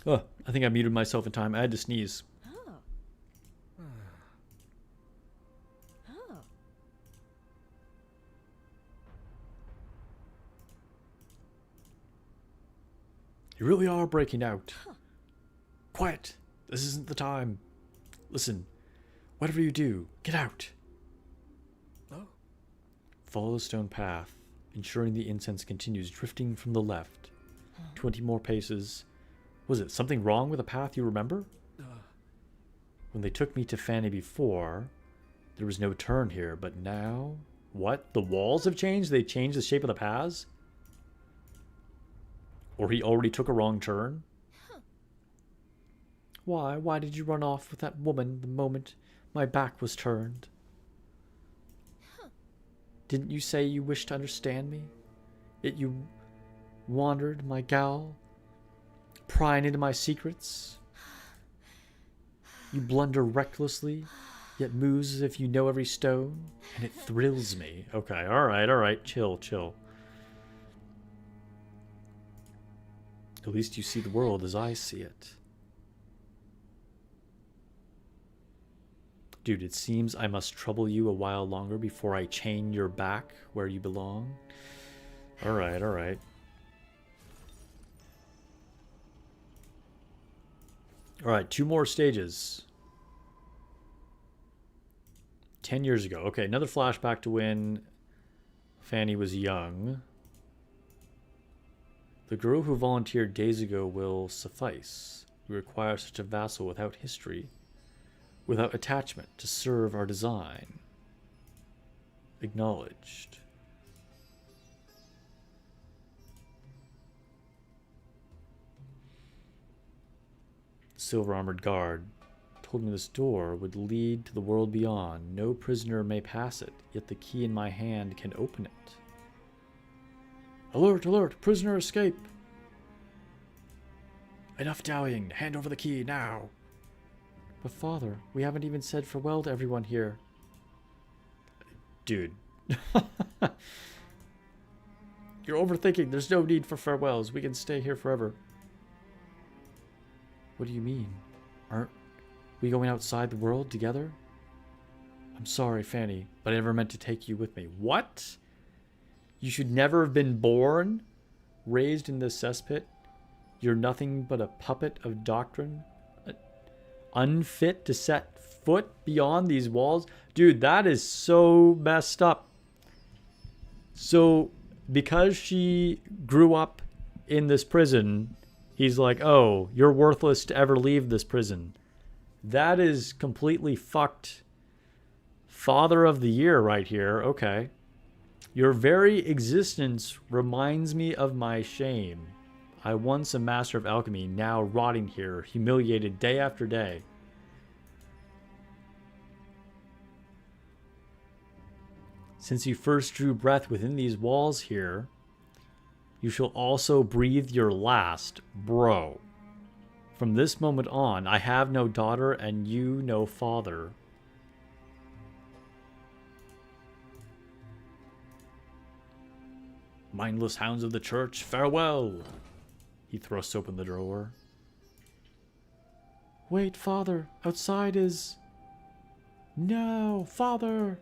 [SPEAKER 1] Oh, I think I muted myself in time. I had to sneeze.
[SPEAKER 3] Oh. Oh.
[SPEAKER 1] You really are breaking out. Quiet. This isn't the time. Listen. Whatever you do, get out.
[SPEAKER 5] Oh.
[SPEAKER 1] Follow the stone path, ensuring the incense continues drifting from the left. 20 more paces. Was it something wrong with the path you remember? When they took me to Fanny before, there was no turn here, but now... What? The walls have changed? They changed the shape of the paths? Or he already took a wrong turn? Why? Why did you run off with that woman the moment my back was turned? Didn't you say you wished to understand me? Yet you wandered, my gal, prying into my secrets. You blunder recklessly, yet moves as if you know every stone, and it thrills me. Okay, alright, chill. At least you see the world as I see it. Dude, it seems I must trouble you a while longer before I chain your back where you belong. Alright. Alright, 2 more stages. 10 years ago. Okay, another flashback to when Fanny was young. The girl who volunteered days ago will suffice. We require such a vassal without history, without attachment, to serve our design. Acknowledged. Silver-armored guard told me this door would lead to the world beyond. No prisoner may pass it, yet the key in my hand can open it. Alert, alert, prisoner escape. Enough dallying. Hand over the key now. But father, we haven't even said farewell to everyone here. Dude. You're overthinking. There's no need for farewells. We can stay here forever. What do you mean? Aren't we going outside the world together? I'm sorry, Fanny, but I never meant to take you with me. What? You should never have been born, raised in this cesspit. You're nothing but a puppet of doctrine, unfit to set foot beyond these walls. Dude, that is so messed up. So, because she grew up in this prison, he's like, oh, you're worthless to ever leave this prison. That is completely fucked. Father of the year right here. Okay. Your very existence reminds me of my shame. I once a master of alchemy, now rotting here, humiliated day after day. Since you first drew breath within these walls here, you shall also breathe your last, bro. From this moment on, I have no daughter and you no father. Mindless hounds of the church, farewell! He thrusts open the door. Wait, father, outside is... No, father!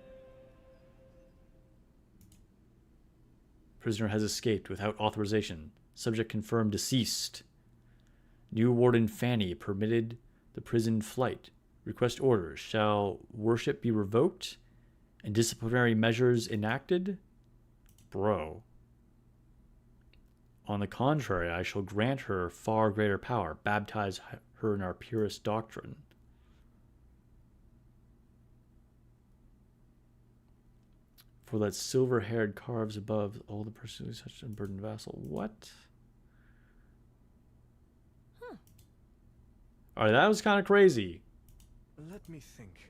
[SPEAKER 1] Prisoner has escaped without authorization. Subject confirmed deceased. New warden Fanny permitted the prison flight. Request orders. Shall worship be revoked and disciplinary measures enacted? Bro. On the contrary, I shall grant her far greater power. Baptize her in our purest doctrine. For that silver-haired carves above all the persons such unburdened vassal. What?
[SPEAKER 3] Huh.
[SPEAKER 1] Alright, that was kind of crazy.
[SPEAKER 5] Let me think.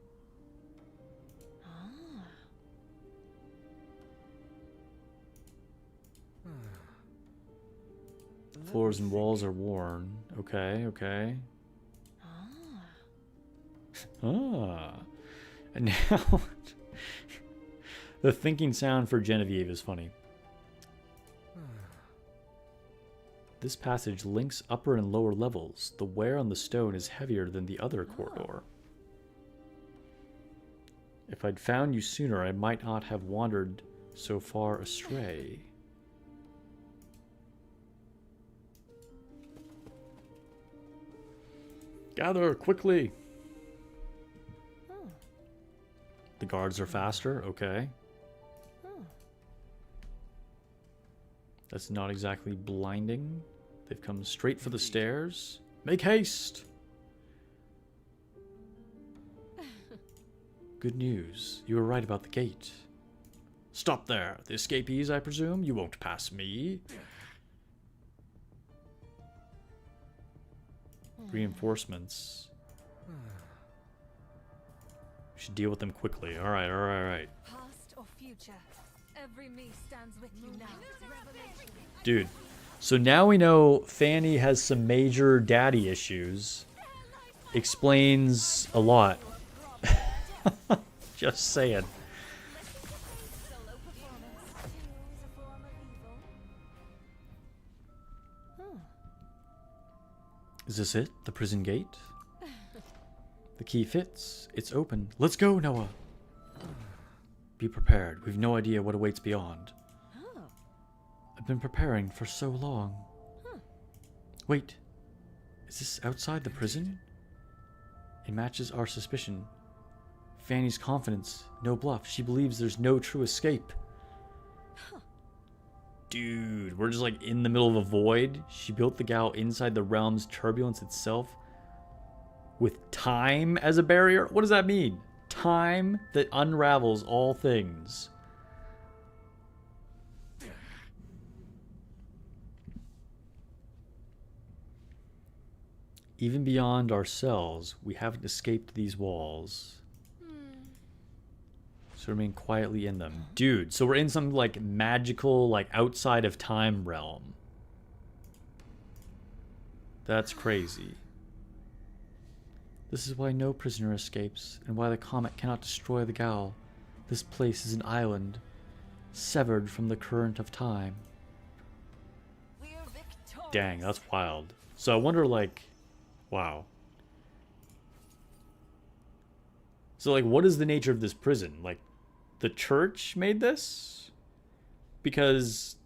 [SPEAKER 3] Ah.
[SPEAKER 1] Floors and walls are worn. Okay, okay.
[SPEAKER 3] Ah.
[SPEAKER 1] Ah. And now... the thinking sound for Genevieve is funny. This passage links upper and lower levels. The wear on the stone is heavier than the other corridor. If I'd found you sooner, I might not have wandered so far astray. Gather quickly.
[SPEAKER 3] Oh.
[SPEAKER 1] The guards are faster. Okay.
[SPEAKER 3] Oh.
[SPEAKER 1] That's not exactly blinding. They've come straight for the stairs. Make haste. Good news. You were right about the gate. Stop there. The escapees, I presume? You won't pass me. Reinforcements. We should deal with them quickly. Alright, alright, alright.
[SPEAKER 2] Past or future, every me stands with you now.
[SPEAKER 1] Dude, so now we know Fanny has some major daddy issues. Explains a lot. Just saying.
[SPEAKER 3] Solo performance. Choose a form of evil.
[SPEAKER 1] Is this it? The prison gate? The key fits. It's open. Let's go, Noah. Be prepared. We've no idea what awaits beyond.
[SPEAKER 3] Oh.
[SPEAKER 1] I've been preparing for so long.
[SPEAKER 3] Huh.
[SPEAKER 1] Wait. Is this outside the prison? It matches our suspicion. Fanny's confidence. No bluff. She believes there's no true escape. Dude, we're just like in the middle of a void. She built the Gao inside the realm's turbulence itself with time as a barrier. What does that mean? Time that unravels all things. Even beyond ourselves, we haven't escaped these walls. So remain quietly in them. Dude, so we're in some like magical, like outside of time realm. That's crazy. This is why no prisoner escapes, and why the comet cannot destroy the Gal. This place is an island, severed from the current of time.
[SPEAKER 3] We're victorious.
[SPEAKER 1] Dang, that's wild. So I wonder, like, wow. So, like, what is the nature of this prison? Like, the church made this? Because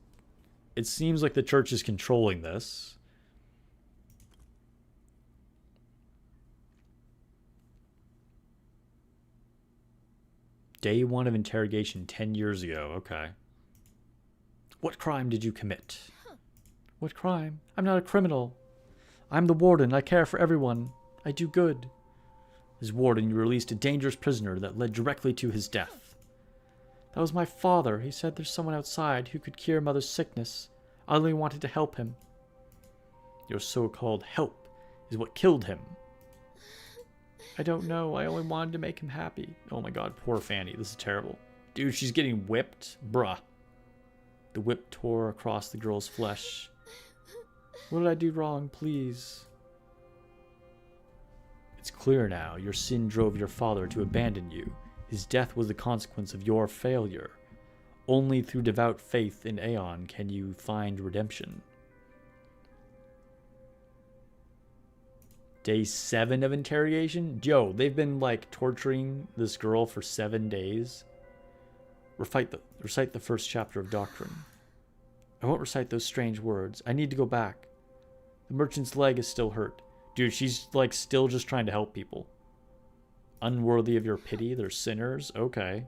[SPEAKER 1] it seems like the church is controlling this. Day 1 of interrogation 10 years ago. Okay. What crime did you commit? What crime? I'm not a criminal. I'm the warden. I care for everyone. I do good. As warden, you released a dangerous prisoner that led directly to his death. That was my father. He said there's someone outside who could cure Mother's sickness. I only wanted to help him. Your so-called help is what killed him. I don't know. I only wanted to make him happy. Oh my god, poor Fanny. This is terrible. Dude, she's getting whipped? Bruh. The whip tore across the girl's flesh. What did I do wrong? Please. It's clear now. Your sin drove your father to abandon you. His death was the consequence of your failure. Only through devout faith in Aeon can you find redemption. Day 7 of interrogation? Yo, they've been like torturing this girl for 7 days. Recite the first chapter of Doctrine. I won't recite those strange words. I need to go back. The merchant's leg is still hurt. Dude, she's like still just trying to help people. Unworthy of your pity, they're sinners. Okay.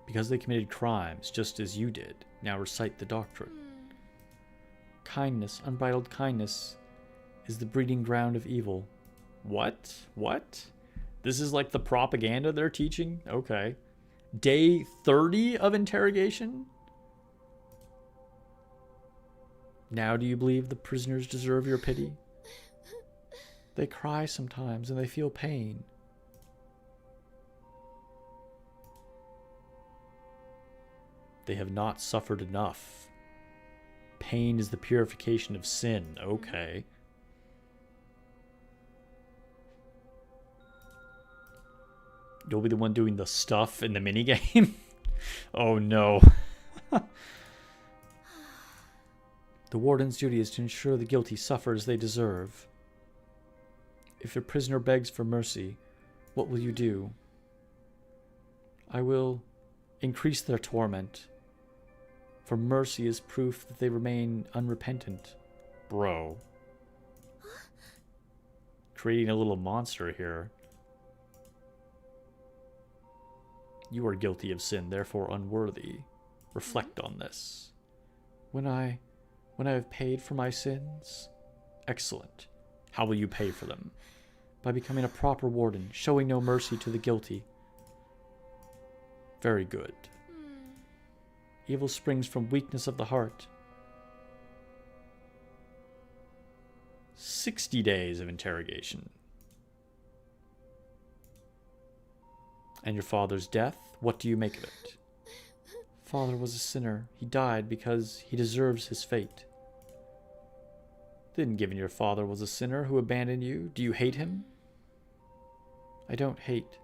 [SPEAKER 1] Because they committed crimes just as you did. Now recite the doctrine. Kindness, unbridled kindness, is the breeding ground of evil. What? What? This is like the propaganda they're teaching? Okay. Day 30 of interrogation? Now do you believe the prisoners deserve your pity? They cry sometimes and they feel pain. They have not suffered enough. Pain is the purification of sin. Okay. You'll be the one doing the stuff in the minigame? Oh no. The warden's duty is to ensure the guilty suffer as they deserve. If a prisoner begs for mercy, what will you do? I will increase their torment. For mercy is proof that they remain unrepentant. Bro. Creating a little monster here. You are guilty of sin, therefore unworthy. Reflect on this. When I have paid for my sins? Excellent. How will you pay for them? By becoming a proper warden, showing no mercy to the guilty. Very good. Evil springs from weakness of the heart. 60 days of interrogation. And your father's death, what do you make of it? Father was a sinner. He died because he deserves his fate. Then, given your father was a sinner who abandoned you, do you hate him? I don't hate.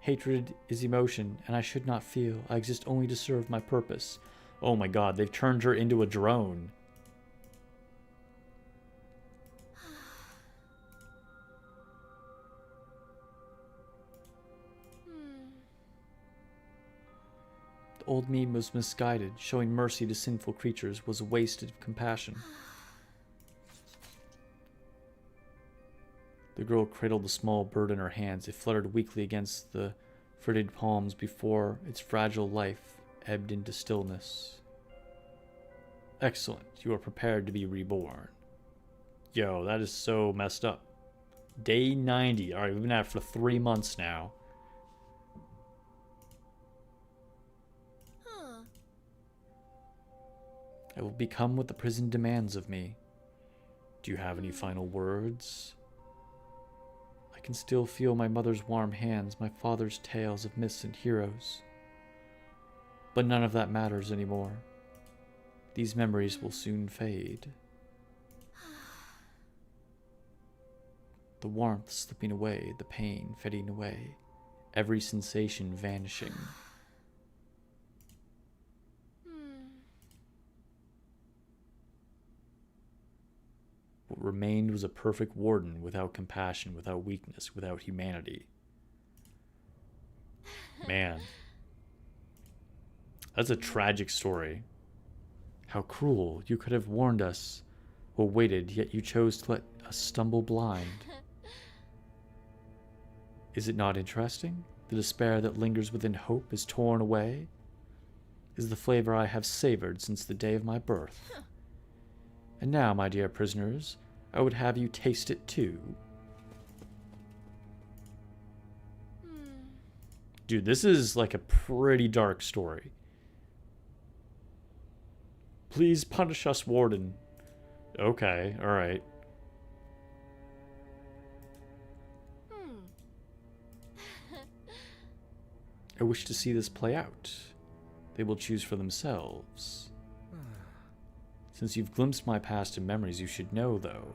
[SPEAKER 1] Hatred is emotion, and I should not feel. I exist only to serve my purpose. Oh my god, they've turned her into a drone. The old me was misguided. Showing mercy to sinful creatures was a waste of compassion. The girl cradled the small bird in her hands. It fluttered weakly against the fritted palms before its fragile life ebbed into stillness. Excellent. You are prepared to be reborn. Yo, that is so messed up. Day 90. Alright, we've been at it for 3 months now. I will become what the prison demands of me. Do you have any final words? I can still feel my mother's warm hands, my father's tales of myths and heroes. But none of that matters anymore. These memories will soon fade. The warmth slipping away, the pain fading away, every sensation vanishing. What remained was a perfect warden, without compassion, without weakness, without humanity. Man. That's a tragic story. How cruel. You could have warned us or waited, yet you chose to let us stumble blind. Is it not interesting? The despair that lingers within hope is torn away? Is the flavor I have savored since the day of my birth. And now, my dear prisoners, I would have you taste it too. Dude, this is like a pretty dark story. Please punish us, Warden. Okay, alright. I wish to see this play out. They will choose for themselves. Since you've glimpsed my past and memories, you should know, though.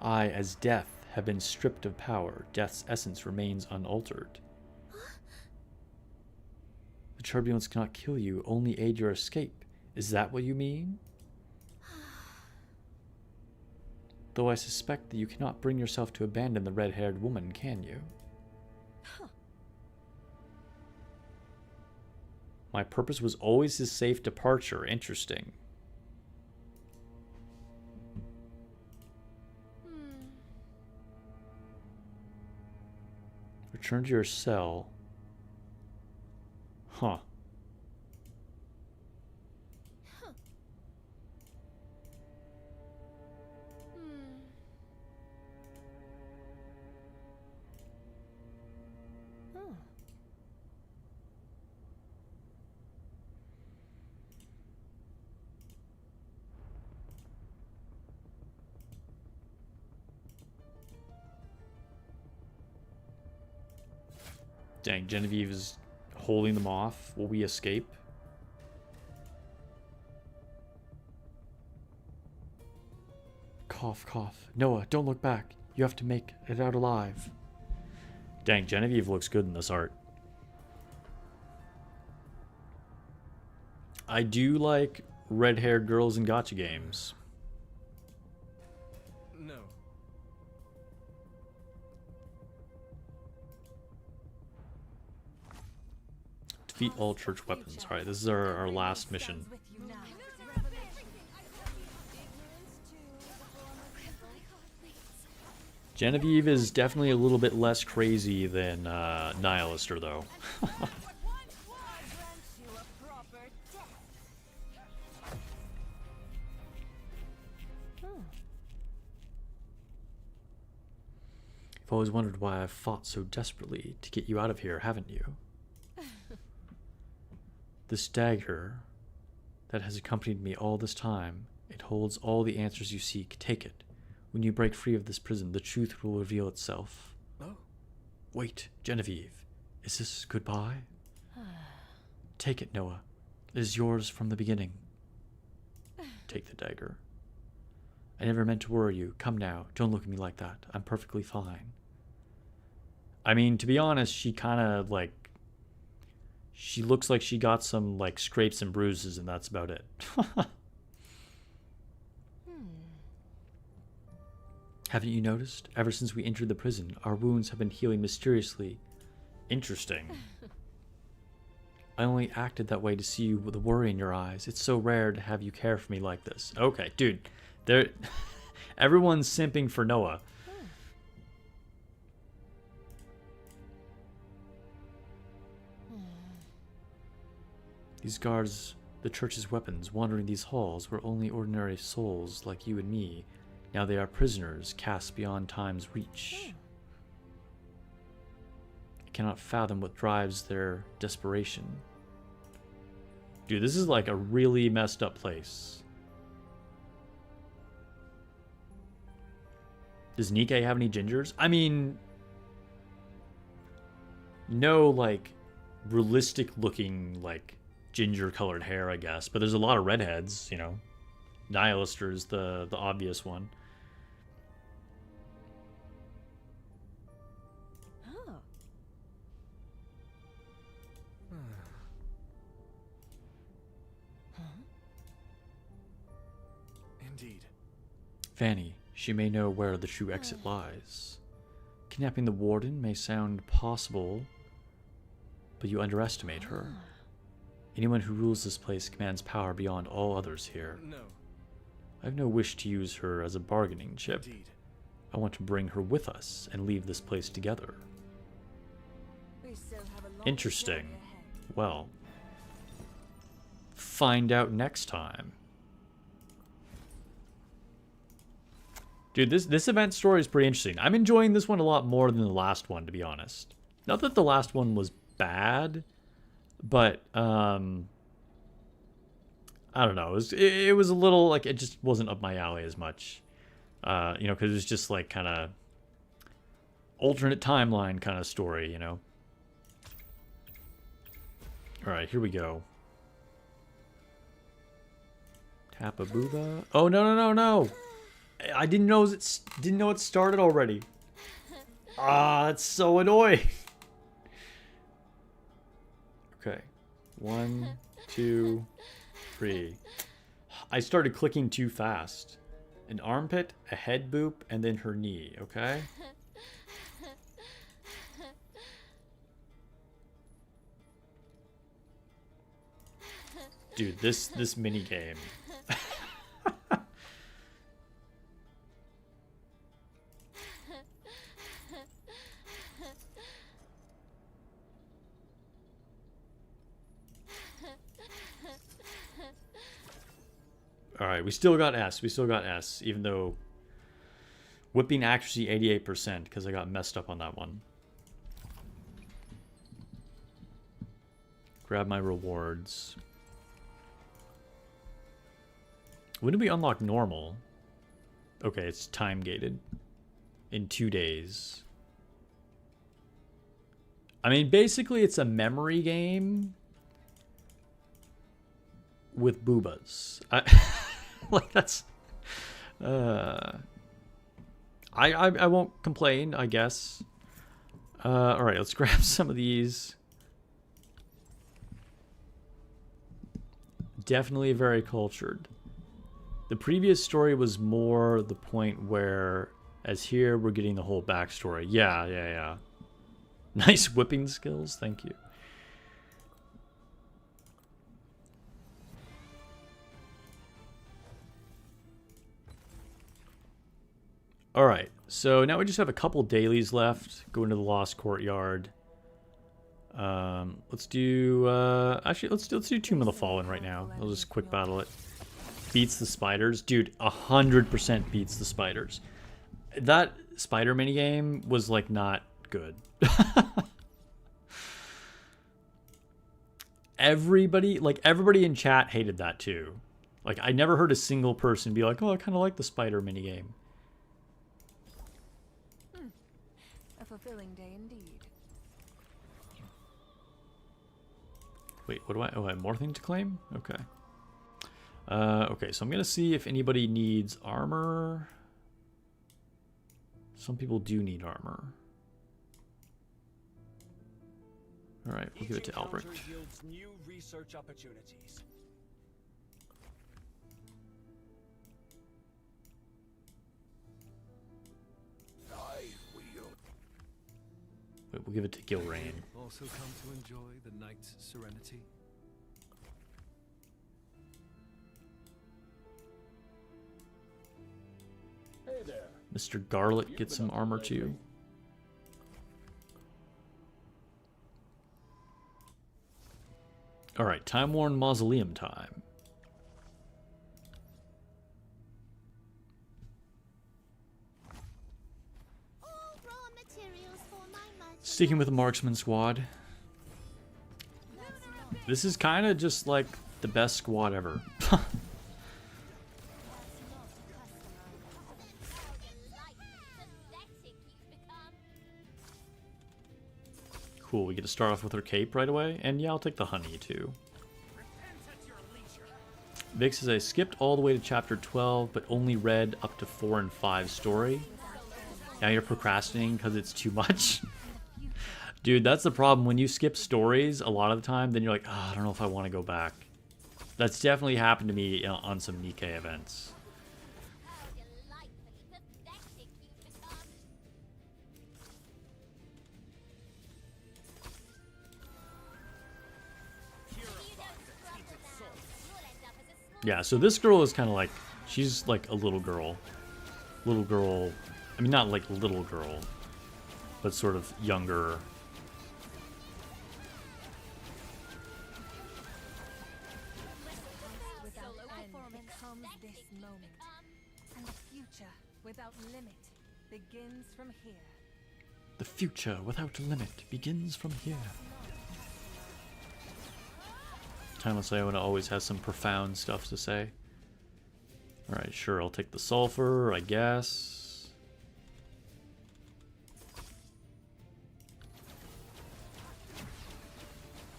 [SPEAKER 1] I, as death, have been stripped of power. Death's essence remains unaltered. The turbulence cannot kill you, only aid your escape. Is that what you mean? Though I suspect that you cannot bring yourself to abandon the red-haired woman, can you? My purpose was always his safe departure. Interesting. Return to your cell. Huh. Dang, Genevieve is holding them off. Will we escape? Cough, cough. Noah, don't look back. You have to make it out alive. Dang, Genevieve looks good in this art. I do like red-haired girls in gacha games.
[SPEAKER 5] No.
[SPEAKER 1] Defeat all church weapons. Alright, this is our last mission. Genevieve is definitely a little bit less crazy than Nihilister, though. You've always wondered why I've fought so desperately to get you out of here, haven't you? This dagger that has accompanied me all this time, it holds all the answers you seek. Take it. When you break free of this prison, the truth will reveal itself.
[SPEAKER 5] Oh.
[SPEAKER 1] Wait, Genevieve. Is this goodbye? Take it, Noah. It is yours from the beginning. Take the dagger. I never meant to worry you. Come now. Don't look at me like that. I'm perfectly fine. I mean, to be honest, she kind of, like... She looks like she got some, like, scrapes and bruises, and that's about it. Haven't you noticed? Ever since we entered the prison, our wounds have been healing mysteriously. Interesting. I only acted that way to see you with the worry in your eyes. It's so rare to have you care for me like this. Okay, dude. Everyone's simping for Noah. These guards, the church's weapons, wandering these halls, were only ordinary souls like you and me. Now they are prisoners, cast beyond time's reach. I cannot fathom what drives their desperation. Dude, this is like a really messed up place. Does Nikke have any gingers? I mean, no, like, realistic looking, like, ginger colored hair, I guess. But there's a lot of redheads, you know. Nihilister's the obvious one.
[SPEAKER 2] Oh.
[SPEAKER 5] Indeed.
[SPEAKER 1] Fanny, she may know where the true exit lies. Kidnapping the warden may sound possible, but you underestimate her. Anyone who rules this place commands power beyond all others here.
[SPEAKER 5] No.
[SPEAKER 1] I have no wish to use her as a bargaining chip.
[SPEAKER 5] Indeed.
[SPEAKER 1] I want to bring her with us and leave this place together.
[SPEAKER 2] We still have a long
[SPEAKER 1] Interesting.
[SPEAKER 2] journey ahead.
[SPEAKER 1] Well, find out next time. Dude, this event story is pretty interesting. I'm enjoying this one a lot more than the last one, to be honest. Not that the last one was bad, but I don't know. It was a little like it just wasn't up my alley as much. You know, because it was just like kind of alternate timeline kind of story, you know. All right, here we go. Tappa Booba. Oh no! I didn't know it started already. Ah, that's so annoying. Okay, 1, 2, 3. I started clicking too fast. An armpit, a head boop, and then her knee. Okay. Dude, this mini game. All right, we still got S, even though whipping accuracy 88% because I got messed up on that one. Grab my rewards. When did we unlock normal? Okay, it's time gated. In 2 days. I mean, basically it's a memory game with boobas. Like that's I won't complain, I guess. All right, let's grab some of these. Definitely very cultured. The previous story was more the point where, as here, we're getting the whole backstory. Yeah. Nice whipping skills, thank you. All right, so now we just have a couple dailies left. Go into the Lost Courtyard. Let's do actually let's do Tomb of the Fallen right now. I'll just quick battle it. Beats the spiders, dude. 100% beats the spiders. That spider minigame was like not good. Everybody in chat hated that too. Like I never heard a single person be like, "Oh, I kind of like the spider minigame."
[SPEAKER 2] A fulfilling day indeed.
[SPEAKER 1] Wait, what do I... Oh, I have more things to claim? Okay. Okay, so I'm going to see if anybody needs armor. Some people do need armor. All right, we'll give it to Albrecht.
[SPEAKER 5] Yields new research opportunities.
[SPEAKER 1] Wait, we'll give it to Gilrain.
[SPEAKER 5] Also come to enjoy the night's serenity.
[SPEAKER 6] Hey there.
[SPEAKER 1] Mr. Garlet gets some armor too. All right, time-worn mausoleum time.
[SPEAKER 4] All raw materials for my much.
[SPEAKER 1] Sticking with the marksman squad. This is kind of just like the best squad ever. Cool, we get to start off with her cape right away. And yeah, I'll take the honey too. Vic says, I skipped all the way to chapter 12, but only read up to 4 and 5 story. Now you're procrastinating because it's too much. Dude, that's the problem. When you skip stories a lot of the time, then you're like, oh, I don't know if I want to go back. That's definitely happened to me on some nikke events. Yeah, so this girl is kind of like, she's like a little girl. Little girl, I mean, not like little girl, but sort of younger.
[SPEAKER 2] Without end becomes this moment, and the future without limit begins from here.
[SPEAKER 1] The future without limit begins from here. Timeless Iona always has some profound stuff to say. Alright, sure, I'll take the sulfur, I guess.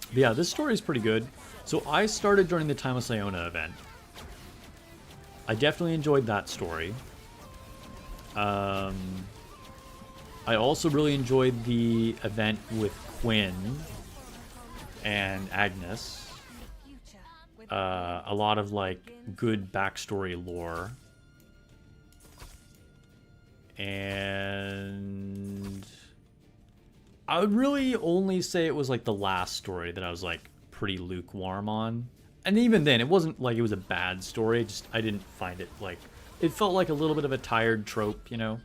[SPEAKER 1] But yeah, this story is pretty good. So I started during the Timeless Iona event. I definitely enjoyed that story. I also really enjoyed the event with Quinn and Agnes. A lot of like good backstory lore, and I would really only say it was like the last story that I was like pretty lukewarm on. And even then, it wasn't like it was a bad story, just I didn't find it like, it felt like a little bit of a tired trope, you know.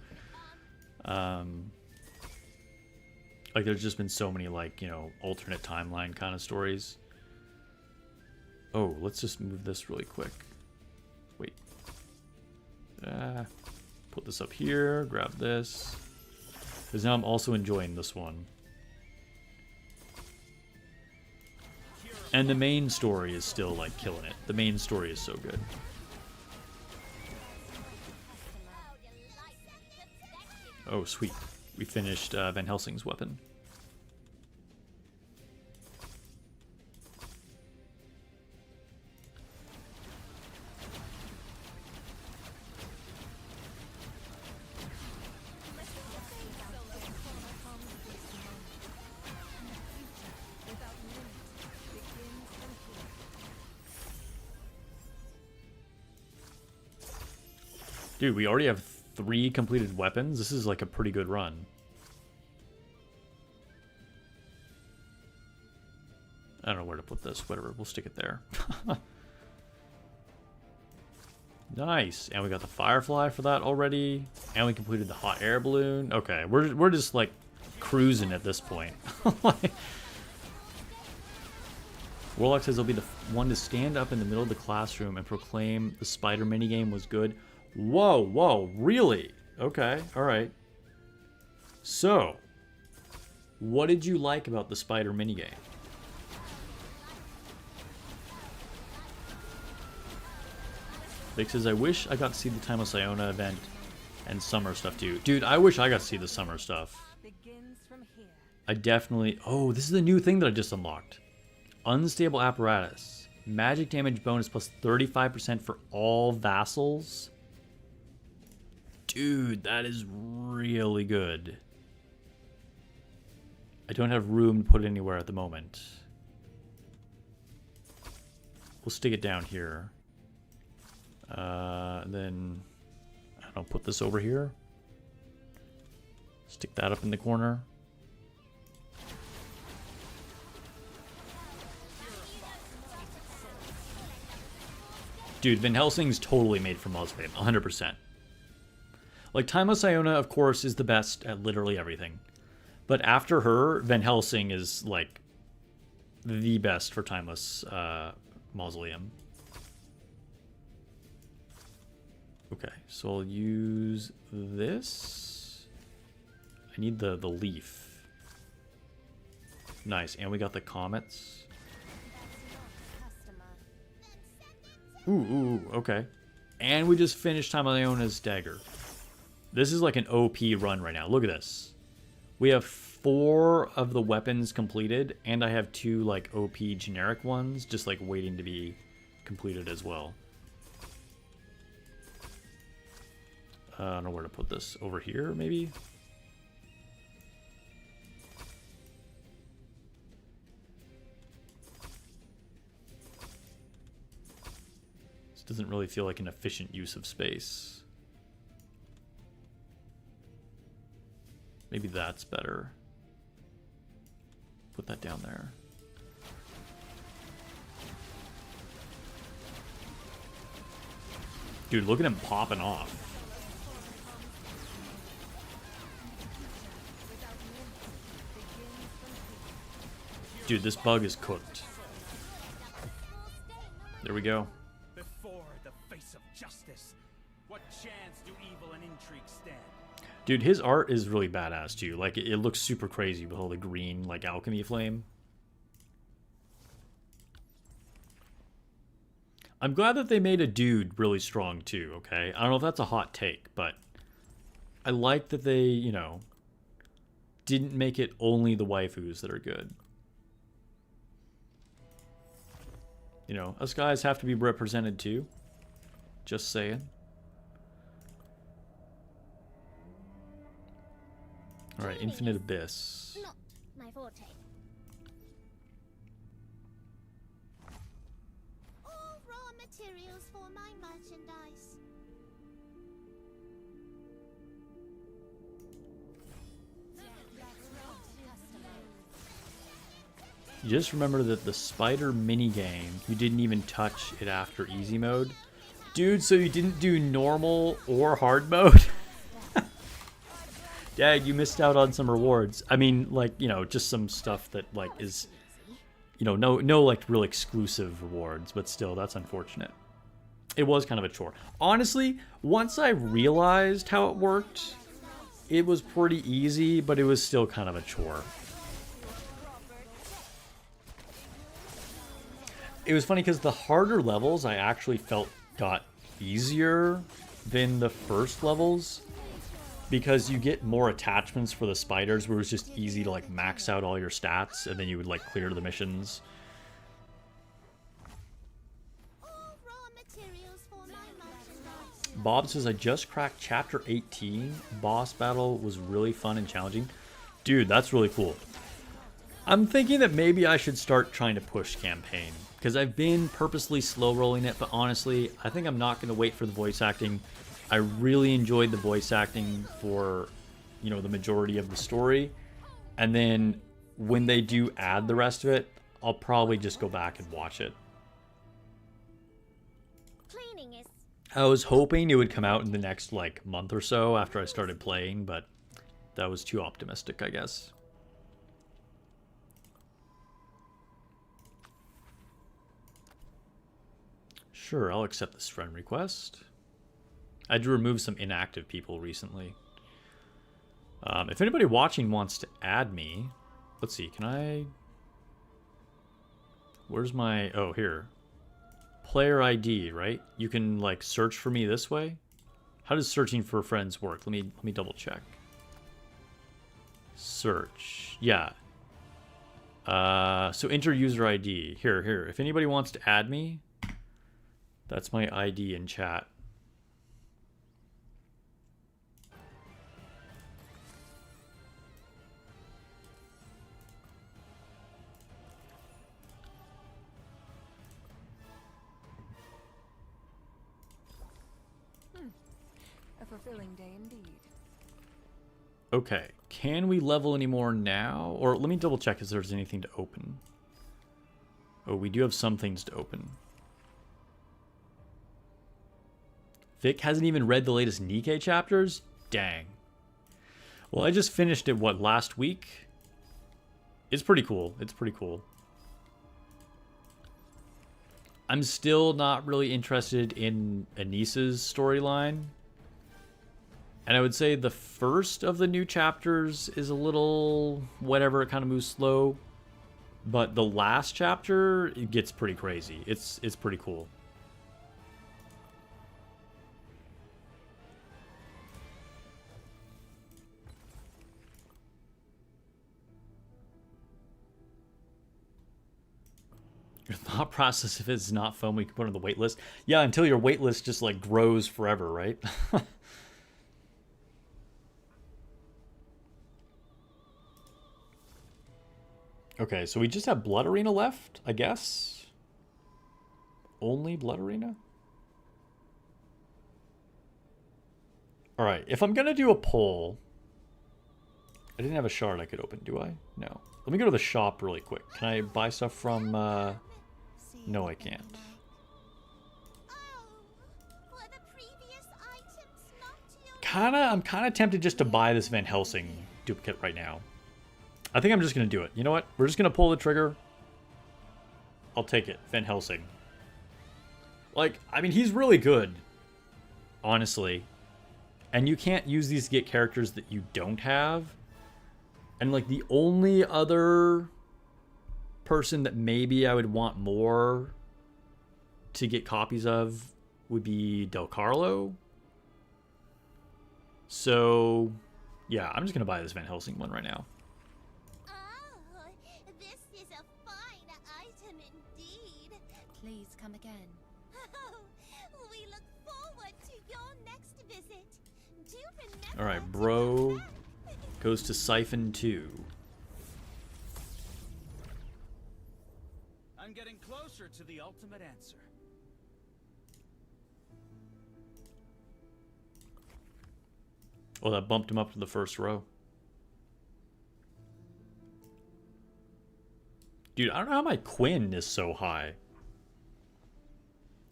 [SPEAKER 1] Like there's just been so many like, you know, alternate timeline kind of stories. Oh, let's just move this really quick. Wait. Put this up here, grab this. Because now I'm also enjoying this one. And the main story is still, like, killing it. The main story is so good. Oh, sweet. We finished Van Helsing's weapon. Dude, we already have 3 completed weapons. This is like a pretty good run. I don't know where to put this. Whatever, we'll stick it there. Nice. And we got the Firefly for that already. And we completed the hot air balloon. Okay, we're just like cruising at this point. Warlock says he'll be the one to stand up in the middle of the classroom and proclaim the spider minigame was good. Whoa, whoa, really? Okay, alright. So, what did you like about the spider minigame? Vic says, I wish I got to see the Timeless Iona event and summer stuff too. Dude, I wish I got to see the summer stuff. I definitely... Oh, this is a new thing that I just unlocked. Unstable apparatus. Magic damage bonus plus 35% for all vassals. Dude, that is really good. I don't have room to put it anywhere at the moment. We'll stick it down here. Then, I don't know, put this over here. Stick that up in the corner. Dude, Van Helsing's totally made for Mausoleum, 100%. Like, Timeless Iona, of course, is the best at literally everything. But after her, Van Helsing is, like, the best for Timeless Mausoleum. Okay, so I'll use this. I need the leaf. Nice, and we got the comets. Ooh, okay. And we just finished Timeless Iona's dagger. This is like an OP run right now. Look at this. We have 4 of the weapons completed, and I have 2 like OP generic ones just like waiting to be completed as well. I don't know where to put this. Over here, maybe? This doesn't really feel like an efficient use of space. Maybe that's better. Put that down there. Dude, look at him popping off. Dude, this bug is cooked. There we go.
[SPEAKER 5] Before the face of justice, what chance do evil and intrigue stand?
[SPEAKER 1] Dude, his art is really badass too. Like, it looks super crazy with all the green, like, alchemy flame. I'm glad that they made a dude really strong too, okay? I don't know if that's a hot take, but I like that they, you know, didn't make it only the waifus that are good. You know, us guys have to be represented too. Just saying. Alright, Infinite Abyss.
[SPEAKER 4] Not my forte. All raw materials for my merchandise.
[SPEAKER 1] You just remember that the spider minigame, you didn't even touch it after easy mode. Dude, so you didn't do normal or hard mode? Dad, you missed out on some rewards. I mean, like, you know, just some stuff that, like, is, you know, no like, real exclusive rewards, but still, that's unfortunate. It was kind of a chore. Honestly, once I realized how it worked, it was pretty easy, but it was still kind of a chore. It was funny because the harder levels I actually felt got easier than the first levels, because you get more attachments for the spiders where it was just easy to like max out all your stats and then you would like clear the missions. Bob says, I just cracked chapter 18. Boss battle was really fun and challenging. Dude, that's really cool. I'm thinking that maybe I should start trying to push campaign, because I've been purposely slow rolling it, but honestly, I think I'm not going to wait for the voice acting. I really enjoyed the voice acting for, you know, the majority of the story. And then when they do add the rest of it, I'll probably just go back and watch it.
[SPEAKER 4] Cleaning is
[SPEAKER 1] I was hoping it would come out in the next, like, month or so after I started playing, but that was too optimistic, I guess. Sure, I'll accept this friend request. I had to remove some inactive people recently. If anybody watching wants to add me, let's see, can I... Where's my... Oh, here. Player ID, right? You can, like, search for me this way? How does searching for friends work? Let me double check. Search. Yeah. So enter user ID. Here. If anybody wants to add me, that's my ID in chat.
[SPEAKER 2] A fulfilling day indeed.
[SPEAKER 1] Okay, can we level any more now? Or let me double check if there's anything to open. Oh, we do have some things to open. Vic hasn't even read the latest Nikke chapters? Dang. Well, I just finished it, what, last week? It's pretty cool. It's pretty cool. I'm still not really interested in Anissa's storyline. And I would say the first of the new chapters is a little whatever, it kind of moves slow. But the last chapter, it gets pretty crazy. It's pretty cool. thought process, if it's not foam, we can put it on the wait list. Yeah, until your wait list just like grows forever, right? Okay, so we just have Blood Arena left, I guess. Only Blood Arena? Alright, if I'm gonna do a poll... I didn't have a shard I could open, do I? No. Let me go to the shop really quick. Can I buy stuff from, No, I can't. I'm kinda tempted just to buy this Van Helsing duplicate right now. I think I'm just gonna do it. You know what? We're just gonna pull the trigger. I'll take it. Van Helsing. Like, I mean, he's really good. Honestly. And you can't use these to get characters that you don't have. And, like, the only other person that maybe I would want more to get copies of would be Del Carlo. So, yeah, I'm just going to buy this Van Helsing one right now.
[SPEAKER 4] Oh, this is a fine item indeed.
[SPEAKER 3] Please come again.
[SPEAKER 4] Oh, we look forward to your next visit. Do remember.
[SPEAKER 1] All right, bro goes to Siphon 2.
[SPEAKER 5] I'm getting closer to the ultimate answer.
[SPEAKER 1] Oh, that bumped him up to the first row. Dude, I don't know how my Quinn is so high.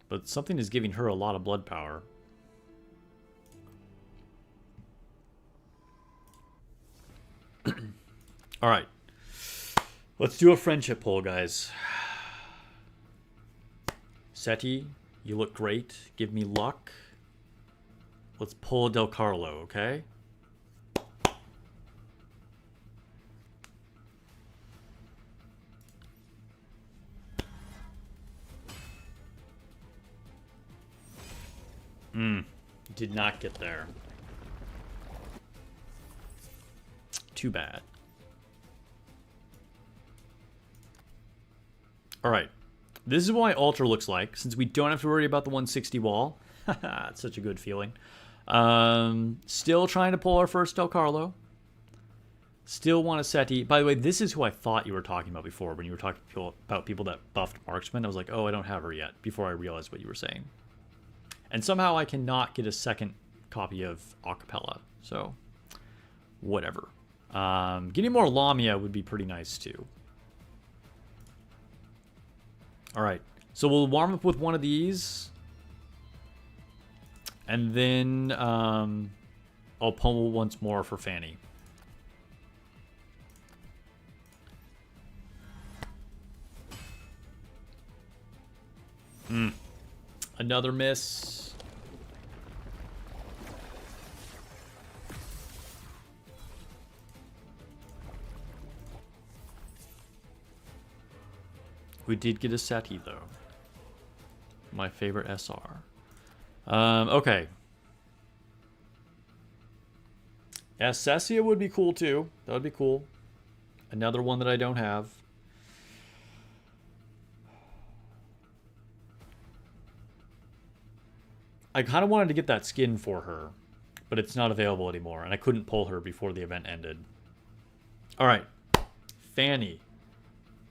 [SPEAKER 1] But something is giving her a lot of blood power. Alright. Let's do a friendship poll, guys. Seti, you look great. Give me luck. Let's pull Del Carlo, okay? Did not get there. Too bad. Alright. This is what my altar looks like, since we don't have to worry about the 160 wall. It's such a good feeling. Still trying to pull our first Del Carlo. Still want a Seti. By the way, this is who I thought you were talking about before, when you were talking about people that buffed Marksman. I was like, oh, I don't have her yet, before I realized what you were saying. And somehow I cannot get a second copy of Acapella. So, whatever. Getting more Lamia would be pretty nice, too. Alright. So we'll warm up with one of these. And then I'll pummel once more for Fanny. Another miss. We did get a Seti, though. My favorite SR. Okay. Yeah, Cessia would be cool, too. That would be cool. Another one that I don't have. I kind of wanted to get that skin for her, but it's not available anymore, and I couldn't pull her before the event ended. Alright. Fanny.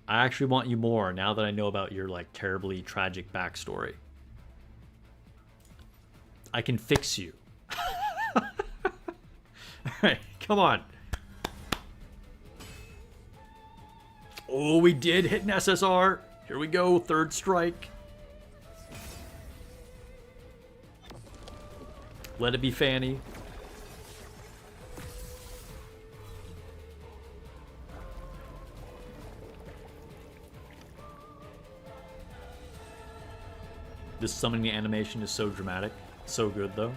[SPEAKER 1] I actually want you more now that I know about your, like, terribly tragic backstory. I can fix you. Alright, come on. Oh, we did hit an SSR. Here we go, third strike. Let it be Fanny. This summoning animation is so dramatic. So good, though.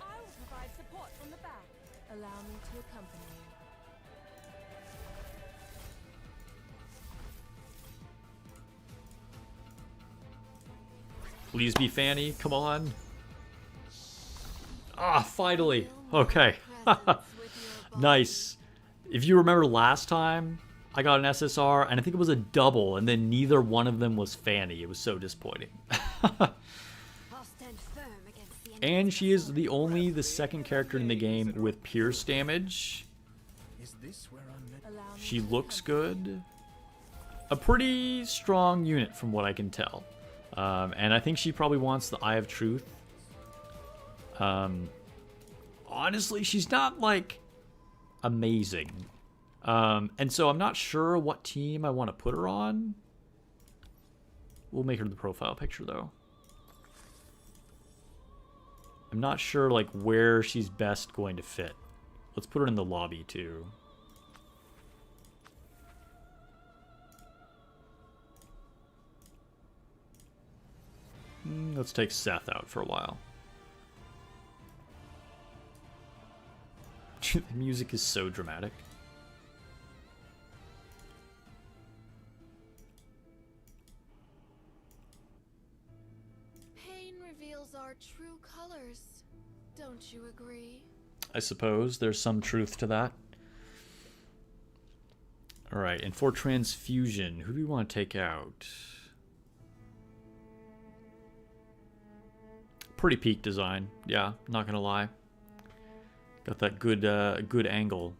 [SPEAKER 2] I will provide support from the back. Allow me to accompany you.
[SPEAKER 1] Please be Fanny. Come on. Ah, finally. Okay. Nice. If you remember last time, I got an SSR, and I think it was a double, and then neither one of them was Fanny. It was so disappointing.
[SPEAKER 3] I'll stand firm against the enemy.
[SPEAKER 1] And she is the second character in the game with pierce damage.
[SPEAKER 5] Is this where I'm meant?
[SPEAKER 2] Allow me
[SPEAKER 1] She
[SPEAKER 2] to
[SPEAKER 1] looks
[SPEAKER 2] comfort.
[SPEAKER 1] good. A pretty strong unit from what I can tell. And I think she probably wants the Eye of Truth. Honestly, she's not, like, amazing. And so I'm not sure what team I want to put her on. We'll make her the profile picture, though. I'm not sure, like, where she's best going to fit. Let's put her in the lobby, too. Let's take Seth out for a while. The music is so dramatic.
[SPEAKER 3] Pain reveals our true colors. Don't you agree?
[SPEAKER 1] I suppose there's some truth to that. Alright, and for transfusion, who do we want to take out? Pretty peak design, yeah, not gonna lie. Got that good angle.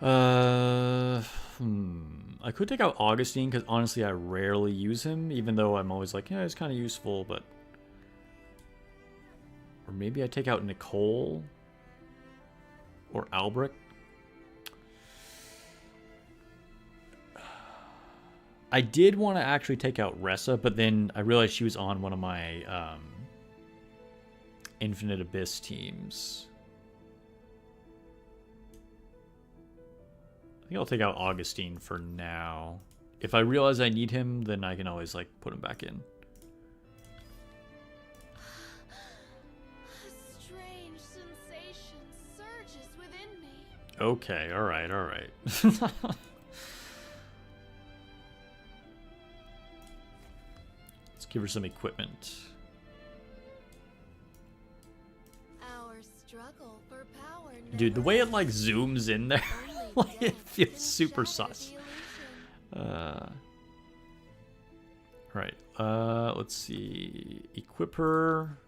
[SPEAKER 1] I could take out Augustine, because honestly I rarely use him, even though I'm always like, yeah, it's kind of useful, but... Or maybe I take out Nicole? Or Albrecht? I did want to actually take out Ressa, but then I realized she was on one of my Infinite Abyss teams. I think I'll take out Augustine for now. If I realize I need him, then I can always, like, put him back in.
[SPEAKER 3] A strange sensation surges within me.
[SPEAKER 1] Okay, alright, alright. Let's give her some equipment.
[SPEAKER 3] Our struggle for power.
[SPEAKER 1] Dude, the
[SPEAKER 3] never
[SPEAKER 1] way it, like,
[SPEAKER 3] ends.
[SPEAKER 1] zooms in there,
[SPEAKER 3] Only
[SPEAKER 1] like, it
[SPEAKER 3] death
[SPEAKER 1] feels
[SPEAKER 3] can
[SPEAKER 1] super
[SPEAKER 3] shatter
[SPEAKER 1] sus.
[SPEAKER 3] the illusion.
[SPEAKER 1] Right. Let's see. Equip her.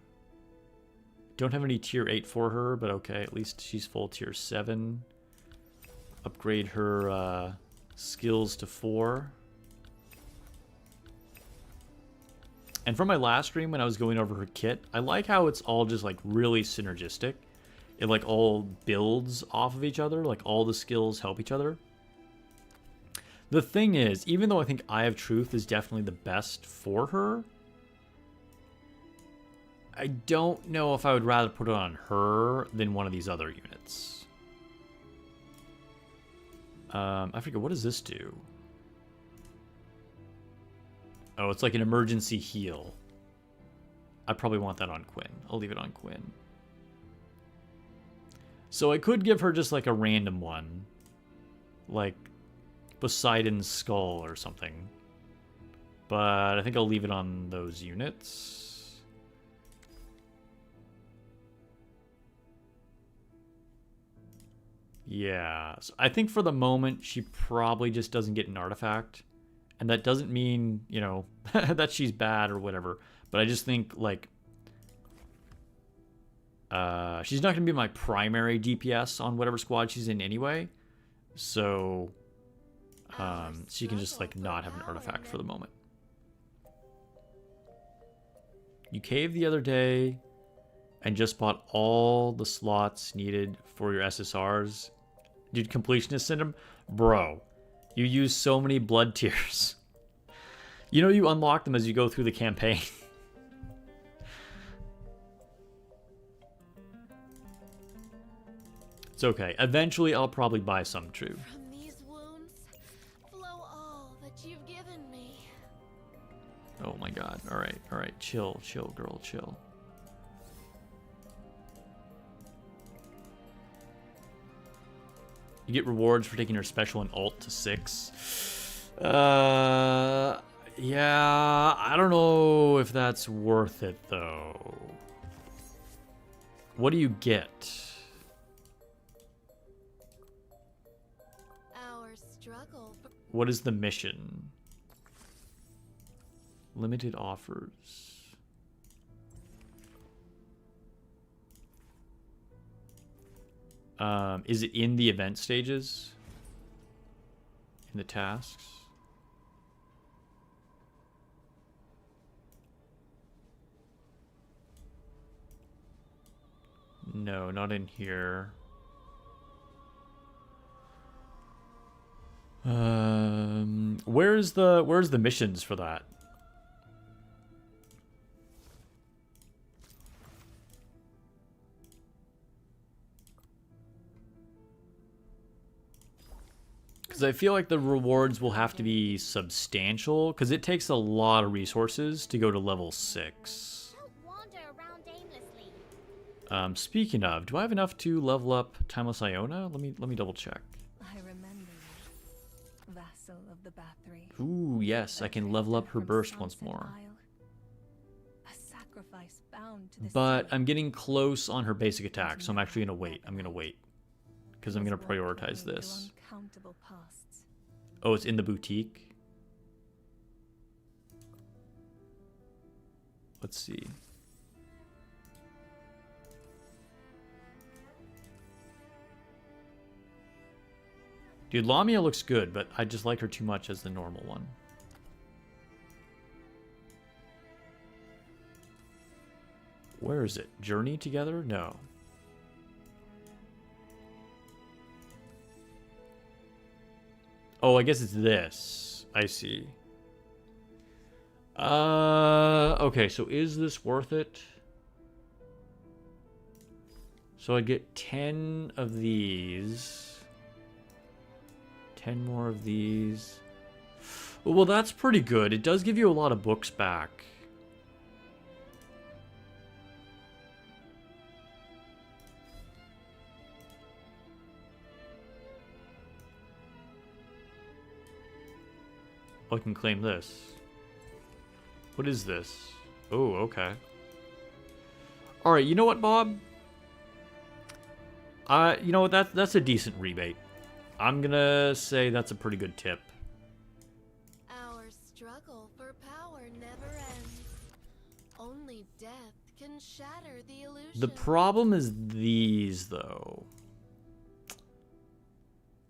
[SPEAKER 1] Don't have any tier 8 for her, but okay, at least she's full tier 7. Upgrade her skills to 4. And from my last stream when I was going over her kit, I like how it's all just like really synergistic. It like all builds off of each other, like all the skills help each other. The thing is, even though I think Eye of Truth is definitely the best for her, I don't know if I would rather put it on her than one of these other units. I forget, what does this do? Oh, it's like an emergency heal. I probably want that on Quinn. I'll leave it on Quinn. So I could give her just like a random one. Like Poseidon's Skull or something. But I think I'll leave it on those units. Yeah, so I think for the moment she probably just doesn't get an artifact. And that doesn't mean, you know, that she's bad or whatever. But I just think, like, she's not going to be my primary DPS on whatever squad she's in anyway. So she can just, like, not have an artifact for the moment. You caved the other day and just bought all the slots needed for your SSRs. Dude, completionist syndrome? Bro. You use so many blood tiers. You know you unlock them as you go through the campaign. It's okay. Eventually, I'll probably buy some too.
[SPEAKER 3] From these wounds flow all that you've given me.
[SPEAKER 1] Oh my god. Alright, alright. Chill, chill, girl, chill. You get rewards for taking your special and alt to 6. Yeah, I don't know if that's worth it, though. What do you get?
[SPEAKER 3] struggle for
[SPEAKER 1] What is the mission? Limited offers. Is it in the event stages? In the tasks? No, not in here. Where's the missions for that? Because I feel like the rewards will have to be substantial, because it takes a lot of resources to go to level 6.
[SPEAKER 4] Don't wander around aimlessly.
[SPEAKER 1] Speaking of, do I have enough to level up Timeless Iona? Let me double check.
[SPEAKER 2] I remember you, vassal of the Bathory.
[SPEAKER 1] Ooh, yes, I can level up her
[SPEAKER 2] From
[SPEAKER 1] burst once
[SPEAKER 2] Sunset
[SPEAKER 1] more.
[SPEAKER 2] Isle. A sacrifice bound to the
[SPEAKER 1] But
[SPEAKER 2] sea.
[SPEAKER 1] I'm getting close on her basic attack, so I'm actually gonna wait. I'm gonna wait. Because I'm gonna
[SPEAKER 2] Was walked
[SPEAKER 1] prioritize
[SPEAKER 2] away
[SPEAKER 1] this.
[SPEAKER 2] through uncountable pasts.
[SPEAKER 1] Oh, it's in the boutique? Let's see. Dude, Lamia looks good, but I just like her too much as the normal one. Where is it? Journey together? No. Oh, I guess it's this. I see. Okay, so is this worth it? So I get 10 of these. 10 more of these. Well, that's pretty good. It does give you a lot of books back. Oh, I can claim this. What is this? Oh, okay. Alright, you know what, Bob? You know what, that's a decent rebate. I'm gonna say that's a pretty good tip.
[SPEAKER 3] our struggle for power never ends. Only death can shatter the illusion.
[SPEAKER 1] The problem is these, though.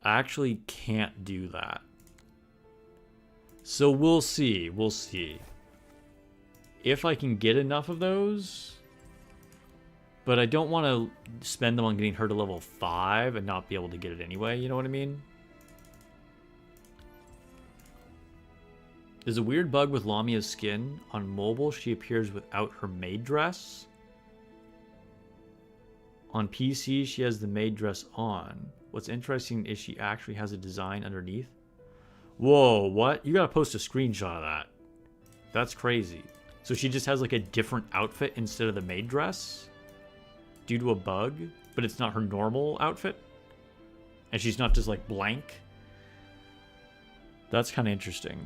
[SPEAKER 1] I actually can't do that. So we'll see. We'll see. If I can get enough of those. But I don't want to spend them on getting her to level 5 and not be able to get it anyway. You know what I mean? There's a weird bug with Lamia's skin. On mobile, she appears without her maid dress. On PC, she has the maid dress on. What's interesting is she actually has a design underneath. Whoa, what? You gotta post a screenshot of that. That's crazy. So she just has like a different outfit instead of the maid dress? Due to a bug? But it's not her normal outfit? And she's not just like blank? That's kind of interesting.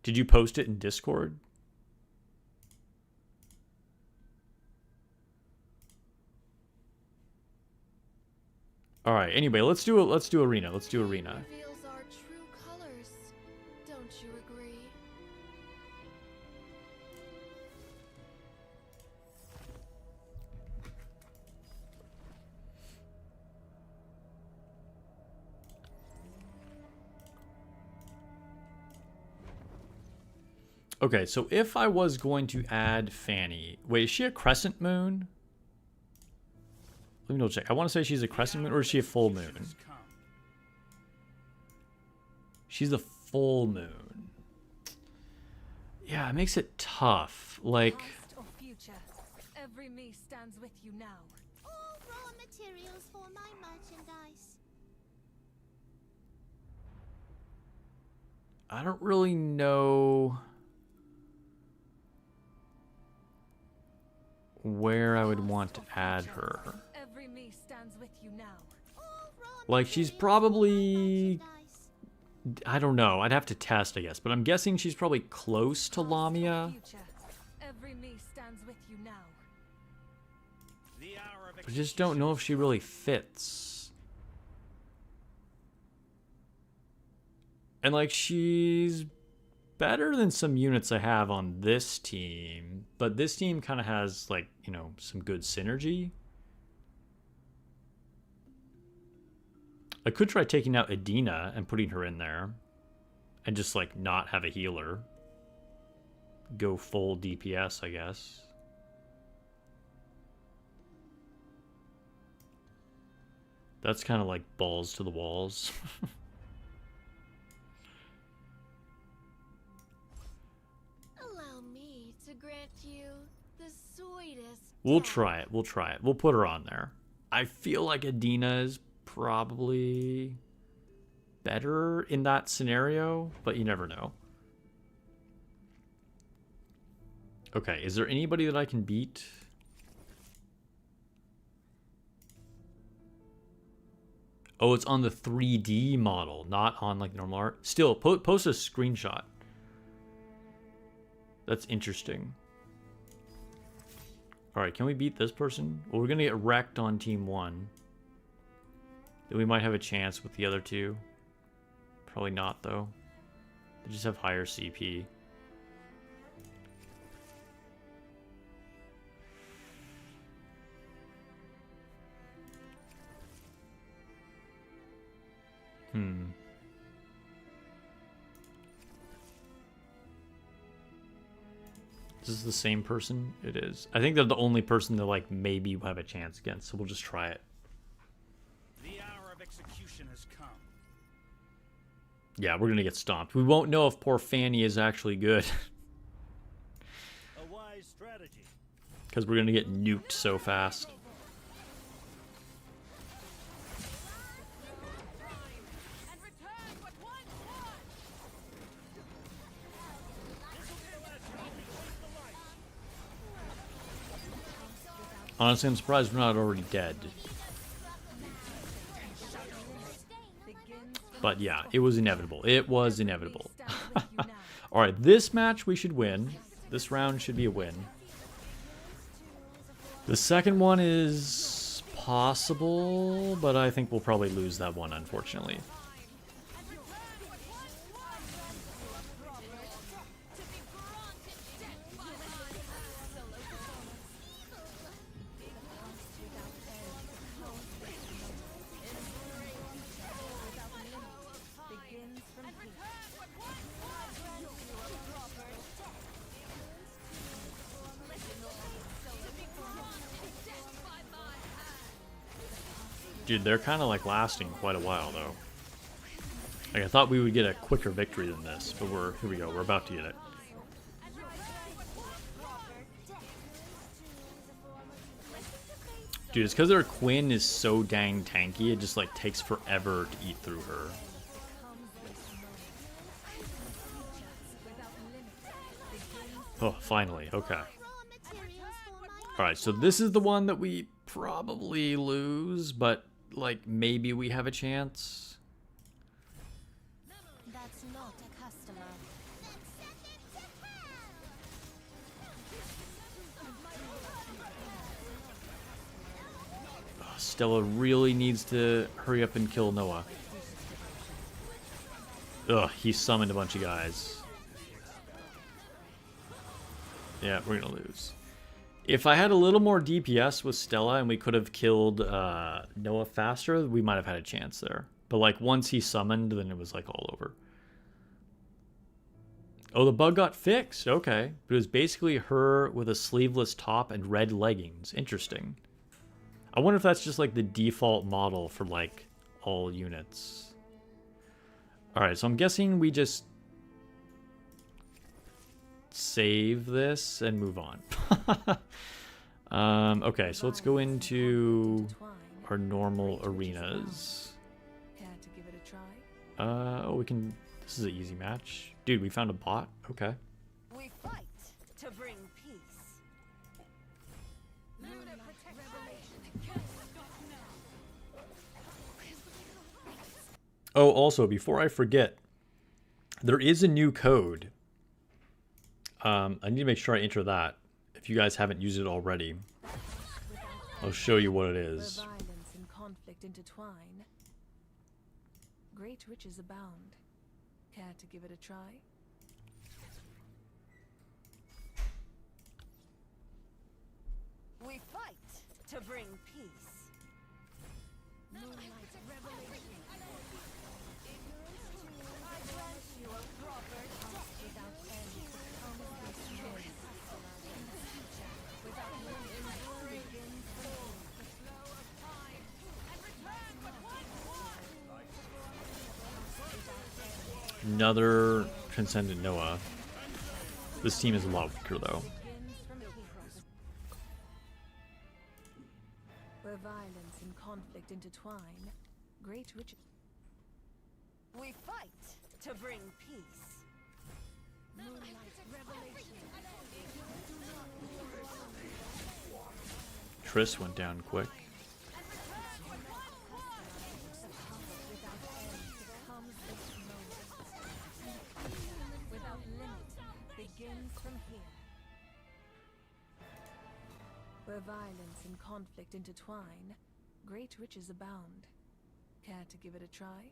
[SPEAKER 1] Did you post it in Discord? All right. Anyway, let's do arena. Let's do arena.
[SPEAKER 3] Reveals our true colors. Don't you agree?
[SPEAKER 1] Okay, so if I was going to add Fanny, wait, is she a crescent moon? Let me double check. I want to say she's a crescent moon, or is she a full moon? She's a full moon. Yeah, it makes it tough. Like,
[SPEAKER 2] Past or future, every me stands with you now.
[SPEAKER 4] All raw materials for my merchandise.
[SPEAKER 1] I don't really know where I would want to add her.
[SPEAKER 2] Every me stands with you now.
[SPEAKER 4] All raw
[SPEAKER 1] Like, she's
[SPEAKER 4] materials for my
[SPEAKER 1] probably...
[SPEAKER 4] merchandise.
[SPEAKER 1] I don't know. I'd have to test, I guess. But I'm guessing she's probably close to
[SPEAKER 2] Past or
[SPEAKER 1] Lamia.
[SPEAKER 2] future, every me stands with you now.
[SPEAKER 5] The hour of
[SPEAKER 1] I just don't know if she really fits. And like, she's better than some units I have on this team, but this team kind of has like, you know, some good synergy. I could try taking out Adina and putting her in there and just like not have a healer. Go full DPS, I guess. That's kind of like balls to the walls.
[SPEAKER 3] Allow me to grant you the sweetest.
[SPEAKER 1] We'll
[SPEAKER 3] death.
[SPEAKER 1] try it. We'll try it. We'll put her on there. I feel like Adina is probably better in that scenario, but you never know. Okay, is there anybody that I can beat? Oh, it's on the 3D model, not on like normal art. Still, post a screenshot. That's interesting. All right, can we beat this person? Well, we're gonna get wrecked on team 1. Then we might have a chance with the other 2. Probably not though. They just have higher CP. Is this the same person? It is. I think they're the only person that like maybe have a chance against, so we'll just try it.
[SPEAKER 5] The hour of execution has come.
[SPEAKER 1] Yeah, we're gonna get stomped. We won't know if poor Fanny is actually good.
[SPEAKER 5] A wise strategy.
[SPEAKER 1] Because we're gonna get nuked so fast. Honestly, I'm surprised we're not already dead. But yeah, it was inevitable. It was inevitable. Alright, this match we should win. This round should be a win. The second one is possible, but I think we'll probably lose that one, unfortunately. Dude, they're kind of like lasting quite a while though. Like, I thought we would get a quicker victory than this, but here we go, we're about to get it. Dude, it's because their Quinn is so dang tanky, it just like takes forever to eat through her. Oh, finally, okay. Alright, so this is the one that we probably lose, but like maybe we have a chance.
[SPEAKER 4] That's not a customer.
[SPEAKER 1] Oh, Stella really needs to hurry up and kill Noah. Ugh, he summoned a bunch of guys. Yeah, we're gonna lose. If I had a little more DPS with Stella and we could have killed Noah faster, we might have had a chance there. But like once he summoned, then it was like all over. Oh, the bug got fixed. Okay. But it was basically her with a sleeveless top and red leggings. Interesting. I wonder if that's just like the default model for like all units. Alright, so I'm guessing we just save this and move on. Okay, so let's go into our normal arenas.
[SPEAKER 2] Care to give it a try?
[SPEAKER 1] Oh, we can. This is an easy match, dude. We found a bot. Okay.
[SPEAKER 4] We fight to bring peace.
[SPEAKER 1] Oh, also before I forget, there is a new code. I need to make sure I enter that if you guys haven't used it already. I'll show you what it is.
[SPEAKER 2] Where violence and conflict intertwine, great riches abound. Care to give it a try?
[SPEAKER 4] We fight to bring peace. Moonlight revelation. Ignorance to I grant you a proper
[SPEAKER 2] Without end comes this moment. In the future, without limit, begins the flow of time and return with one
[SPEAKER 1] Another Transcendent Noah. This team is a lot weaker though.
[SPEAKER 2] begins from here. Where violence and conflict intertwine, great riches.
[SPEAKER 4] We fight to bring peace. Moonlight revelation.
[SPEAKER 1] Triss went down quick.
[SPEAKER 2] Comes this moment. Without limit, begins from here. Where violence and conflict intertwine, great riches abound. Care to give it a try?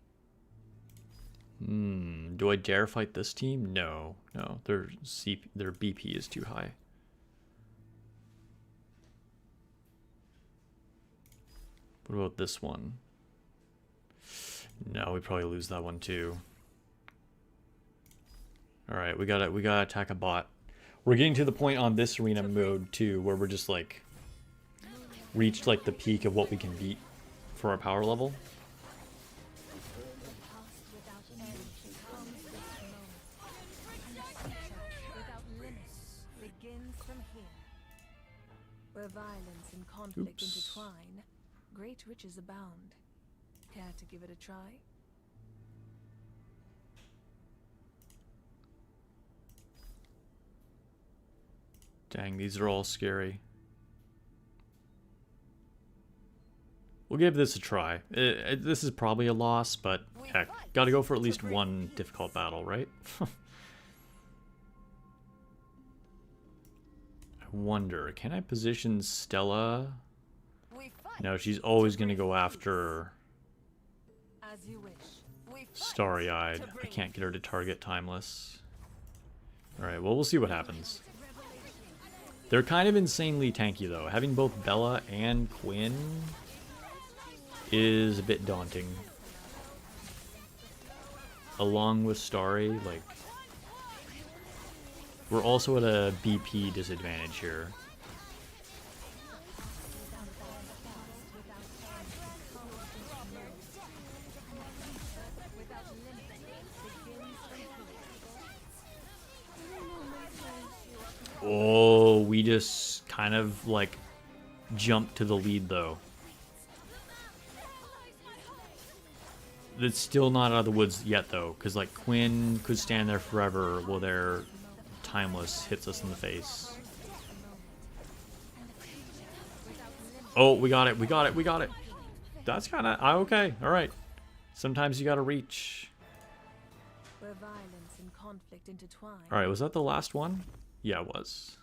[SPEAKER 1] Do I dare fight this team? No, no. Their BP is too high. What about this one? No, we probably lose that one too. All right, we gotta attack a bot. We're getting to the point on this arena mode too, where we're just like reached like the peak of what we can beat for our power level.
[SPEAKER 2] Without limits, begins from here. Where violence and conflict
[SPEAKER 1] Oops.
[SPEAKER 2] intertwine, great riches abound. Care to give it a try?
[SPEAKER 1] Dang, these are all scary. We'll give this a try. This is probably a loss, but heck, gotta go for at least one difficult battle, right? I wonder, can I position Stella?
[SPEAKER 4] We fight
[SPEAKER 1] No, she's always gonna go after
[SPEAKER 2] As you wish.
[SPEAKER 4] we fight
[SPEAKER 1] Starry-Eyed.
[SPEAKER 4] to
[SPEAKER 1] I
[SPEAKER 4] bring
[SPEAKER 1] can't get her to target Timeless. Alright, well, we'll see what happens. They're kind of insanely tanky, though. Having both Bella and Quinn is a bit daunting. Along with Starry, like... We're also at a BP disadvantage here. Oh, we just kind of like jumped to the lead though. It's still not out of the woods yet though, because like Quinn could stand there forever while their Timeless hits us in the face. Oh, we got it, we got it, we got it. That's kind of okay. All right. Sometimes you got to reach.
[SPEAKER 2] Where violence and conflict intertwine.
[SPEAKER 1] All right, was that the last one? Yeah, it was.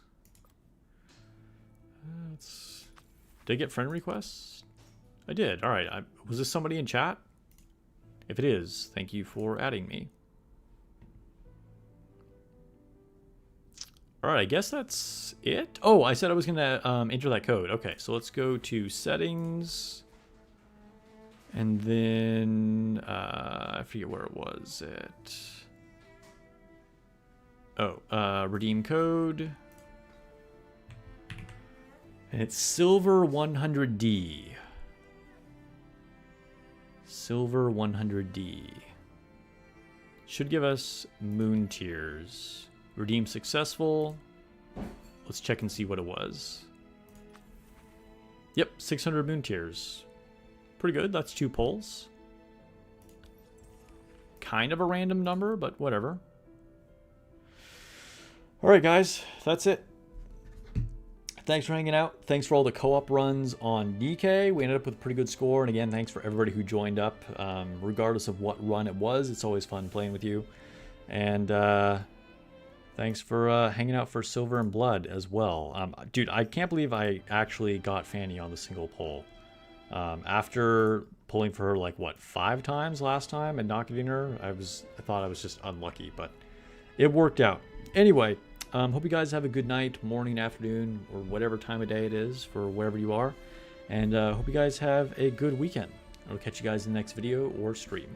[SPEAKER 1] Did I get friend requests? I did. All right. Was this somebody in chat? If it is, thank you for adding me. All right, I guess that's it. Oh, I said I was going to enter that code. Okay, so let's go to settings. And then, I forget where it was. Redeem code. And it's Silver 100D. Silver 100D. Should give us moon tiers. Redeem successful. Let's check and see what it was. Yep, 600 moon tiers. Pretty good. That's 2 pulls. Kind of a random number, but whatever. Alright guys, that's it. Thanks for hanging out. Thanks for all the co-op runs on nikke. We ended up with a pretty good score. And again, thanks for everybody who joined up. Regardless of what run it was, it's always fun playing with you. And Thanks for hanging out for Silver and Blood as well. Dude, I can't believe I actually got Fanny on the single pull. After pulling for her like what 5 times last time and not getting her, I thought I was just unlucky, but it worked out. Anyway, hope you guys have a good night, morning, afternoon, or whatever time of day it is for wherever you are, and hope you guys have a good weekend. I'll catch you guys in the next video or stream.